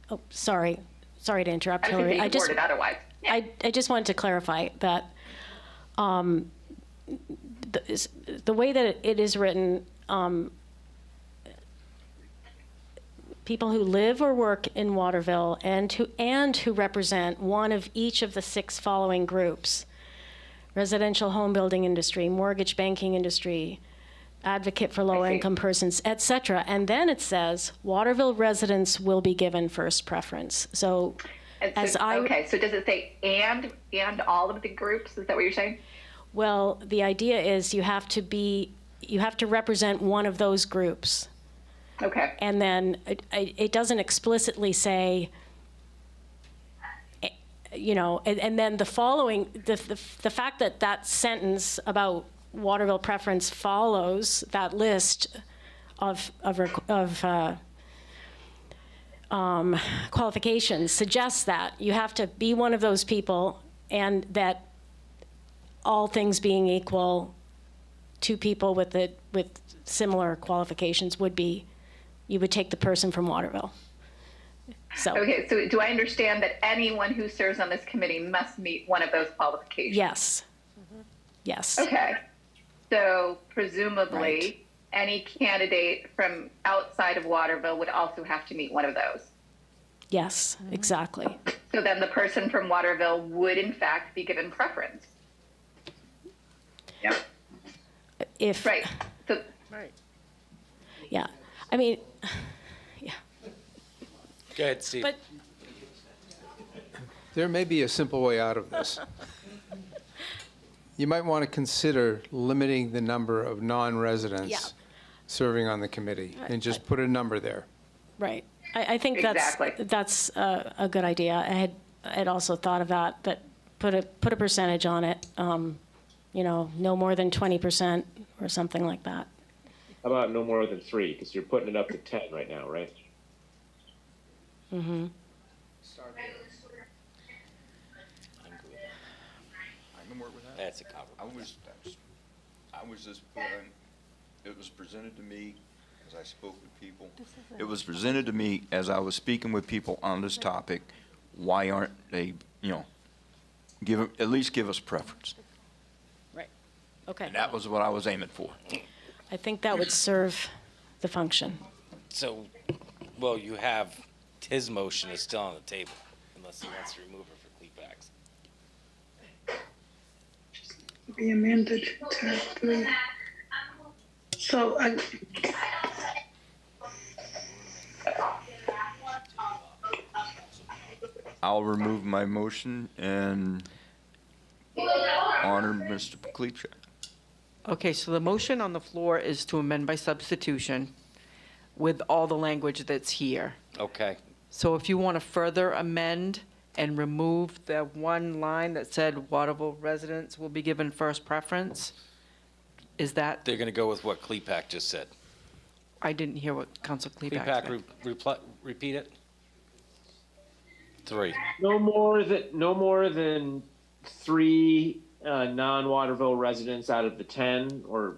Oh, sorry to interrupt, Hillary. I just word it otherwise. Yeah. I just wanted to clarify that the way that it is written, people who live or work in Waterville and who represent one of each of the 6 following groups: residential home building industry, mortgage banking industry, advocate for lower income persons, et cetera. And then it says Waterville residents will be given first preference. So so does it say and all of the groups? Is that what you're saying? Well, the idea is you have to represent one of those groups. Okay. And then it doesn't explicitly say, and then the following, the fact that sentence about Waterville preference follows that list of qualifications suggests that you have to be one of those people, and that all things being equal, 2 people with similar qualifications you would take the person from Waterville. Okay, so do I understand that anyone who serves on this committee must meet one of those qualifications? Yes. Yes. Okay. So presumably, any candidate from outside of Waterville would also have to meet one of those. Yes, exactly. So then the person from Waterville would in fact be given preference. Yeah. Right. So, yeah. I mean, yeah. Go ahead, Steve. But There may be a simple way out of this. You might want to consider limiting the number of Yeah. non-residents serving on the committee, and just put a number there. right, I think that's a good idea. I had also thought of that put a percentage on it. No more than 20% or something like that. How about no more than 3? Because you're putting it up to 10 right now, right? Mm-hmm. I can work with that. That's a cover. I was just putting, it was presented to me as I spoke with people. It was presented to me as I was speaking with people on this topic. Why aren't they, at least give us preference? Right. Okay. And that was what I was aiming for. I think that would serve the function. So, well, you have, his motion is still on the table, unless he wants to remove it for Cleepax. Be amended to 3. So, I'll remove my motion and honor Mr. Peklichek. Okay, so the motion on the floor is to amend by substitution with all the language that's here. Okay. So if you want to further amend and remove the one line that said Waterville residents will be given first preference, is that, They're gonna go with what Cleepac just said. I didn't hear what Council Klepak Cleepac, said. repeat it? 3. No more than 3 non-Waterville residents out of the 10, or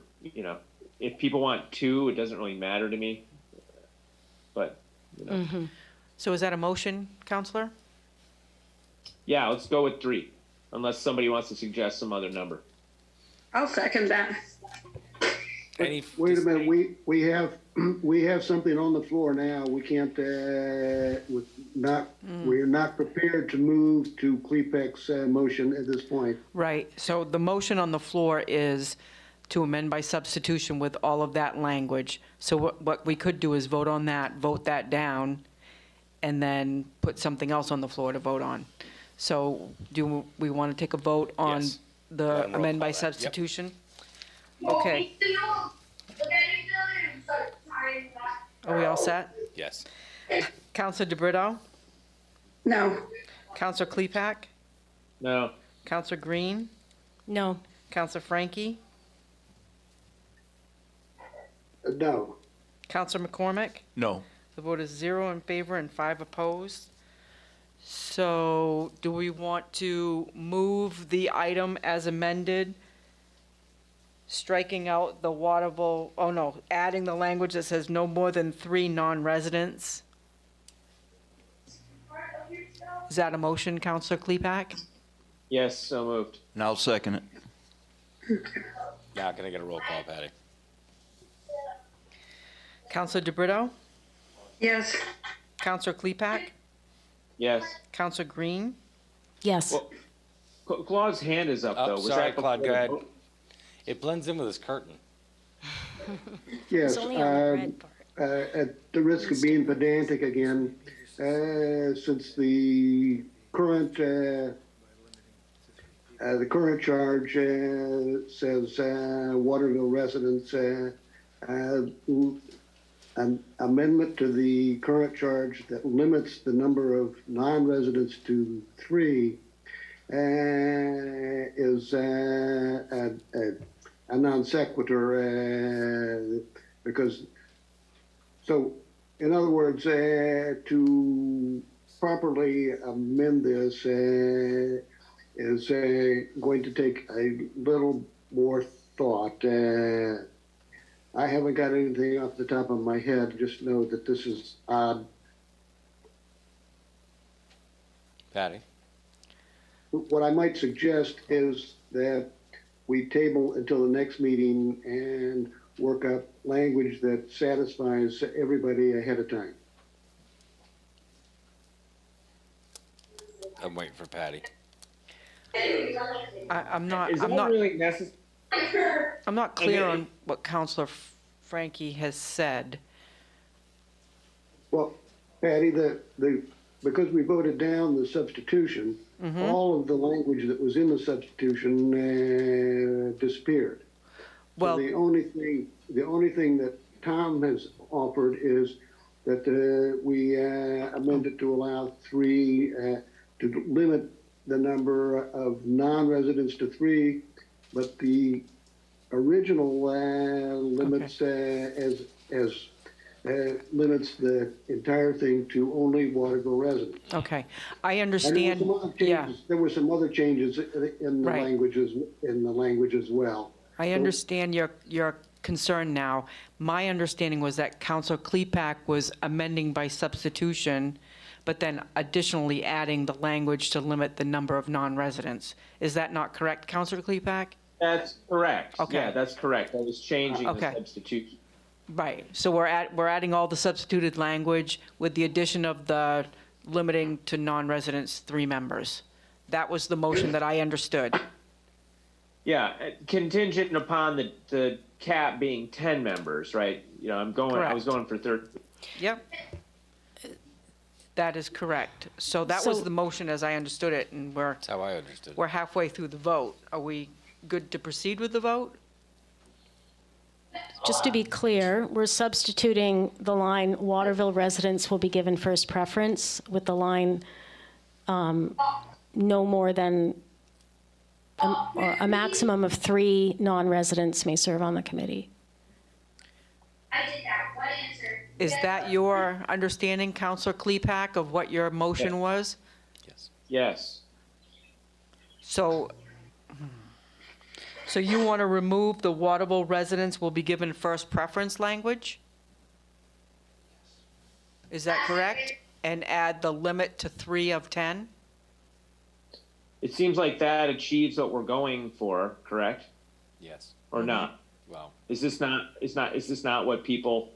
if people want 2, it doesn't really matter to me. But So is that a motion, Counselor? yeah, let's go with 3, unless somebody wants to suggest some other number. I'll second that. Wait a minute, we have something on the floor now. We can't, we're not prepared to move to Klepek's motion at this point. Right, so the motion on the floor is to amend by substitution with all of that language. So what we could do is vote on that, vote that down, and then put something else on the floor to vote on. So do we want to take a vote on Yes. the And roll amend by call that. Yep. substitution? Okay. Are we all set? Yes. Counselor DeBrito? No. Counselor Klepak? No. Counselor Green? No. Counselor Frankie? No. Counselor McCormick? No. The vote is 0 in favor and 5 opposed. So do we want to move the item as amended, striking out the Waterville, adding the language that says no more than 3 non-residents? Is that a motion, Counselor Klepak? Yes, so moved. And I'll second it. Now can I get a roll call, Patty? Counselor DeBrito? Yes. Counselor Klepak? Yes. Counselor Green? Yes. Well, Claude's hand is up, though. Was Sorry, that Claude, go before the ahead. vote? It blends in with his curtain. Yes, It's only on the red part. at the risk of being pedantic again, since the current charge says Waterville residents, an amendment to the current charge that limits the number of non-residents to 3 is a non sequitur, because, so, in other words, to properly amend this is going to take a little more thought. I haven't got anything off the top of my head, just know that this is odd. Patty? What I might suggest is that we table until the next meeting and work up language that satisfies everybody ahead of time. I'm waiting for Patty. I'm not really necessary? I'm not clear on what Counselor Frankie has said. Well, Patty, because we voted down the substitution, all of the language that was in the substitution disappeared. Well- So the only thing that Tom has offered is that we amend it to allow three, to limit the number of non-residents to three, but the original limits limits the entire thing to only Waterville residents. Okay, I And understand, yeah. there were some other changes in the Right. language as well. I understand your concern now. My understanding was that Councilor Klepak was amending by substitution, but then additionally adding the language to limit the number of non-residents. Is that not correct, Councilor Klepak? That's correct. Okay. Yeah, that's correct. I was changing the Okay. substitution. Right, so we're adding all the substituted language with the addition of the limiting to non-residents 3 members. That was the motion that I understood. Yeah, contingent upon the cap being 10 members, right? You know, I was Correct. going for 30. Yep. That is correct. So that was So- the motion as I understood it, and That's how I understood it. we're halfway through the vote. Are we good to proceed with the vote? Just to be clear, we're substituting the line, Waterville residents will be given first preference, with the line, no more than, or a maximum of 3 non-residents may serve on the committee. Is that your understanding, Councilor Klepak, of what your motion was? Yes. So you want to remove the Waterville residents will be given first preference language? Is that correct? And add the limit to 3 of 10? It seems like that achieves what we're going for, correct? Yes. Or not? Well, Is this not what people,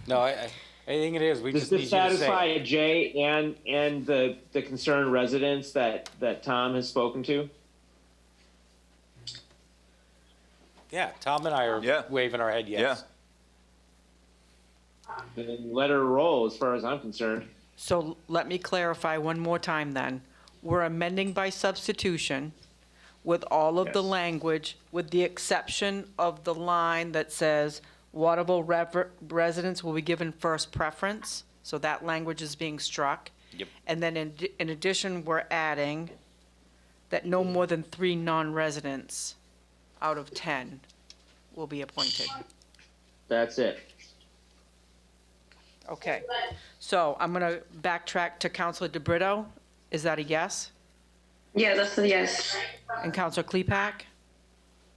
no, I think it is. We does just need this you to satisfy say. Jay and the concerned residents that Tom has spoken to? Yeah, Tom and I are Yeah. waving our head yes. Then let her roll as far as I'm concerned. So let me clarify one more time then. We're amending by substitution with all of the Yes. language, with the exception of the line that says Waterville residents will be given first preference. So that language is being struck. Yep. And then in addition, we're adding that no more than 3 non-residents out of 10 will be appointed. That's it. Okay, so I'm going to backtrack to Councilor DeBrito. Is that a yes? Yeah, that's a yes. And Councilor Klepak?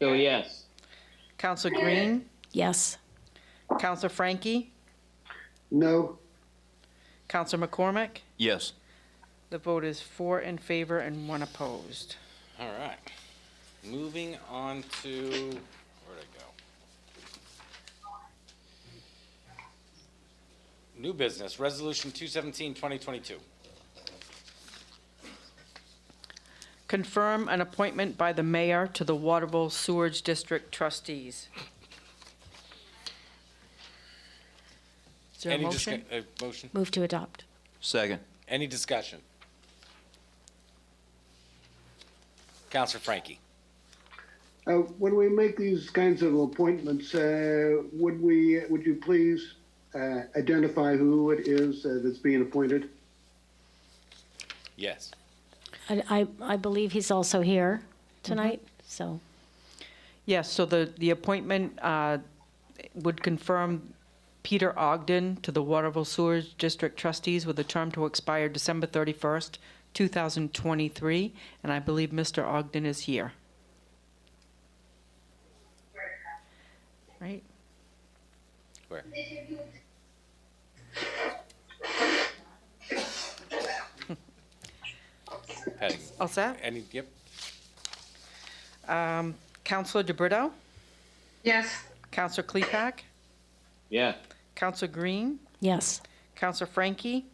So yes. Councilor Green? Yes. Councilor Frankie? No, Councilor McCormick? Yes. The vote is 4 in favor and 1 opposed. All right. Moving on to, where'd I go? New business, Resolution 217, 2022. Confirm an appointment by the mayor to the Waterville Sewerage District trustees. Is there a Any motion? motion? Move to adopt. Second. Any discussion? Counselor Frankie. when we make these kinds of appointments, would you please identify who it is that's being appointed? Yes. I believe he's also here tonight, so. Yes, so the appointment would confirm Peter Ogden to the Waterville Sewerage District trustees with a term to expire December 31st, 2023, and I believe Mr. Ogden is here. Right? Where? Heading. All set? Any, yep. Councilor DeBrito? Yes. Councilor Klepak? Yeah. Councilor Green? Yes. Councilor Frankie?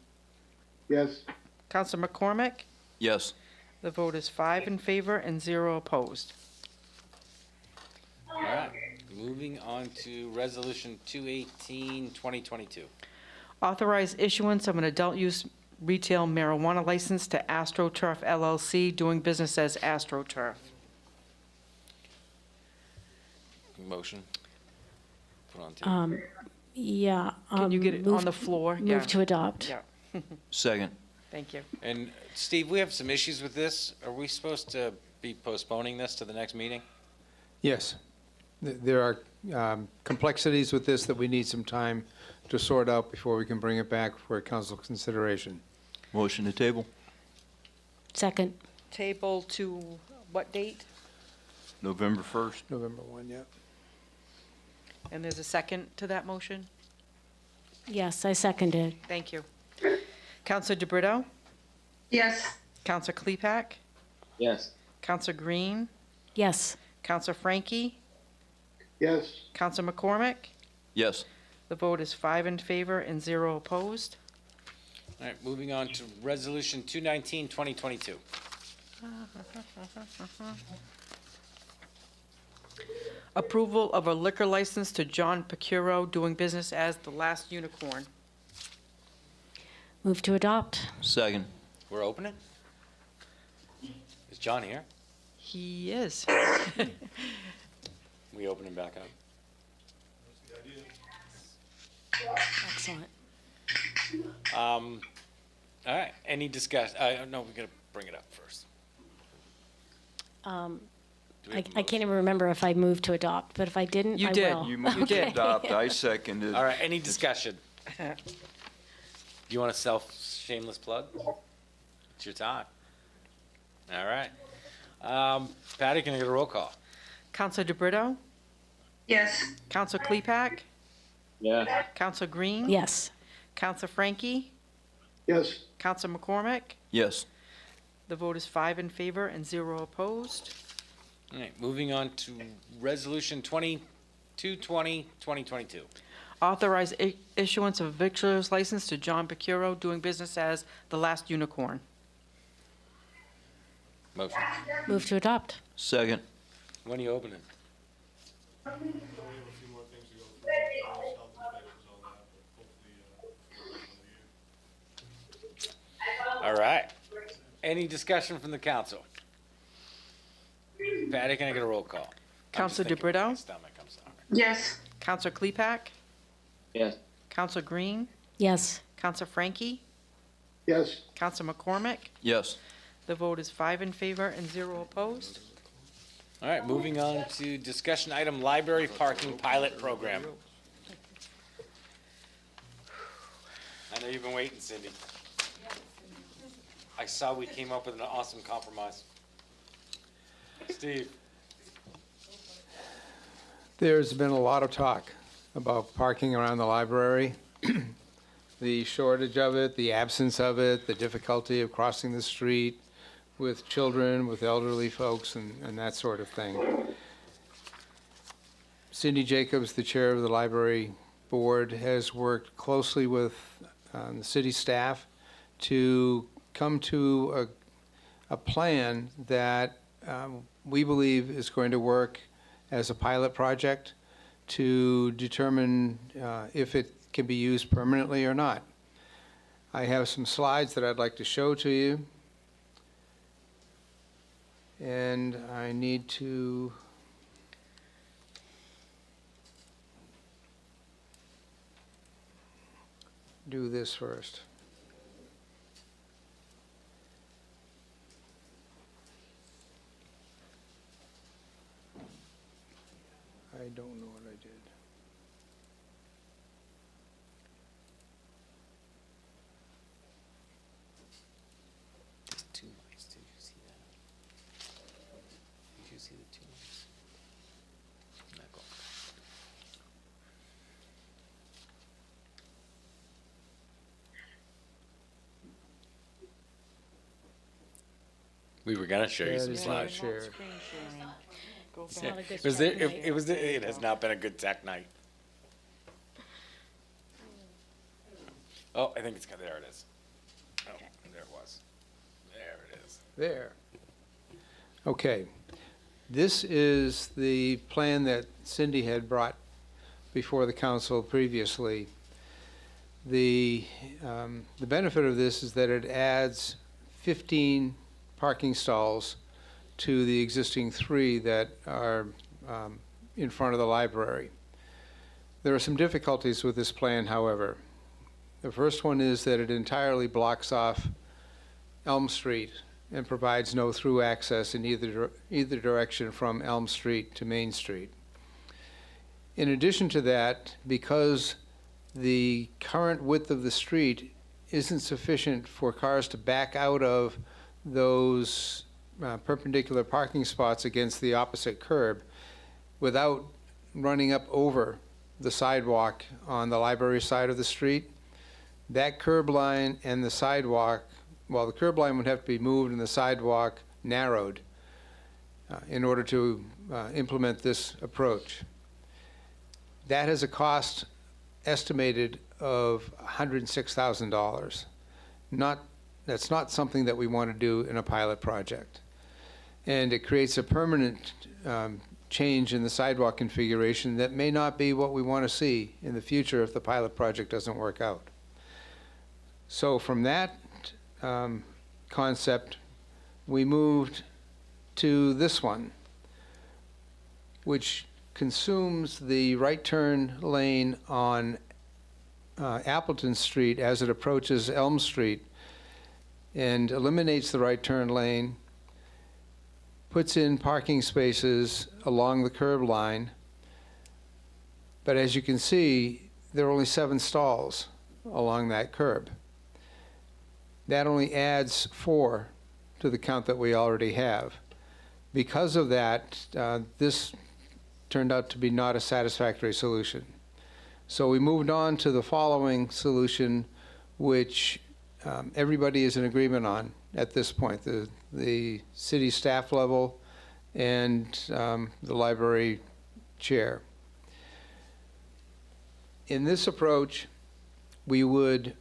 Yes. Councilor McCormick? Yes. The vote is 5 in favor and 0 opposed. All right. Moving on to Resolution 218, 2022. Authorize issuance of an adult use retail marijuana license to AstroTurf LLC, doing business as AstroTurf. Motion. Put on table. Yeah. Can you get it on the floor? Yeah. Move to adopt. Yeah. Second. Thank you. And Steve, we have some issues with this. Are we supposed to be postponing this to the next meeting? Yes. There are complexities with this that we need some time to sort out before we can bring it back for council consideration. Motion to table. Second. Table to what date? November 1st. November 1, yeah. And there's a second to that motion? Yes, I seconded. Thank you. Counselor DeBrito? Yes. Counselor Klepak? Yes. Counselor Green? Yes. Counselor Frankie? Yes. Counselor McCormick? Yes. The vote is 5 in favor and 0 opposed. All right, moving on to Resolution 219, 2022. Approval of a liquor license to John Pacuro, doing business as The Last Unicorn. Move to adopt. Second. We're opening? Is John here? He is. We open him back up. Excellent. All right, any discussion? No, we gotta bring it up first. Do we I have a can't even remember if I moved to adopt, but if I didn't, You I did. will. You moved to adopt. I seconded. All right, any discussion? Do you want a shameless plug? It's your time. All right. Patty, can I get a roll call? Counselor DeBrito? Yes. Counselor Klepak? Yeah. Counselor Green? Yes. Counselor Frankie? Yes. Counselor McCormick? Yes. The vote is 5 in favor and 0 opposed. All right, moving on to Resolution 2220, 2022. Authorize issuance of a victualler's license to John Pacuro, doing business as The Last Unicorn. Motion. Move to adopt. Second. When are you opening? All right. Any discussion from the council? Patty, can I get a roll call? Counselor I'm just thinking with my DeBrito? stomach, I'm sorry. Yes. Counselor Klepak? Yes. Counselor Green? Yes. Counselor Frankie? Yes. Counselor McCormick? Yes. The vote is 5 in favor and 0 opposed. All right, moving on to discussion item, library parking pilot program. I know you've been waiting, Cindy. I saw we came up with an awesome compromise. Steve? There's been a lot of talk about parking around the library, the shortage of it, the absence of it, the difficulty of crossing the street with children, with elderly folks, and that sort of thing. Cindy Jacobs, the chair of the library board, has worked closely with the city staff to come to a plan that we believe is going to work as a pilot project to determine if it can be used permanently or not. I have some slides that I'd like to show to you. And I need to do this first. I don't know what I did. There's two mics, did you see that? Did you see the two mics? No, go. We were gonna show you That some is not slides. shared. It's not a good Was there, tech night. it has not been a good tech night. Oh, I think it's got, there it is. Oh, there it was. There it is. There. Okay. This is the plan that Cindy had brought before the council previously. The benefit of this is that it adds 15 parking stalls to the existing 3 that are in front of the library. There are some difficulties with this plan, however. The first one is that it entirely blocks off Elm Street and provides no through access in either direction from Elm Street to Main Street. In addition to that, because the current width of the street isn't sufficient for cars to back out of those perpendicular parking spots against the opposite curb without running up over the sidewalk on the library side of the street, that curb line and the sidewalk, well, the curb line would have to be moved and the sidewalk narrowed in order to implement this approach. That has a cost estimated of $106,000. That's not something that we want to do in a pilot project. And it creates a permanent change in the sidewalk configuration that may not be what we want to see in the future if the pilot project doesn't work out. So from that concept, we moved to this one, which consumes the right turn lane on Appleton Street as it approaches Elm Street and eliminates the right turn lane, puts in parking spaces along the curb line. But as you can see, there are only 7 stalls along that curb. That only adds 4 to the count that we already have. Because of that, this turned out to be not a satisfactory solution. So we moved on to the following solution, which everybody is in agreement on at this point, the city staff level and the library chair. In this approach, we would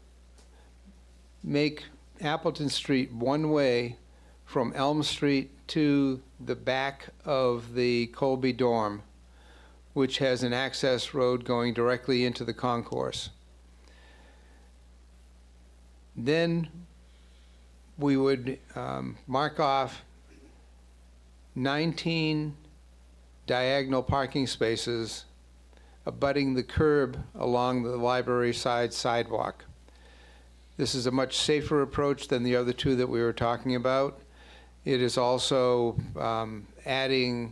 make Appleton Street one way from Elm Street to the back of the Colby dorm, which has an access road going directly into the concourse. Then we would mark off 19 diagonal parking spaces abutting the curb along the library side sidewalk. This is a much safer approach than the other 2 that we were talking about. It is also adding,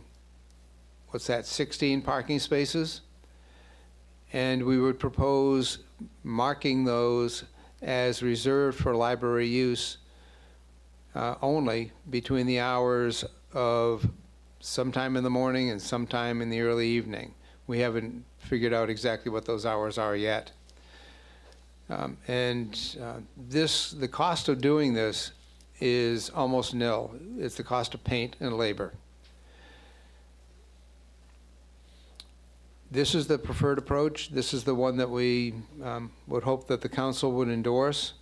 16 parking spaces? And we would propose marking those as reserved for library use only between the hours of sometime in the morning and sometime in the early evening. We haven't figured out exactly what those hours are yet. The cost of doing this is almost nil. It's the cost of paint and labor. This is the preferred approach. This is the one that we would hope that the council would endorse.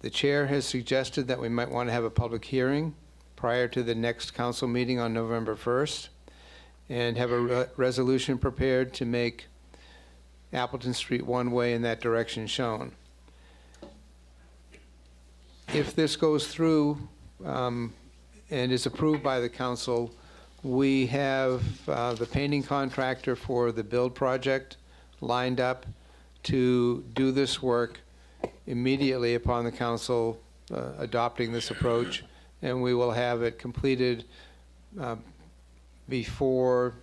The chair has suggested that we might want to have a public hearing prior to the next council meeting on November 1st and have a resolution prepared to make Appleton Street one way in that direction shown. If this goes through and is approved by the council, we have the painting contractor for the build project lined up to do this work immediately upon the council adopting this approach, and we will have it completed before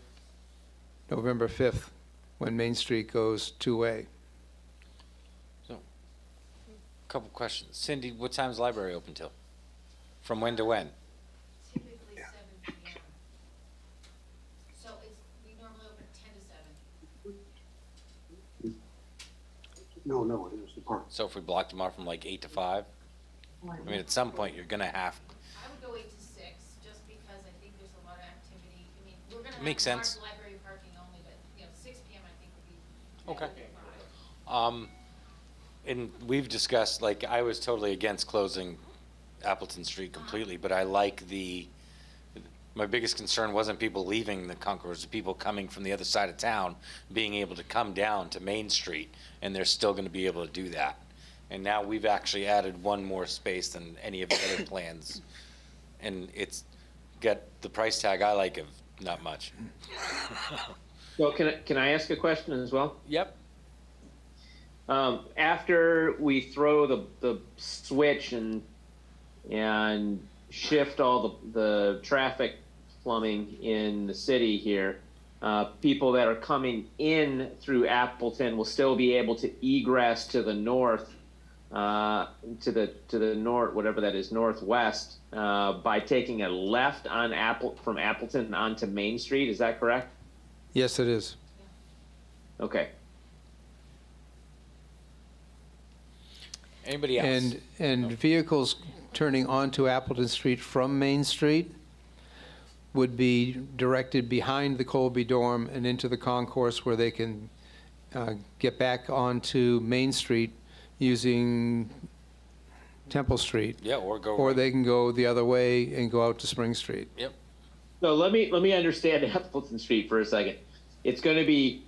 November 5th, when Main Street goes two-way. So, couple questions. Cindy, what time is the library open till? From when to when? Typically 7 p.m. So we normally open 10 to 7. No, it is the park. So if we blocked them off from like 8 to 5? I mean, at some point, you're gonna have, I would go 8 to 6, just because I think there's a lot of activity. I mean, we're gonna have Makes sense. library parking only, but 6 p.m. I think would be. Okay. And we've discussed, like, I was totally against closing Appleton Street completely, but I like the My biggest concern wasn't people leaving the concourse, it was people coming from the other side of town, being able to come down to Main Street, and they're still gonna be able to do that. And now we've actually added one more space than any of the other plans. And it's got the price tag I like of not much. So can I ask a question as well? Yep. After we throw the switch and shift all the traffic plumbing in the city here, people that are coming in through Appleton will still be able to egress to the north, to the north, whatever that is, northwest, by taking a left on from Appleton onto Main Street. Is that correct? Yes, it is. Okay. Anybody else? And vehicles turning onto Appleton Street from Main Street would be directed behind the Colby dorm and into the concourse where they can get back onto Main Street using Temple Street. Yeah, or go. Or they can go the other way and go out to Spring Street. Yep. So let me understand Appleton Street for a second. It's going to be,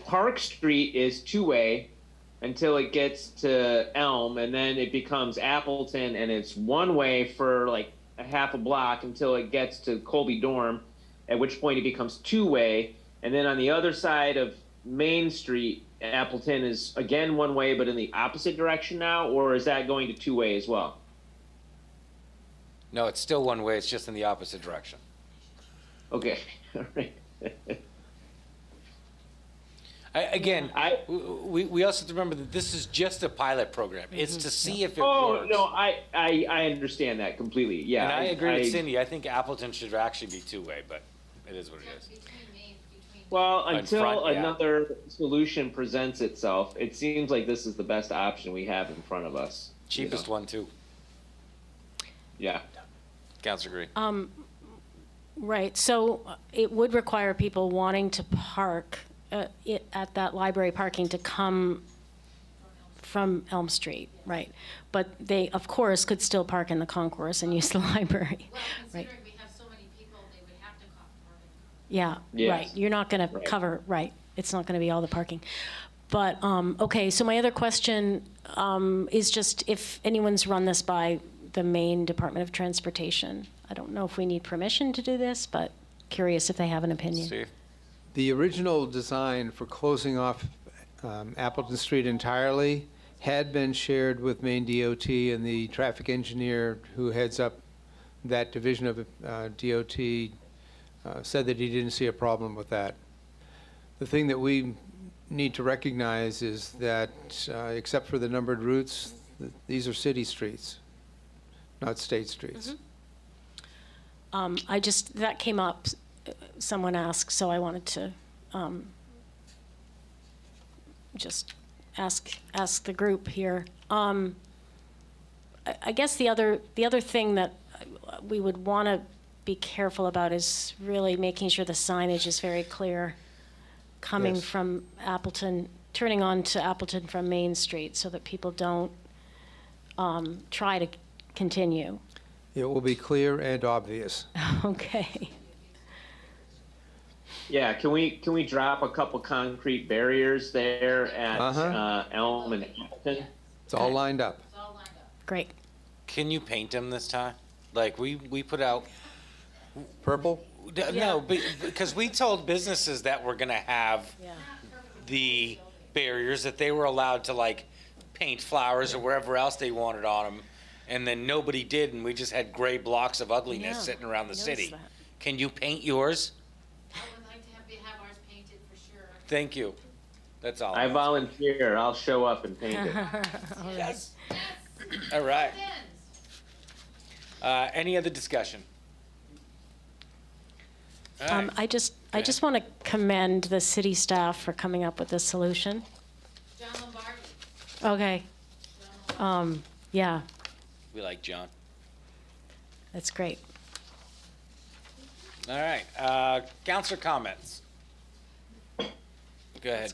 Park Street is two-way until it gets to Elm, and then it becomes Appleton, and it's one way for like a half a block until it gets to Colby Dorm, at which point it becomes two-way, and then on the other side of Main Street, Appleton is again one way, but in the opposite direction now, or is that going to two-way as well? No, it's still one way, it's just in the opposite direction. Okay, all right. We also have to remember that this is just a pilot program. It's to see if it Oh, works. no, I understand that completely, yeah. And I agree with Cindy. I think Appleton should actually be two-way, but it is what it is. Well, In until front, yeah. another solution presents itself, it seems like this is the best option we have in front of us. Cheapest one, too. Yeah. Councilor Green. Right, so it would require people wanting to park at that library parking to come from Elm Street, right? But they, of course, could still park in the concourse and use the library, right? we have so many people, they would have to Yeah, Yes. right, you're not gonna Right. cover, right, it's not gonna be all the parking. But, okay, so my other question is just if anyone's run this by the Maine Department of Transportation. I don't know if we need permission to do this, but curious if they have an opinion. Steve? The original design for closing off Appleton Street entirely had been shared with Maine DOT, and the traffic engineer who heads up that division of DOT said that he didn't see a problem with that. The thing that we need to recognize is that, except for the numbered routes, these are city streets, not state streets. That came up, someone asked, so I wanted to just ask the group here. I guess the other thing that we would want to be careful about is really making sure the signage is very clear coming Yes. from Appleton, turning on to Appleton from Main Street so that people don't try to continue. It will be clear and obvious. Okay. Yeah, can we drop a couple concrete barriers there at Elm and Appleton? It's all lined up. Great. Can you paint them this time? Like, we put out... Purple? No, because we told businesses that we're going to have the barriers, that they were allowed to, like, paint flowers or wherever else they wanted on them, and then nobody did, and we just had gray blocks of ugliness Yeah, sitting around the I city. noticed that. Can you paint yours? I would like to have ours painted for sure. Thank you. That's all. I volunteer, I'll show up and paint it. Yes. All right. Any other discussion? All right. I just want to commend the city staff for coming up with this solution. John Lombardi. Okay. Yeah, We like John. that's great. All right. Counselor comments. Go ahead.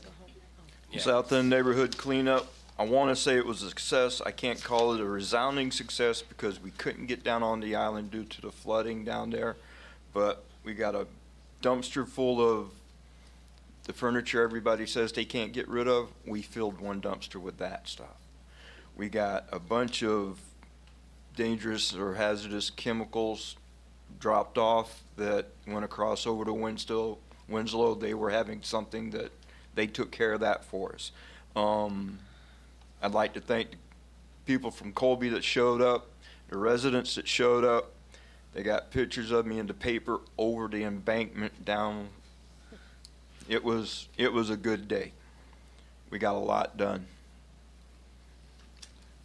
Yeah. South End neighborhood cleanup I want to say it was a success. I can't call it a resounding success because we couldn't get down on the island due to the flooding down there. But we got a dumpster full of the furniture everybody says they can't get rid of. We filled one dumpster with that stuff. We got a bunch of dangerous or hazardous chemicals dropped off that went across over to Winslow. They were having something that they took care of that for us. I'd like to thank the people from Colby that showed up, the residents that showed up. They got pictures of me in the paper over the embankment down. It was a good day. We got a lot done.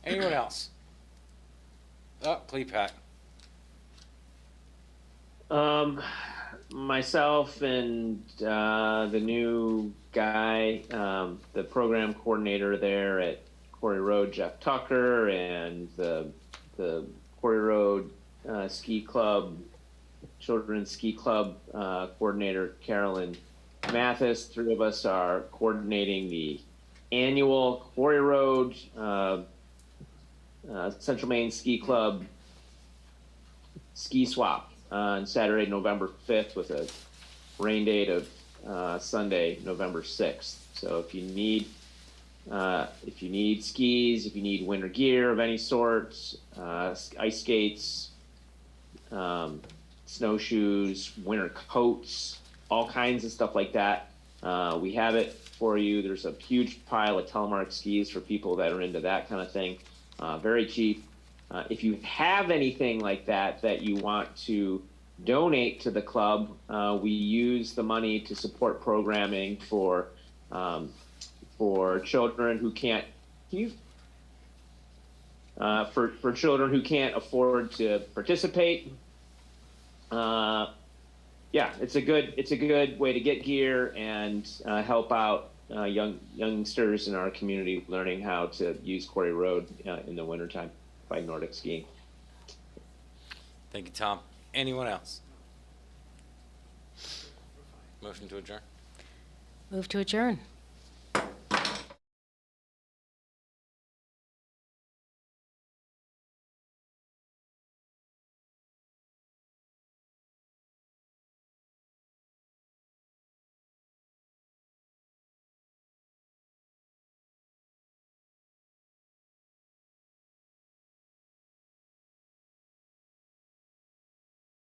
Anyone else? Oh, please, Pat. Myself and the new guy, the program coordinator there at Quarry Road, Jeff Tucker, and the Quarry Road Ski Club, Children's Ski Club coordinator, Carolyn Mathis. Three of us are coordinating the annual Quarry Road Central Maine Ski Club ski swap on Saturday, November 5th, with a rain date of Sunday, November 6th. So if you need skis, if you need winter gear of any sort, ice skates, snowshoes, winter coats, all kinds of stuff like that, we have it for you. There's a huge pile of telemark skis for people that are into that kind of thing. Very cheap. If you have anything like that you want to donate to the club, we use the money to support programming for children who can't. For children who can't afford to participate. Yeah, it's a good way to get gear and help out youngsters in our community learning how to use Quarry Road in the wintertime by Nordic skiing. Thank you, Tom. Anyone else? Motion to adjourn. Move to adjourn.